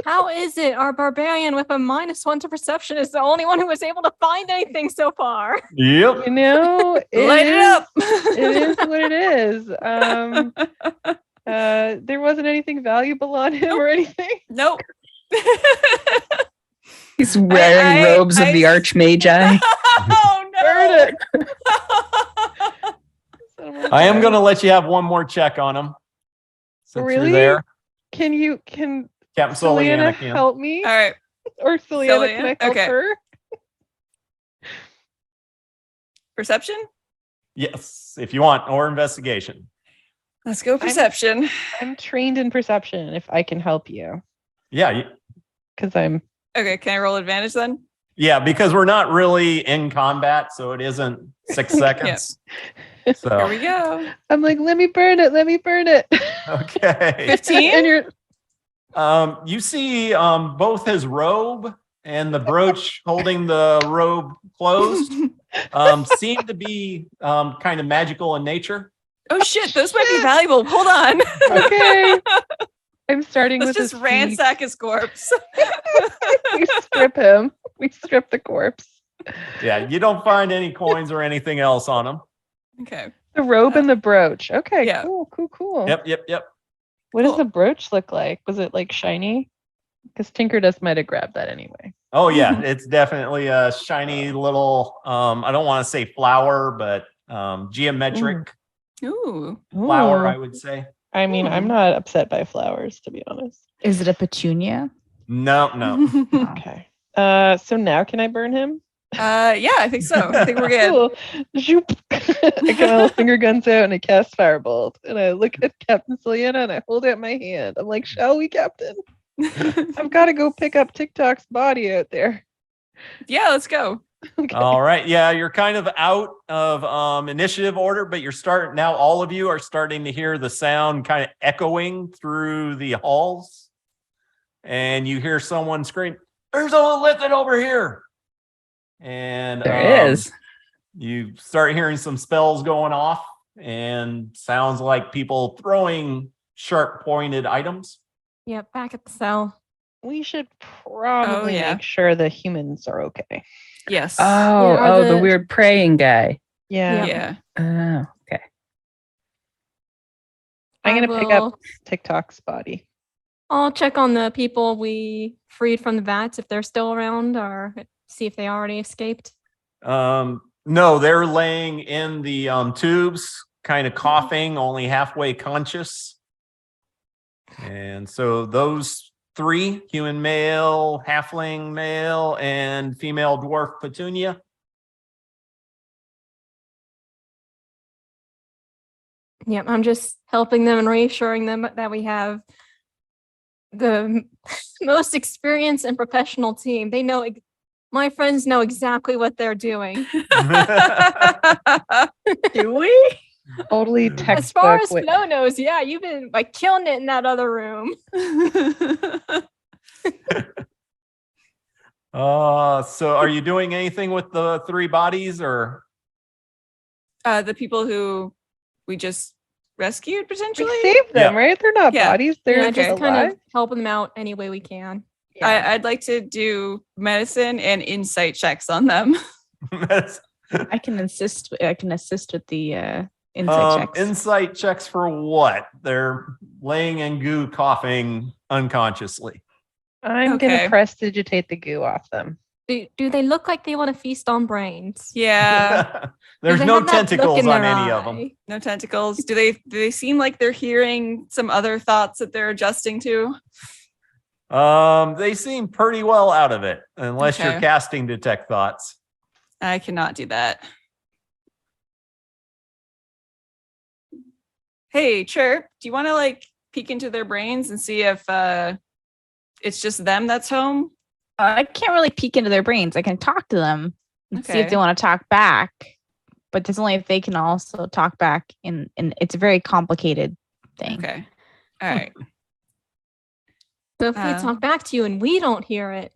How is it our barbarian with a -1 to perception is the only one who was able to find anything so far? Yep. you know, Light it up. It is what it is. There wasn't anything valuable on him or anything. Nope. He's wearing robes of the Archmagi. Oh no. Burn it. I am going to let you have one more check on him. Since Really? you're there. Can Captain Soliana Soliana can. help me? All right. Or Soliana, can I Soliana? help Okay. her? Perception? Yes, if you want, or investigation. Let's go perception. I'm trained in perception if I can help you. Yeah, Because I'm Okay, can I roll advantage then? yeah, because we're not really in combat, so it isn't 6 seconds. Here So we go. I'm like, let me burn it, let me burn it. okay. 15? And you're You see both his robe and the brooch holding the robe closed seem to be kind of magical in nature. Oh shit, those might be valuable. Hold on. okay. I'm starting Let's with just his ransack his corpse. feet. We strip him. We strip the corpse. Yeah, you don't find any coins or anything else on him. Okay. The robe and the brooch. Okay, Yeah. cool. Yep. What does Cool. the brooch look like? Was it like shiny? Because Tinker Dust might have grabbed that anyway. Oh yeah, it's definitely a shiny little I don't want to say flower, but geometric Ooh. flower, Ooh. I would say. I mean, I'm not upset by flowers, to be honest. Is it a petunia? No. Okay. So now can I burn him? Yeah, I think so. I think we're good. Cool. Zoop. I get my little finger guns out and I cast Firebolt. And I look at Captain Selena and I hold out my hand. I'm like, shall we, Captain? I've got to go pick up TikTok's body out there. Yeah, let's go. Okay. All right. Yeah, you're kind of out of initiative order, but you're starting now. All of you are starting to hear the sound kind of echoing through the halls. And you hear someone scream, "There's a lithic over here." And There is. you start hearing some spells going off and sounds like people throwing sharp pointed items. Yep, back at the cell. We should probably yeah. make sure the humans are okay. Yes. Oh, are the the- weird praying guy. Yeah. Yeah. Oh, okay. I'm I going to pick up will- TikTok's body. I'll check on the people we freed from the vats if they're still around, or see if they already escaped. No, they're laying in the tubes, kind of coughing, only halfway conscious. And so those three, human male, halfling male, and female dwarf Petunia. Yep, I'm just helping them and reassuring them that we have the most experienced and professional team. They know, my friends know exactly what they're doing. Do we? Totally As textbook. far as with- Flo knows, yeah, you've been like killing it in that other room. So are you doing anything with the three bodies or? The people who we just rescued potentially. we saved them, Yeah. right? They're not Yeah. bodies. They're Yeah, just just kind alive. of helping them out any way we can. Yeah. I'd like to do medicine and insight checks on them. I can assist with the insight checks. Insight checks for what? They're laying in goo, coughing unconsciously. I'm going Okay. to prestidigitate the goo off them. Do they look like they want to feast on brains? Yeah. There's Do they no have that look tentacles in on their any of them. eye? No tentacles. Do they seem like they're hearing some other thoughts that they're adjusting to? They seem pretty well out of it, unless you're Okay. casting detect thoughts. I cannot do that. Hey, Chirp, do you want to like peek into their brains and see if it's just them that's home? I can't really peek into their brains. I can talk to them and see if Okay. they want to talk back, but that's only if they can also talk back. And it's a very complicated thing. Okay. All right. So if we Um, talk back to you and we don't hear it,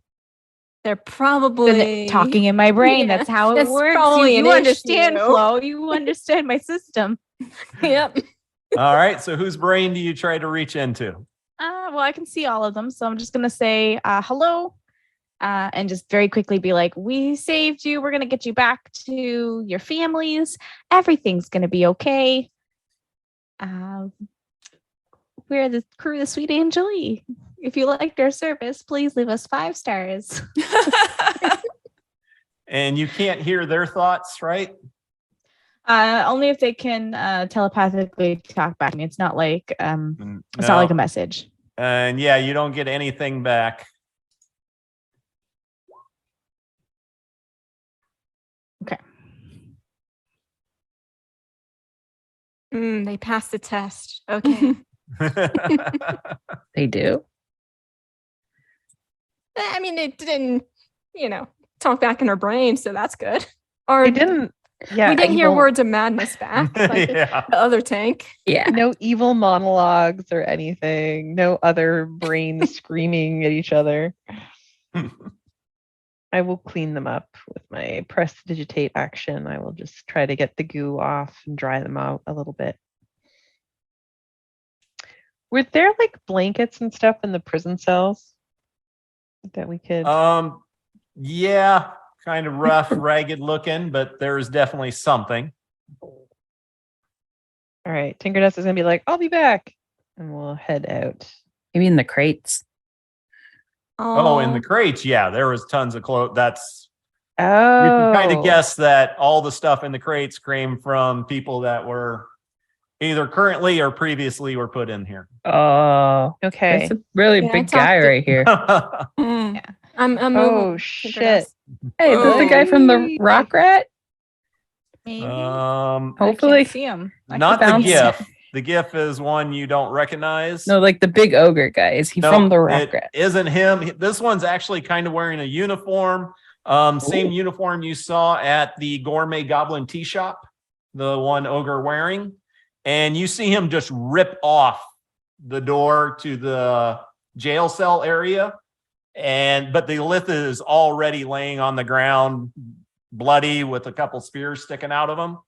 they're Then probably talking in my brain. Yeah, that's how it that's works. probably You an understand, issue. Flo. You understand my system. Yep. All right. So whose brain do you try to reach into? Well, I can see all of them, so I'm just gonna say hello, and just very quickly be like, "We saved you. We're gonna get you back to your families. Everything's gonna be okay. We're the crew of the Sweet Angeli. If you liked our service, please leave us 5 stars." And you can't hear their thoughts, right? Only if they can telepathically talk back to me. It's not like it's not like a message. And yeah, you don't get anything back. They passed the test. Okay. They do. I mean, it didn't, talk back in her brain, so that's good. Or They didn't. Yeah. we didn't hear evil- words of madness back, like Yeah. the other tank. Yeah. No evil monologues or anything. No other brains screaming at each other. I will clean them up with my prestidigitate action. I will just try to get the goo off and dry them out a little bit. Were there like blankets and stuff in the prison cells that we could? Yeah, kind of rough, ragged looking, but there's definitely something. All right, Tinkerdust is gonna be like, "I'll be back," and we'll head out. Maybe in the crates. Oh, in the crates, yeah, there was tons of clothes. That's Oh, you can kind of guess that all the stuff in the crates came from people that were either currently or previously were put in here. Oh, Okay. that's a really Yeah, I big talked guy to- right here. Hmm. I'm moving. Oh Tinker shit! Dust. Hey, is that the guy from the rock rat? Maybe. Um, I Hopefully. can't see him. I not the bounce. GIF. The GIF is one you don't recognize. No, like the big ogre guy. Is he No, from the rock it rat? isn't him. This one's actually kind of wearing a uniform. Same uniform you saw at the Gourmet Goblin Tea Shop, the one ogre wearing. And you see him just rip off the door to the jail cell area. But the lithid is already laying on the ground, bloody, with a couple spears sticking out of him.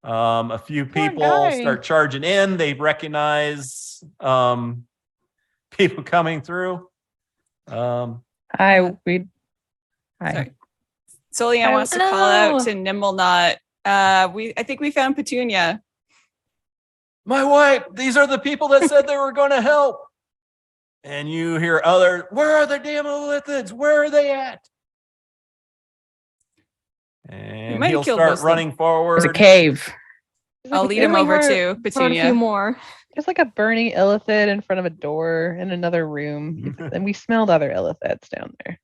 A few Poor people guy. start charging in. They recognize people coming through. Hi. Sorry. Solian wants to call out to Nimbleknot. I think we found Petunia. My wife, these are the people that said they were going to help. And you hear where are the damn lithids? Where are they at? And might have he'll killed start most of them. running forward. There's a cave. I'll lead him We over heard- to heard a few Petunia. more. There's like a burning illithid in front of a door in another room, and we smelled other illithids down there.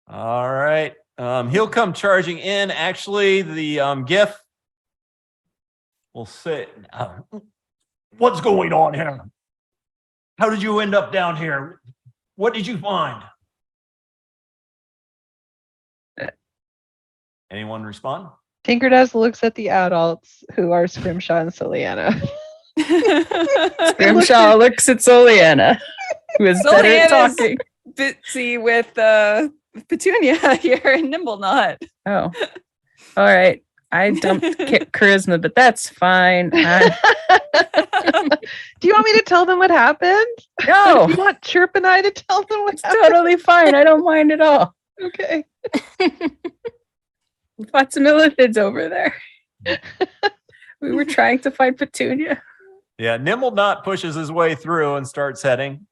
All right. He'll come charging in. Actually, the GIF will say, what's going on here? How did you end up down here? What did you find? Anyone respond? Tinker Dust looks at the adults who are Scrimshaw and Soliana. Grimshaw looks at Soliana, who is better at Soliana's- talking. Busy with Petunia here in Nimbleknot. Oh. All right. I dumped charisma, but that's fine. Do you want me to tell them what happened? No, Do you want Chirp and I to tell them what it's happened? totally fine. I don't mind at all. Okay. We fought some illithids over there. We were trying to find Petunia. Yeah, Nimbleknot pushes his way through and starts heading,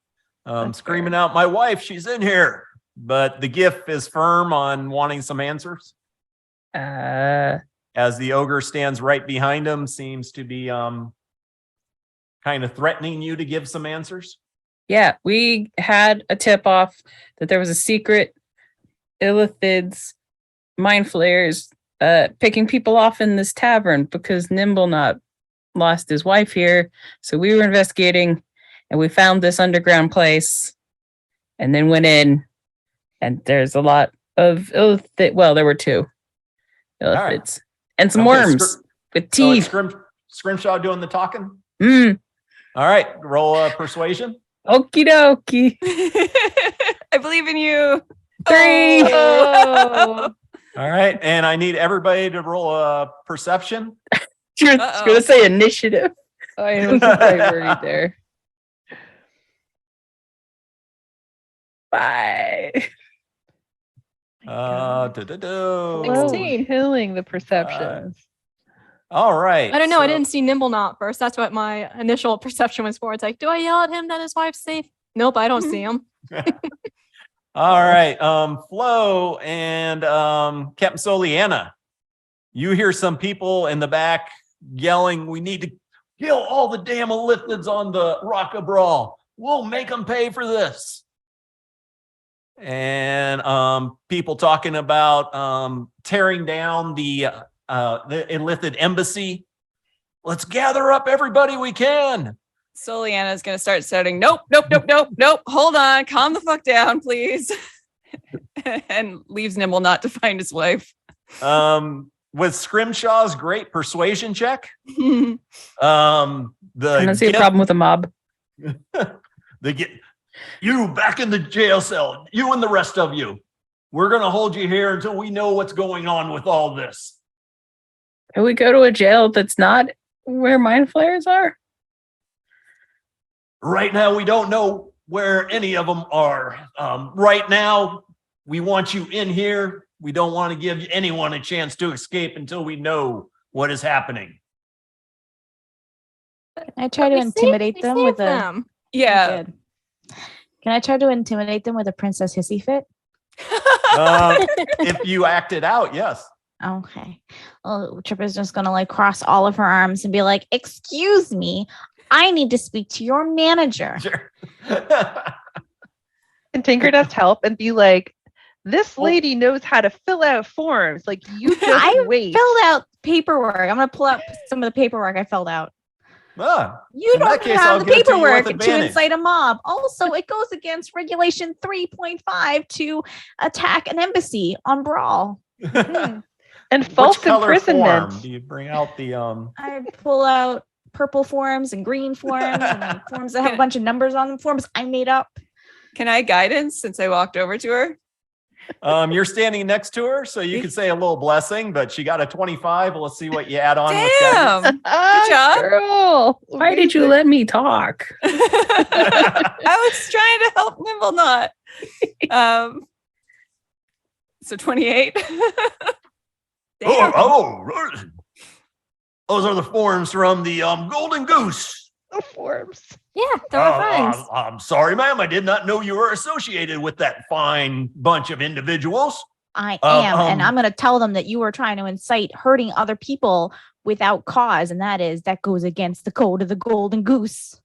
screaming out, my wife, she's in here. But the GIF is firm on wanting some answers. As the ogre stands right behind him, seems to be kind of threatening you to give some answers. Yeah, we had a tip off that there was a secret illithids, mind flayers, picking people off in this tavern because Nimbleknot lost his wife here. So we were investigating and we found this underground place and then went in, and there's a lot of illithid. Well, there were two illithids right. and some Okay, worms with So it's teeth. Scrimshaw doing the talking. Mm, All right, roll a persuasion. okie dokie. I believe in you. 3. Oh. All right, and I need everybody to roll a perception. You're Uh-oh. going to say initiative. I was quite worried there. 5. Oh, 16. killing the perceptions. All right. I don't know. I so- didn't see Nimbleknot first. That's what my initial perception was for. It's like, do I yell at him that his wife's safe? Nope, I don't see him. All right. Flo and Captain Soliana, you hear some people in the back yelling, we need to kill all the damn lithids on the Rock of Brawl. We'll make them pay for this. And people talking about tearing down the illithid embassy. Let's gather up everybody we can. Soliana's gonna start shouting, nope. Hold on, calm the fuck down, please. And leaves Nimbleknot to find his wife. With Scrimshaw's great persuasion check, I don't see a gift- problem with a mob. You back in the jail cell, you and the rest of you. We're gonna hold you here until we know what's going on with all this. Can we go to a jail that's not where mind flayers are? Right now, we don't know where any of them are. Right now, we want you in here. We don't want to give anyone a chance to escape until we know what is happening. Can I try to We saved- intimidate we them saved with a? them. Yeah. Good. Can I try to intimidate them with a princess hissy fit? If you act it out, yes. Okay. Well, Tripper's just gonna like cross all of her arms and be like, "Excuse me, I need to speak to your manager." Sure. Can Tinkerdust help and be like, this lady knows how to fill out forms. Like, you just I wait. filled out paperwork. I'm gonna pull out some of the paperwork I filled out. You in that don't case, I'll have the give it to you with paperwork to advantage. incite a mob. Also, it goes against regulation 3.5 to attack an embassy on brawl. And false Which color imprisonment. form do you bring out the I pull out purple forms and green forms and forms that have a bunch of numbers on them. Forms I made up. Can I guidance since I walked over to her? You're standing next to her, so you could say a little blessing, but she got a 25. Let's see what you add on with Damn. guidance. Good job. Girl. Why did you let me talk? I was trying to help Nimble Knot. So 28. Damn. Those are the forms from the Golden Goose. The forms. Yeah, they're our friends. I'm sorry, ma'am. I did not know you were associated with that fine bunch of individuals. I am, and um, I'm going to tell them that you were trying to incite hurting other people without cause, and that goes against the code of the Golden Goose.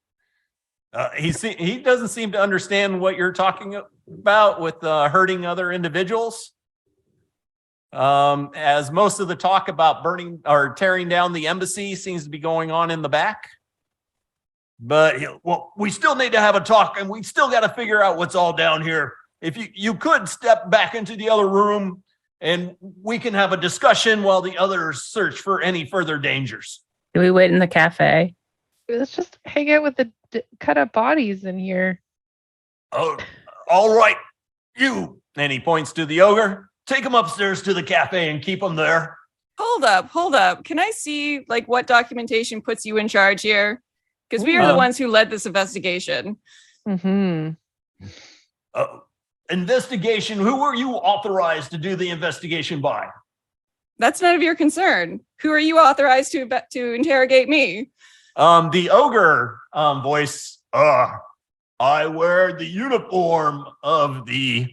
He doesn't seem to understand what you're talking about with hurting other individuals. As most of the talk about burning or tearing down the embassy seems to be going on in the back. But we still need to have a talk, and we still got to figure out what's all down here. If you could step back into the other room, and we can have a discussion while the others search for any further dangers. Do we wait in the cafe? Let's just hang out with the cut up bodies in here. Oh, all right, you. And he points to the ogre. Take him upstairs to the cafe and keep him there. Hold up. Can I see like what documentation puts you in charge here? Because we are the ones who led this investigation. Mm-hmm. Investigation. Who were you authorized to do the investigation by? That's none of your concern. Who are you authorized to interrogate me? The ogre voice. I wear the uniform of the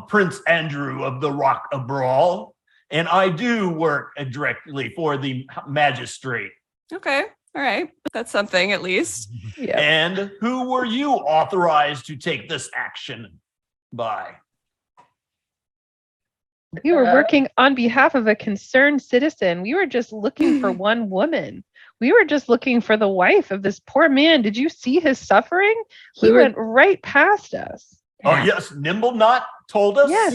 Prince Andrew of the Rock of Brawl, and I do work directly for the magistrate. Okay. All right. That's something at least. Yeah. And who were you authorized to take this action by? We were working on behalf of a concerned citizen. We were just looking for one woman. We were just looking for the wife of this poor man. Did you see his suffering? He went right past us. Oh, yes. Nimble Knot told us Yes.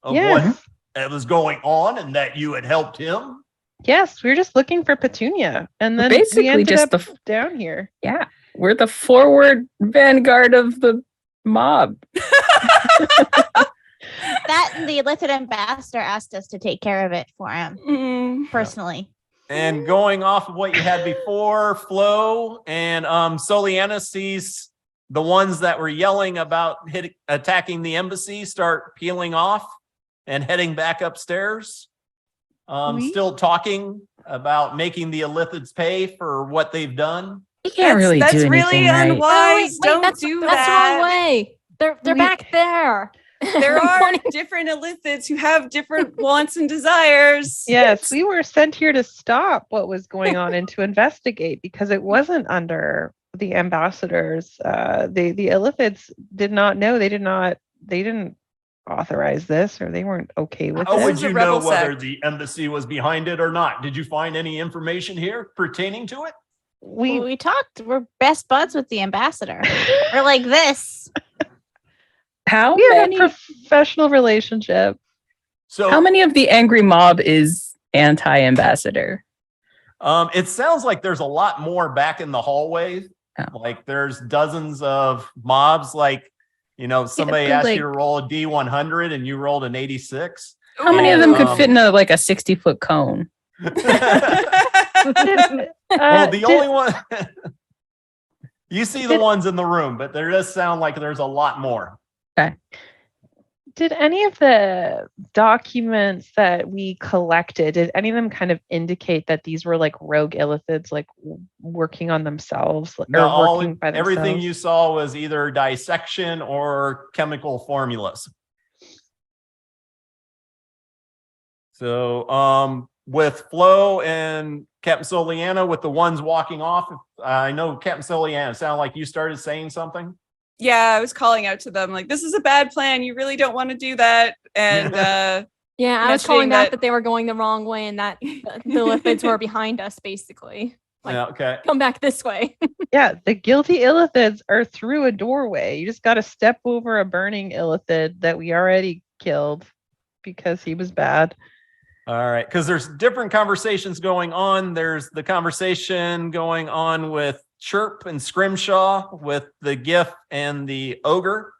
of Yes. what was going on and that you had helped him. Yes, we were just looking for Petunia. And then Basically we ended just up the down here. Yeah, we're the forward vanguard of the mob. That and the elected ambassador asked us to take care of it for him personally. And going off of what you had before, Flo and Soliana sees the ones that were yelling about attacking the embassy start peeling off and heading back upstairs. Still talking about making the Illithids pay for what they've done. You can't really do anything really right. unwise. Don't that's, do that's that. the wrong way. They're back there. There are different Illithids who have different wants and desires. Yes, we were sent here to stop what was going on and to investigate because it wasn't under the ambassadors. The Illithids did not know. They didn't authorize this, or they weren't okay with How it. would This is a you know rebel whether sect. the embassy was behind it or not? Did you find any information here pertaining to it? We talked. We're best buds with the ambassador. We're like this. How We have many? a professional relationship. So How many of the angry mob is anti-ambassador? it sounds like there's a lot more back in the hallway. Oh. Like there's dozens of mobs. Like, somebody but asked like- you to roll a D100 and you rolled an 86. How many of them could Um, fit in a 60-foot cone? Well, the only one you see the ones in the room, but there does sound like there's a lot more. Did any of the documents that we collected, did any of them kind of indicate that these were like rogue Illithids, like working on themselves or No, working by themselves? everything you saw was either dissection or chemical formulas. So, with Flo and Captain Soliana, with the ones walking off, I know Captain Soliana, sound like you started saying something. Yeah, I was calling out to them like, this is a bad plan. You really don't want to do that. And Yeah, I was calling mentioning back that- that they were going the wrong way and that the Lithids were behind us, basically. Like, Yeah, okay. come back this way. Yeah, the guilty illithids are through a doorway. You just got to step over a burning illithid that we already killed because he was bad. All right, because there's different conversations going on. There's the conversation going on with Chirp and Scrimshaw, with the GIF and the ogre,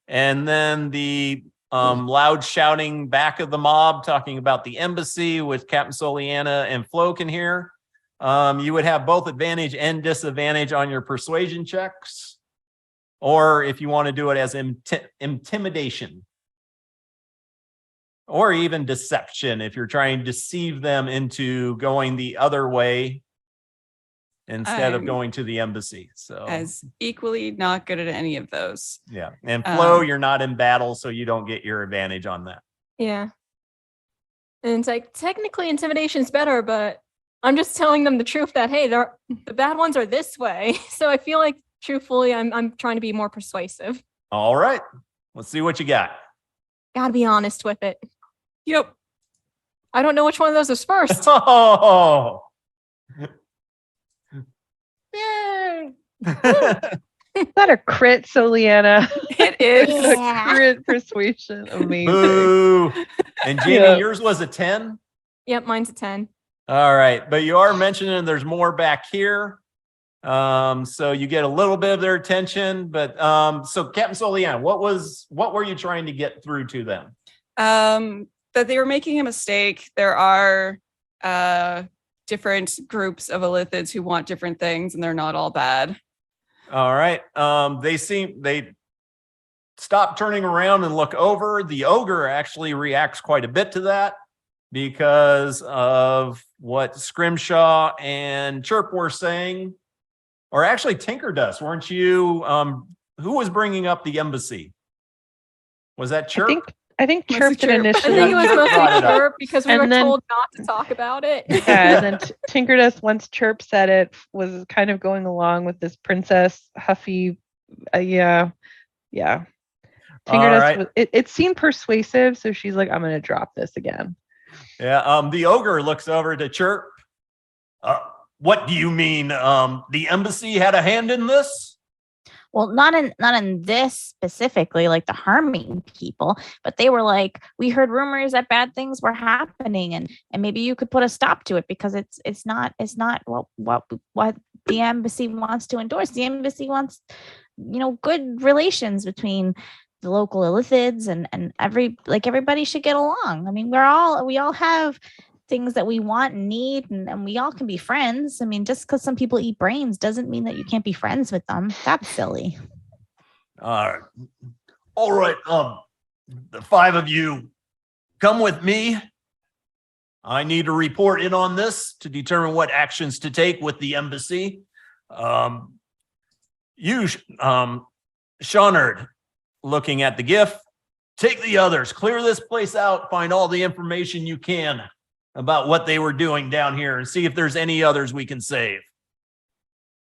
and then the loud shouting back of the mob talking about the embassy with Captain Soliana and Flo can hear. You would have both advantage and disadvantage on your persuasion checks, or if you want to do it as intimidation. Or even deception if you're trying to deceive them into going the other way instead of I'm going to the embassy. So as equally not good at any of those. yeah. And Flo, Um, you're not in battle, so you don't get your advantage on that. Yeah. And it's like, technically intimidation is better, but I'm just telling them the truth that, hey, the bad ones are this way. So I feel like truthfully, I'm trying to be more persuasive. All right. Let's see what you got. Gotta be honest with it. Yep. I don't know which one of those is first. Oh. Yay. Is that a crit, Soliana? It is. Yeah. Crit persuasion. Amazing. Boo. And Jamie, Yeah. yours was a 10. Yep, mine's a 10. All right. But you are mentioning there's more back here. So you get a little bit of their attention, but so Captain Soliana, what were you trying to get through to them? That they were making a mistake. There are different groups of Illithids who want different things, and they're not all bad. All right. They stop turning around and look over. The ogre actually reacts quite a bit to that because of what Scrimshaw and Chirp were saying. Or actually, Tinker Dust, weren't you? Who was bringing up the embassy? Was that Chirp? I think Was Chirp it did Chirp? I initially. think it was Chirp mostly brought it up. Chirp because we And were then- told not to talk about it. Yeah, and then Tinkerdust, once Chirp said it, was kind of going along with this princess Huffy. Yeah. Tinkerdust, right. it seemed persuasive, so she's like, I'm going to drop this again. Yeah. The ogre looks over to Chirp. What do you mean? The embassy had a hand in this? Well, not in this specifically, like the harming people, but they were like, we heard rumors that bad things were happening, and maybe you could put a stop to it because it's not what the embassy wants to endorse. The embassy wants, good relations between the local Illithids and everybody should get along. I mean, we all have things that we want and need, and we all can be friends. I mean, just because some people eat brains doesn't mean that you can't be friends with them. That's silly. All right. The five of you come with me. I need to report in on this to determine what actions to take with the embassy. Shawnard, looking at the GIF, take the others, clear this place out, find all the information you can about what they were doing down here and see if there's any others we can save.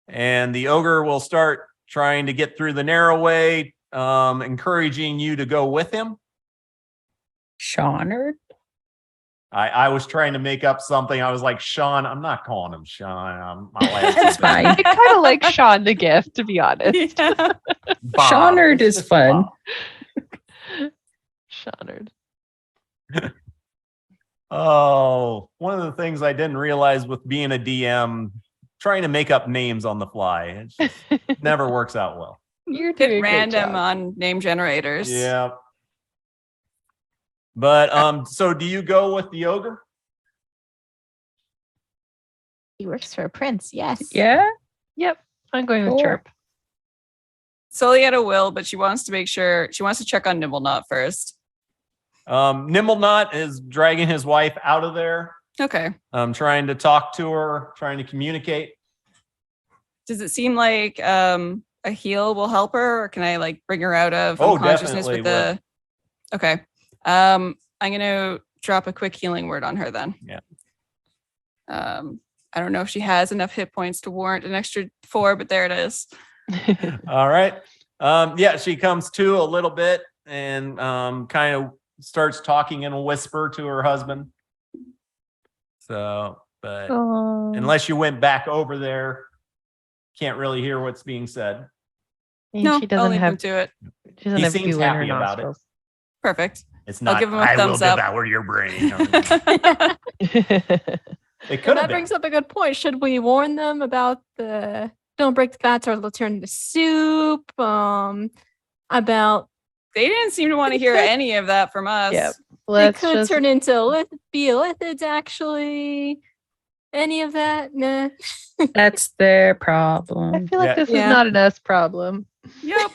And the ogre will start trying to get through the narrow way, encouraging you to go with him. Shawnard? I was trying to make up something. I was like, Sean, I'm not calling him Sean. That's fine. I kind of like Sean the gift, to be honest. Yeah. Shawnard is fun. Shawnard. Oh, one of the things I didn't realize with being a DM, trying to make up names on the fly, it just never works out well. You're doing Hit a great random job. on name generators. Yeah. But so do you go with the ogre? He works for a prince. Yes. Yeah. Yep, I'm going with Cool. Chirp. Solietta will, but she wants to make sure she wants to check on Nimbleknot first. Nimbleknot is dragging his wife out of there. Okay. Trying to talk to her, trying to communicate. Does it seem like a heal will help her, or can I like bring her out of Oh, unconsciousness definitely with the? Okay. I'm gonna drop a quick healing word on her then. Yeah. I don't know if she has enough hit points to warrant an extra 4, but there it is. All right. Yeah, she comes to a little bit and kind of starts talking in a whisper to her husband. So, but Oh. unless you went back over there, can't really hear what's being said. I mean, No, she I'll doesn't leave have him to it. she doesn't He have seems goo in her happy about it. nostrils. Perfect. It's I'll not, give him a I will thumbs up. devour your brain. It And could that have been. brings up a good point. Should we warn them about the don't break the fats or they'll turn into soup? About They didn't seem to want to hear could- any of that from us. Yep. they Let's could just turn into lithids actually. Any of that? Nah. That's their I problem. feel like Yeah. this Yeah. is not an us problem. Yep.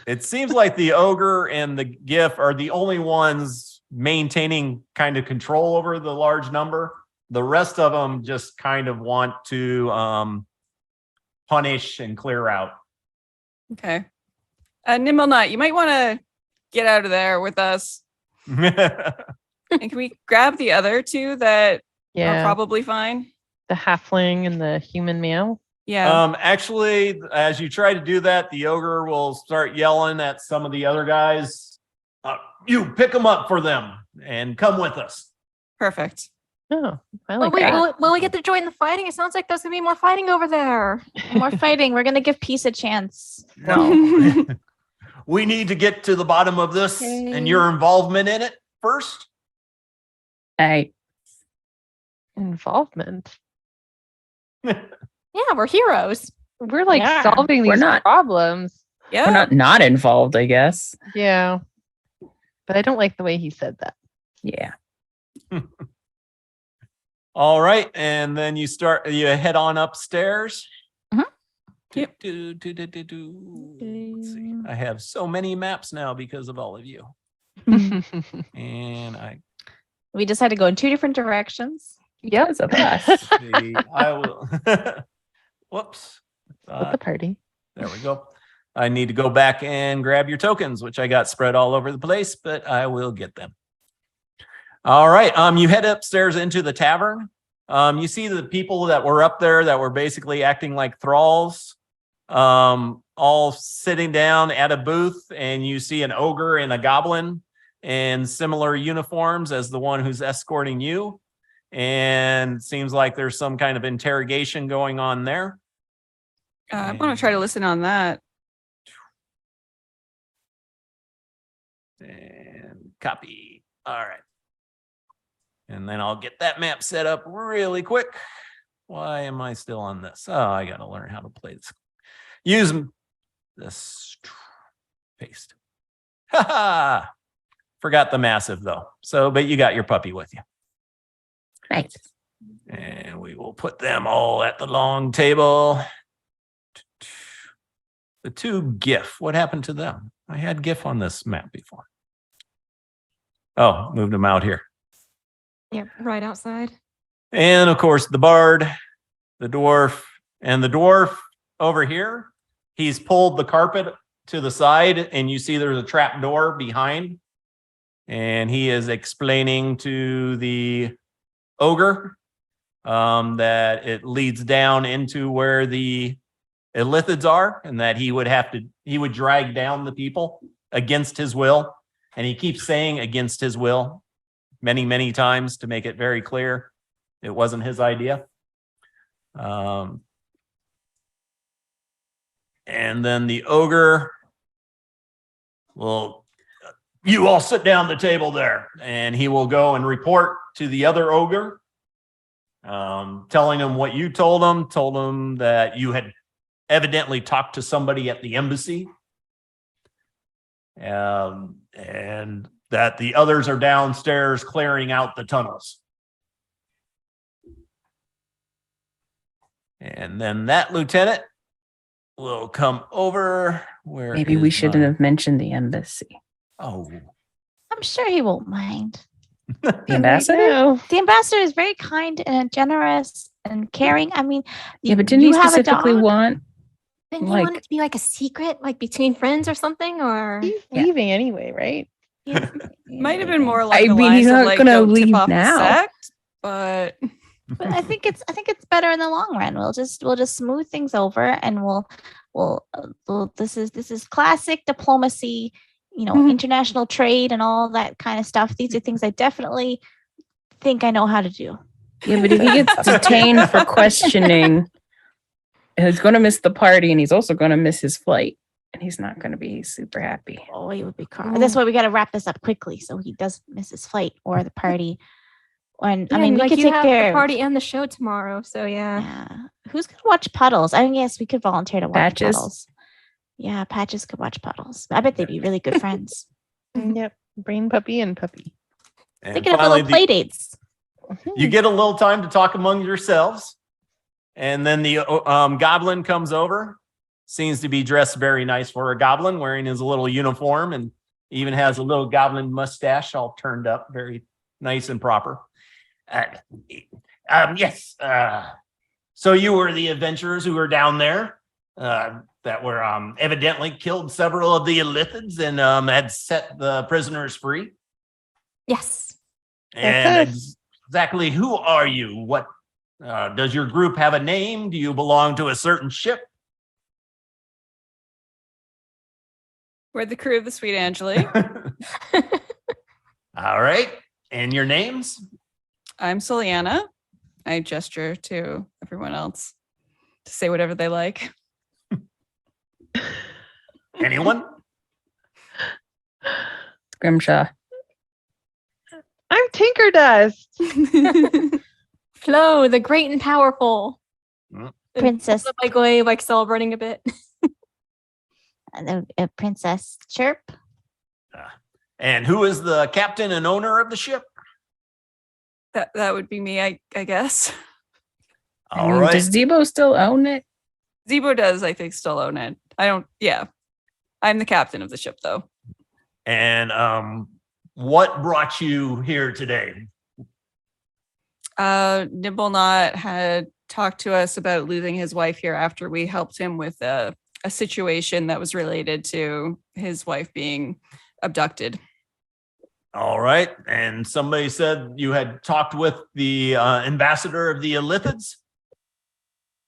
It seems like the ogre and the GIF are the only ones maintaining kind of control over the large number. The rest of them just kind of want to punish and clear out. Okay. Nimble Nut, you might want to get out of there with us. And can we grab the other two that are Yeah. probably fine? The halfling and the human male. Yeah. Actually, as you try to do that, the ogre will start yelling at some of the other guys. You pick them up for them and come with us. Perfect. Oh, I Well, like wait, that. will we get to join the fighting? It sounds like there's gonna be more fighting over there. More fighting. We're gonna give peace a chance. No. We need to get to the bottom of this Okay. and your involvement in it first. I Involvement. Yeah, we're heroes. We're like Yeah, solving we're these not- problems. Yeah. we're not involved, I guess. Yeah. But I don't like the way he said that. Yeah. All right, and then you head on upstairs. Mhm. Yep. Let's see. I have so many maps now because of all of you. And I We decided to go in two different directions. Yep. Because of us. see, I will whoops. With the party. There we go. I need to go back and grab your tokens, which I got spread all over the place, but I will get them. All right. You head upstairs into the tavern. You see the people that were up there that were basically acting like thralls, all sitting down at a booth, and you see an ogre and a goblin in similar uniforms as the one who's escorting you. And it seems like there's some kind of interrogation going on there. I want to try to listen on that. And copy. All right. And then I'll get that map set up really quick. Why am I still on this? Oh, I got to learn how to play this. Use this. Paste. Ha! Forgot the massive though. So, but you got your puppy with you. Nice. And we will put them all at the long table. The two GIF. What happened to them? I had GIF on this map before. Oh, moved them out here. Yeah, right outside. And of course, the bard, the dwarf, and the dwarf over here. He's pulled the carpet to the side, and you see there's a trap door behind. And he is explaining to the ogre that it leads down into where the illithids are, and that he would drag down the people against his will. And he keeps saying against his will many, many times to make it very clear it wasn't his idea. And then the ogre will, you all sit down at the table there, and he will go and report to the other ogre, telling him what you told him that you had evidently talked to somebody at the embassy, and that the others are downstairs clearing out the tunnels. And then that lieutenant will come over. Where Maybe we is shouldn't my- have mentioned the embassy. Oh, I'm sure he won't mind. The ambassador? No. The ambassador is very kind and generous and caring. I mean, Yeah, but didn't you he have a specifically dog? want? Didn't you Like- want it to be like a secret, like between friends or something? Or He's Yeah. leaving anyway, right? Might have been more like I the mean, lines he's of not like gonna go tip leave off the now. sect, but But I think it's better in the long run. We'll just smooth things over and we'll well, this is classic diplomacy, international trade and all that kind of stuff. These are things I definitely think I know how to do. Yeah, but if he gets detained for questioning, he's going to miss the party and he's also going to miss his flight. And he's not going to be super happy. Oh, he would be crying. That's why we got to wrap this up quickly so he doesn't miss his flight or the party. And I mean, we could you take have care the of party and the show tomorrow. So yeah. Yeah. Who's going to watch Puddles? I guess we could volunteer to watch Patches. Puddles. Yeah, Patches could watch Puddles. I bet they'd be really good friends. Yep. Brain puppy and puppy. And They could have finally, little play dates. you get a little time to talk among yourselves. And then the goblin comes over. Seems to be dressed very nice for a goblin, wearing his little uniform and even has a little goblin mustache all turned up, very nice and proper. Yes. So you were the adventurers who were down there that were evidently killed several of the Illithids and had set the prisoners free. Yes. And That's exactly who are you? What does your group have a name? Do you belong to a certain ship? We're the crew of the Sweet Angeli. All right. And your names? I'm Soliana. I gesture to everyone else to say whatever they like. Anyone? Grimshaw. I'm Tinker Dust. Flo, the great and powerful. Mm. Princess. Like way, like celebrating a bit. Princess Chirp. And who is the captain and owner of the ship? That would be me, I guess. All right. Does Debo still own it? Zebo does, I think, still own it. I'm the captain of the ship, though. And what brought you here today? Nimbleknot had talked to us about losing his wife here after we helped him with a situation that was related to his wife being abducted. All right. And somebody said you had talked with the ambassador of the Illithids?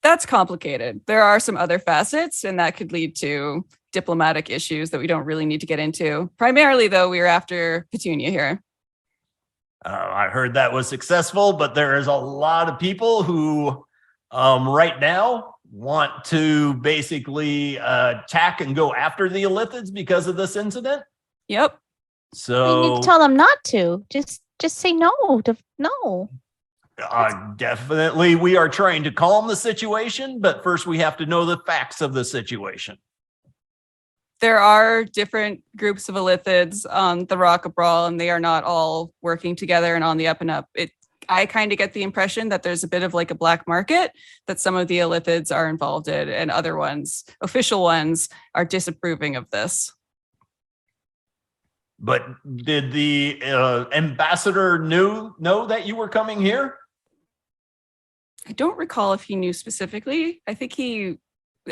That's complicated. There are some other facets, and that could lead to diplomatic issues that we don't really need to get into. Primarily, though, we are after Petunia here. I heard that was successful, but there is a lot of people who right now want to basically attack and go after the Illithids because of this incident. Yep. You So need to tell them not to. Just say no. No. definitely we are trying to calm the situation, but first we have to know the facts of the situation. There are different groups of Illithids on the Rock of Brawl, and they are not all working together and on the up and up. I kind of get the impression that there's a bit of like a black market that some of the Illithids are involved in, and other ones, official ones, are disapproving of this. But did the ambassador know that you were coming here? I don't recall if he knew specifically. I think he,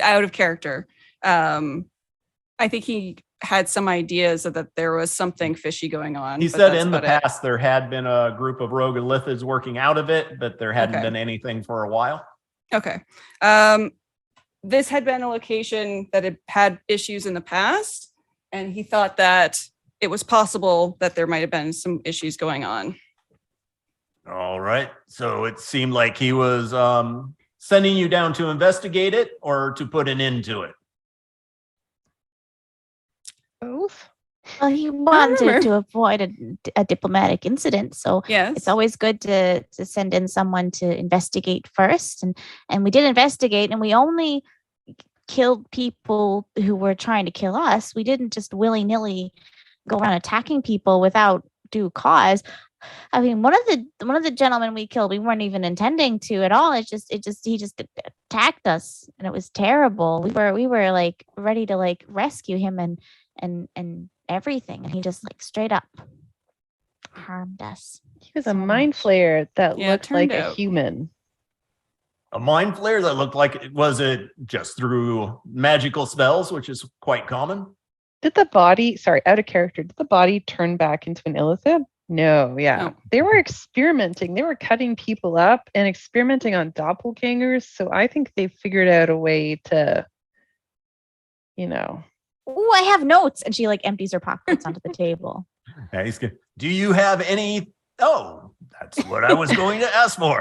out of character, I think he had some ideas that there was something fishy going on. He but said that's in the about it. past there had been a group of rogue Illithids working out of it, but there hadn't Okay. been anything for a while. Okay. This had been a location that had issues in the past, and he thought that it was possible that there might have been some issues going on. All right. So it seemed like he was sending you down to investigate it or to put an end to it. Both. Well, he wanted remember. to avoid a diplomatic incident, so Yes. it's always good to send in someone to investigate first. And we did investigate, and we only killed people who were trying to kill us. We didn't just willy-nilly go around attacking people without due cause. I mean, one of the gentlemen we killed, we weren't even intending to at all. He just attacked us, and it was terrible. We were like ready to like rescue him and everything, and he just like straight up harmed us. He was a So mind much. flayer that Yeah, it looked like turned a out. human. A mind flare that looked like was it just through magical spells, which is quite common. Did the body, sorry, out of character, did the body turn back into an illithid? No, yeah. No. They were experimenting. They were cutting people up and experimenting on doppelgangers. So I think they figured out a way to Oh, I have notes. And she like empties her pockets onto the table. Yeah, he's good. Do you have any? Oh, that's what I was going to ask for.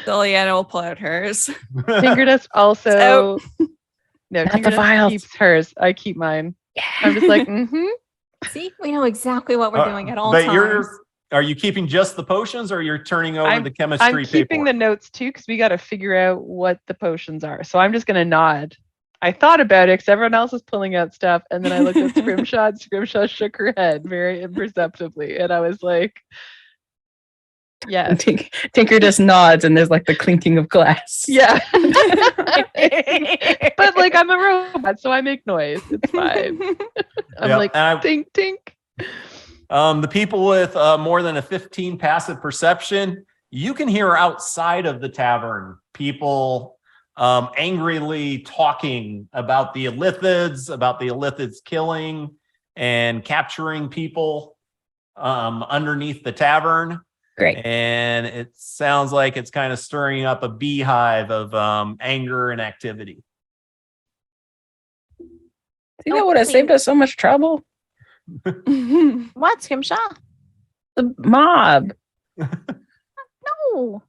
Liliana will pull out hers. Finger Dust also. No, Not Finger the Dust vials. keeps hers. I keep mine. I'm just like, See, we know exactly what we're doing at all but times. Are you keeping just the potions, or you're turning over the chemistry I'm keeping the paperwork? notes too, because we got to figure out what the potions are. So I'm just gonna nod. I thought about it because everyone else is pulling out stuff, and then I looked at Scrimshaw. And Scrimshaw shook her head very imperceptibly, and I was like, "Yes, Tinker just nods, and there's like the clinking of glass. yeah." But like, I'm a robot, so I make noise. It's fine. I'm Yeah, like, and tink, tink. the people with more than a 15 passive perception, you can hear outside of the tavern people angrily talking about the Illithids killing and capturing people underneath the tavern. Great. And it sounds like it's kind of stirring up a beehive of anger and activity. You know what? It saved us so much trouble. What, Scrimshaw? The mob. No.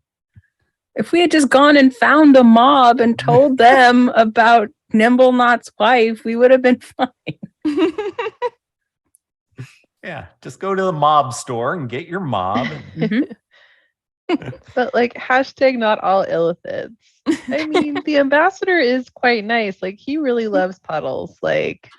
If we had just gone and found a mob and told them about Nimbleknot's wife, we would have been fine. Yeah, just go to the mob store and get your mob. Mhm. But like, hashtag not all Illithids. I mean, the ambassador is quite nice. Like, he really loves puddles. Like,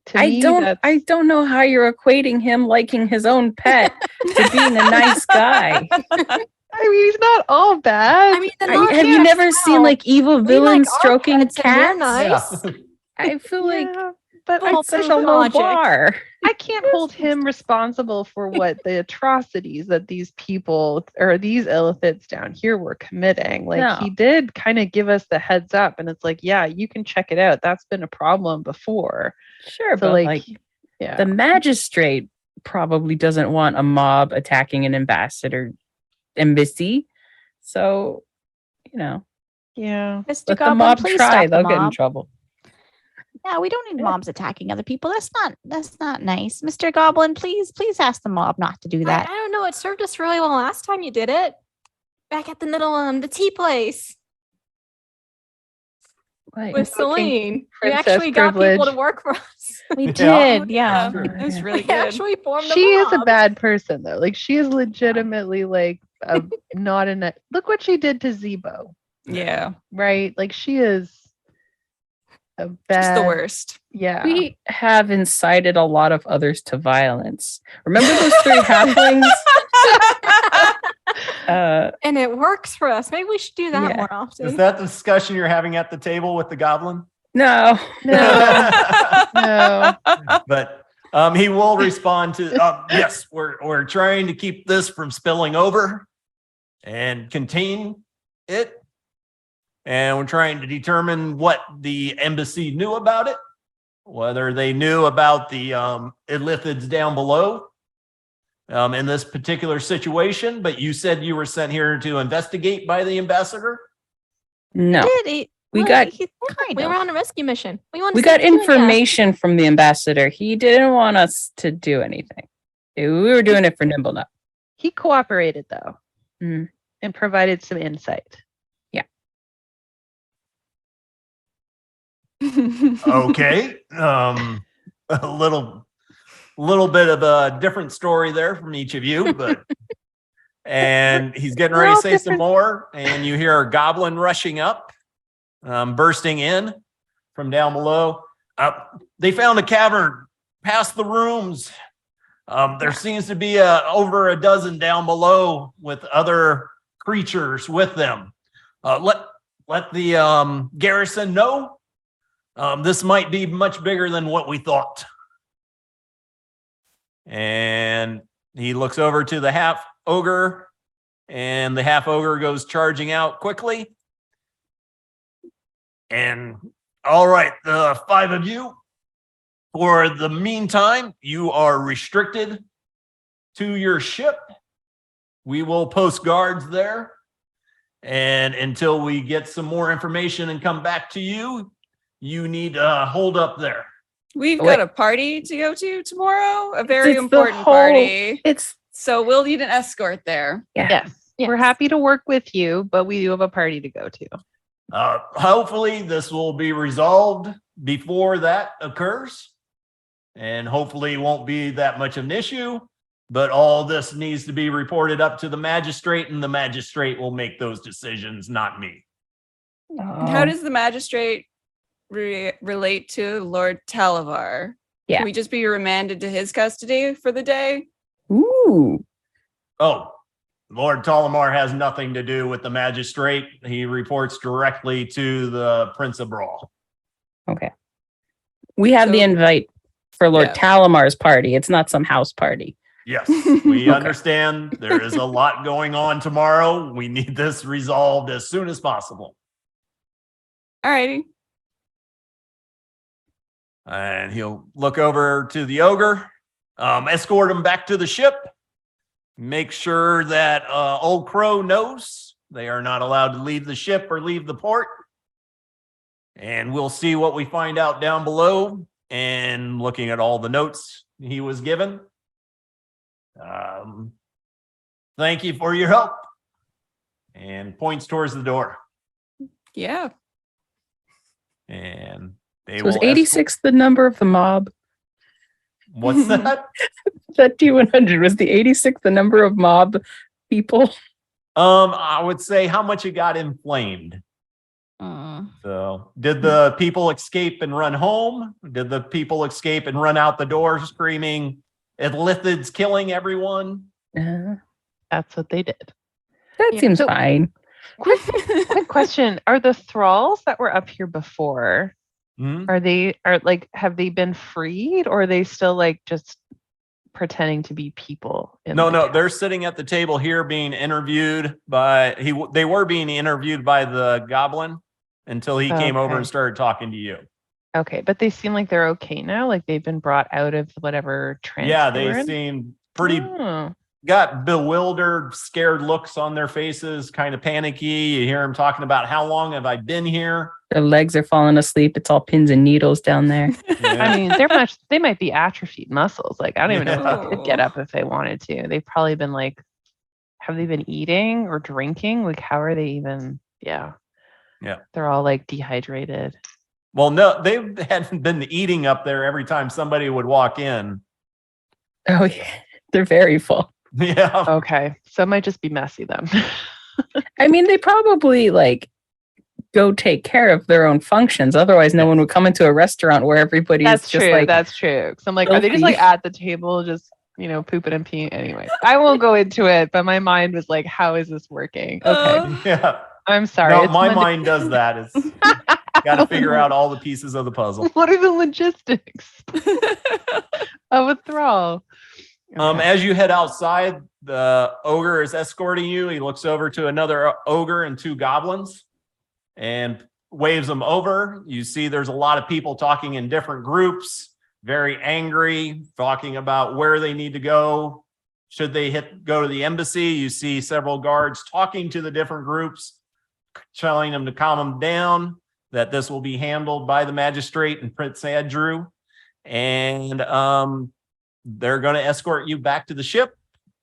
to me, I don't know how you're equating him liking his own pet to being a nice guy. I mean, he's not all bad. I mean, Have you never seen like evil villains stroking cats? They're nice. Yeah. I feel like Yeah, but Well, it's such a low logic. bar. I can't hold him responsible for what the atrocities that these people or these Illithids down here were committing. Like, No. he did kind of give us the heads up, and it's like, yeah, you can check it out. That's been a problem before. Sure, So, but like, like yeah, the magistrate probably doesn't want a mob attacking an embassy. So, yeah. Mr. let the Goblin, mob please try. stop the They'll get in mob. trouble. Yeah, we don't need mobs attacking other people. That's not nice. Mr. Goblin, please ask the mob not to do I that. don't know. It served us really well last time you did it. Back at the the tea place Like, with Celine. You princess actually got people privilege. to work for us. We Yeah. did, yeah. It was really We good. actually formed She is a mob. bad person though. Like, she is legitimately like not in a look what she did to Zebo, Yeah, right? Like, she is a bad. just the worst. Yeah. we have incited a lot of others to violence. Remember those three halflings? And it works for us. Maybe we should do that Yeah. more often. Is that the discussion you're having at the table with the goblin? No. No. No. But he will respond to yes, we're trying to keep this from spilling over and contain it. And we're trying to determine what the embassy knew about it, whether they knew about the Illithids down below in this particular situation. But you said you were sent here to investigate by the ambassador. No. We got We were on a rescue mission. We wanted we to got save Julia. information from the ambassador. He didn't want us to do anything. We were doing it for Nimbleknot. He cooperated though, Mm. and provided some insight. Okay. A little bit of a different story there from each of you, but and he's getting We're ready to all say some different. more, and you hear a goblin rushing up, bursting in from down below. They found a cavern past the rooms. There seems to be over a dozen down below with other creatures with them. Let the garrison know. This might be much bigger than what we thought. And he looks over to the half ogre, and the half ogre goes charging out quickly. And all right, the five of you, for the meantime, you are restricted to your ship. We will post guards there. And until we get some more information and come back to you, you need to hold up there. We've Wait. got a party to go to tomorrow, a very It's the important whole- party. It's So we'll need an escort there. Yes. We're Yes. happy to work with you, but we do have a party to go to. Hopefully this will be resolved before that occurs, and hopefully it won't be that much of an issue, but all this needs to be reported up to the magistrate, and the magistrate will make those decisions, not me. How does the magistrate relate to Lord Talavar? Yeah. Can we just be remanded to his custody for the day? Ooh. Oh, Lord Tolamar has nothing to do with the magistrate. He reports directly to the Prince of Brawl. Okay. We have the So- invite for Lord Yeah. Talamar's party. It's not some house party. Yes, we Okay. understand there is a lot going on tomorrow. We need this resolved as soon as possible. Alrighty. And he'll look over to the ogre, escort him back to the ship, make sure that Old Crow knows they are not allowed to leave the ship or leave the port. And we'll see what we find out down below. And looking at all the notes he was given, thank you for your help. And points towards the door. Yeah. And they So was will 86 the number of the mob? What's that? That D100 was the 86 the number of mob people? I would say how much it got inflamed. So did the people escape and run home? Did the people escape and run out the door screaming, Elithid's killing everyone? That's what they did. That Yeah. seems So- fine. Quick question. Are the thralls that were up here before, Hmm? have they been freed, or are they still like just pretending to be people? No, the they're sitting at the table here being interviewed by they were being interviewed by the goblin until he came over Okay. and started talking to you. Okay, but they seem like they're okay now. Like they've been brought out of whatever trance. Yeah, they were they in? seem pretty Oh. got bewildered, scared looks on their faces, kind of panicky. You hear them talking about how long have I been here? Their legs are falling asleep. It's all pins and needles down there. Yeah. I mean, they might be atrophied muscles. Like I don't even know if they could get Yeah. up if they wanted to. They've probably been like, have they been eating or drinking? Like how are they even? Yeah. Yeah. They're all like dehydrated. Well, no, they hadn't been eating up there every time somebody would walk in. Oh, yeah. They're very full. Yeah. Okay. So it might just be messy then. I mean, they probably like go take care of their own functions. Otherwise, no one would come into a restaurant where everybody is That's just true. like, That's true. So I'm like, are they just filthy. like at the table, just pooping and peeing? Anyway, I won't go into it. But my mind was like, how is this working? Okay, Yeah. I'm sorry. No, it's my Monday- mind does that. It's got to figure out all the pieces of the puzzle. What are the logistics of a thrall? Okay. As you head outside, the ogre is escorting you. He looks over to another ogre and two goblins and waves them over. You see there's a lot of people talking in different groups, very angry, talking about where they need to go. Should they go to the embassy? You see several guards talking to the different groups, telling them to calm them down, that this will be handled by the magistrate and Prince Andrew. And they're going to escort you back to the ship.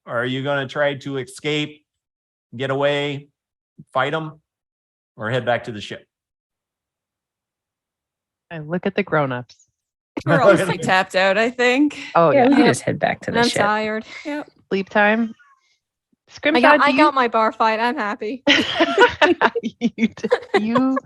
Or are you going to try to escape, get away, fight them, or head back to the ship? I look at the grown-ups. We're all pretty tapped out, I think. Oh yeah, yeah, we can just head back to And the I'm ship. tired. sleep time. I got my bar fight. I'm happy. you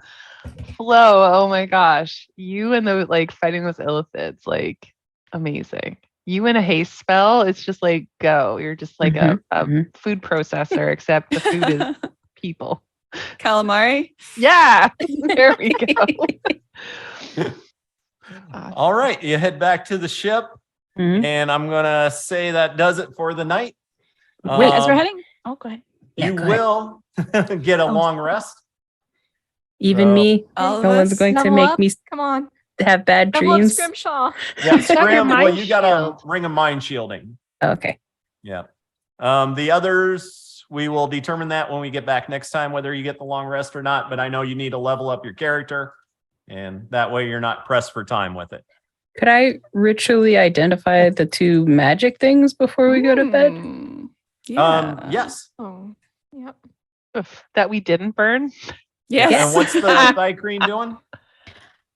flow. Oh my gosh, you and the like fighting those illithids, like amazing. You in a haste spell, it's just like go. You're just like a mhm. food processor, except the food is people. Calamari. Yeah, there we go. All right, you head back to the ship, Mhm. and I'm going to say that does it for the night. Wait, as we're Um, heading? Oh, go ahead. Yeah, you go ahead. will get a Oh. long rest. Even So- me. All of No one's us. going to Level make up. me Come on. have bad Level up dreams. Scrimshaw. Yeah, Got your Scram, well, mind you got a shield. ring of mind shielding. Okay. Yeah. The others, we will determine that when we get back next time, whether you get the long rest or not. But I know you need to level up your character And that way you're not pressed for time with it. Could I ritually identify the two magic things before we go to bed? Yes. Oh, yep. Oof, that we didn't burn. Yes. And what's the thri-kreen doing?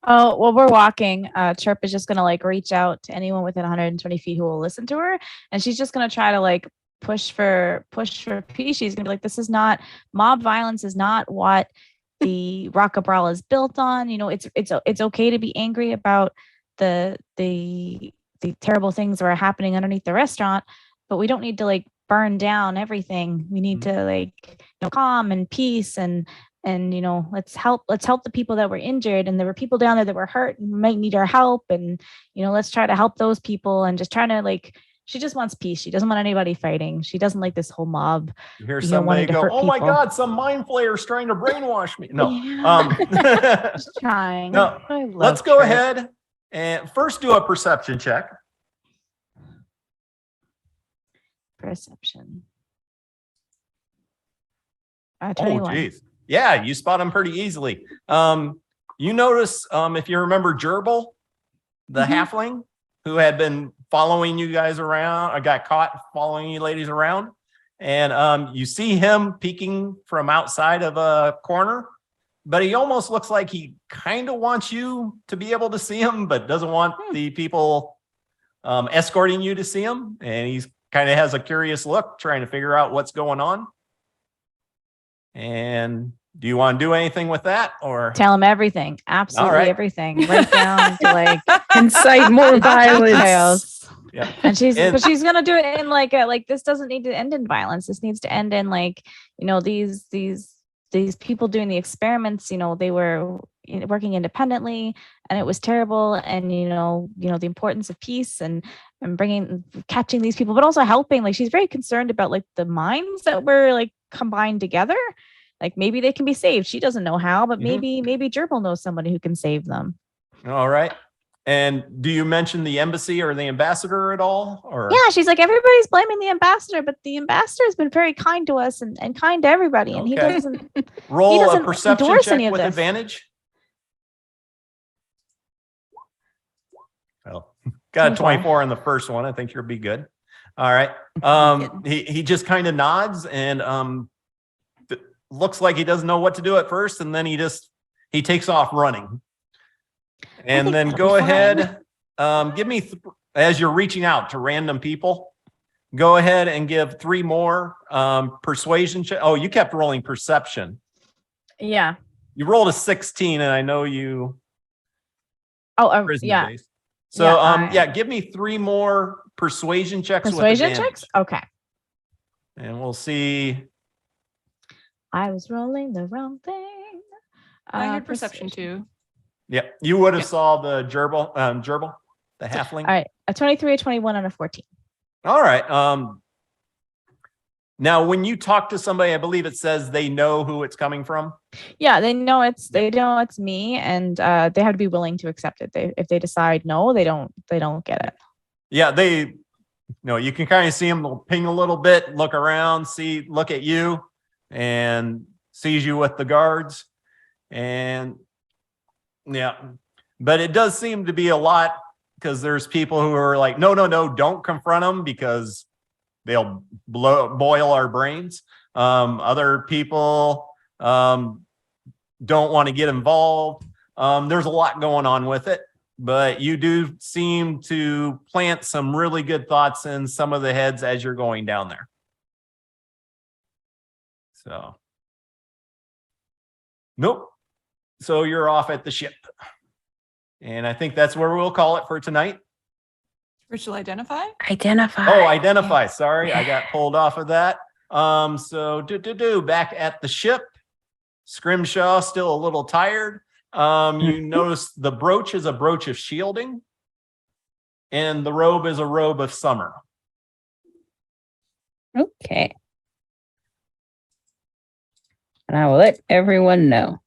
Oh, well, we're walking. Chirp is just gonna like reach out to anyone within 120 feet who will listen to her, and she's just gonna try to like push for peace. She's gonna be like, "This is not mob violence. Is not what the Rockabral is built on. You know, it's okay to be angry about the terrible things that are happening underneath the restaurant, but we don't need to like burn down everything. We need to like calm and peace and let's help the people that were injured, and there were people down there that were hurt and might need our help, and let's try to help those people, and just trying to like, she just wants peace. She doesn't want anybody fighting. She doesn't like this whole mob. You hear somebody go, "Oh my God, some mind flayer's trying to brainwash me." No. Just trying. No. Let's go ahead and first do a perception check. Perception. Oh, 21. geez. Yeah, you spot them pretty easily. You notice, if you remember Gerbil, the halfling who had been following you guys around, got caught following you ladies around. And you see him peeking from outside of a corner, but he almost looks like he kind of wants you to be able to see him, but doesn't want the people escorting you to see him. And he's kind of has a curious look, trying to figure out what's going on. And do you want to do anything with that, or Tell him everything, absolutely everything, right down to like incite more violence? chaos. Yeah. And she's gonna do it in like this doesn't need to end in violence. This needs to end in like these people doing the experiments. They were working independently, and it was terrible. And the importance of peace and catching these people, but also helping. Like, she's very concerned about like the minds that were like combined together. Like, maybe they can be saved. She doesn't know how, but maybe Gerbil knows somebody who can save them. All right. And do you mention the embassy or the ambassador at all? Or Yeah, she's like, everybody's blaming the ambassador, but the ambassador has been very kind to us and kind to everybody, and he doesn't roll doesn't a perception endorse check any of with this. advantage. Well, got a 24 in the first one. I think you'll be good. All right. He just kind of nods and looks like he doesn't know what to do at first, and then he takes off running. And then go ahead, give me, as you're reaching out to random people, go ahead and give 3 more persuasion check. Oh, you kept rolling perception. Yeah. You rolled a 16, and I know you. Oh, yeah. Based. So, give me 3 more persuasion checks. Persuasion checks? Okay. And we'll see. I was rolling the wrong thing. I had perception too. Yeah, you would have saw the gerbil, the halfling. All right, a 23, a 21, and a 14. All right. Now, when you talk to somebody, I believe it says they know who it's coming from. Yeah, they know it's me, and they have to be willing to accept it. If they decide no, they don't get it. Yeah, you can kind of see them. They'll ping a little bit, look around, look at you, and sees you with the guards, and. Yeah, but it does seem to be a lot, because there's people who are like, no, don't confront them because they'll boil our brains. Other people don't want to get involved. There's a lot going on with it, but you do seem to plant some really good thoughts in some of the heads as you're going down there. So, nope. So you're off at the ship. And I think that's where we'll call it for tonight. Ritual identify? Identify. Oh, identify. Sorry, I got pulled off of that. So back at the ship. Scrimshaw still a little tired. You notice the brooch is a brooch of shielding. And the robe is a robe of summer. Okay. And I will let everyone know,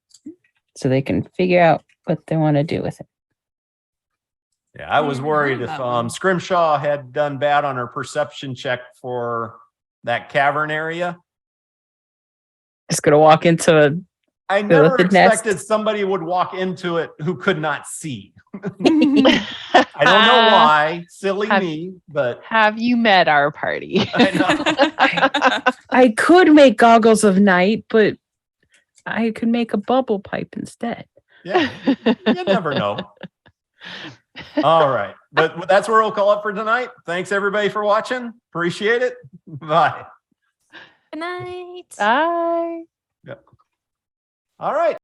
so they can figure out what they want to do with it. Yeah, I was worried if Scrimshaw had done bad on her perception check for that cavern area. Just gonna walk into I with never the nest. expected somebody would walk into it who could not see. I don't know why, silly Have- me, but Have you met our party? I know. I could make goggles of night, but I could make a bubble pipe instead. Yeah, you never know. All right, but that's where we'll call it for tonight. Thanks everybody for watching. Appreciate it. Bye. Good night. Bye. All right.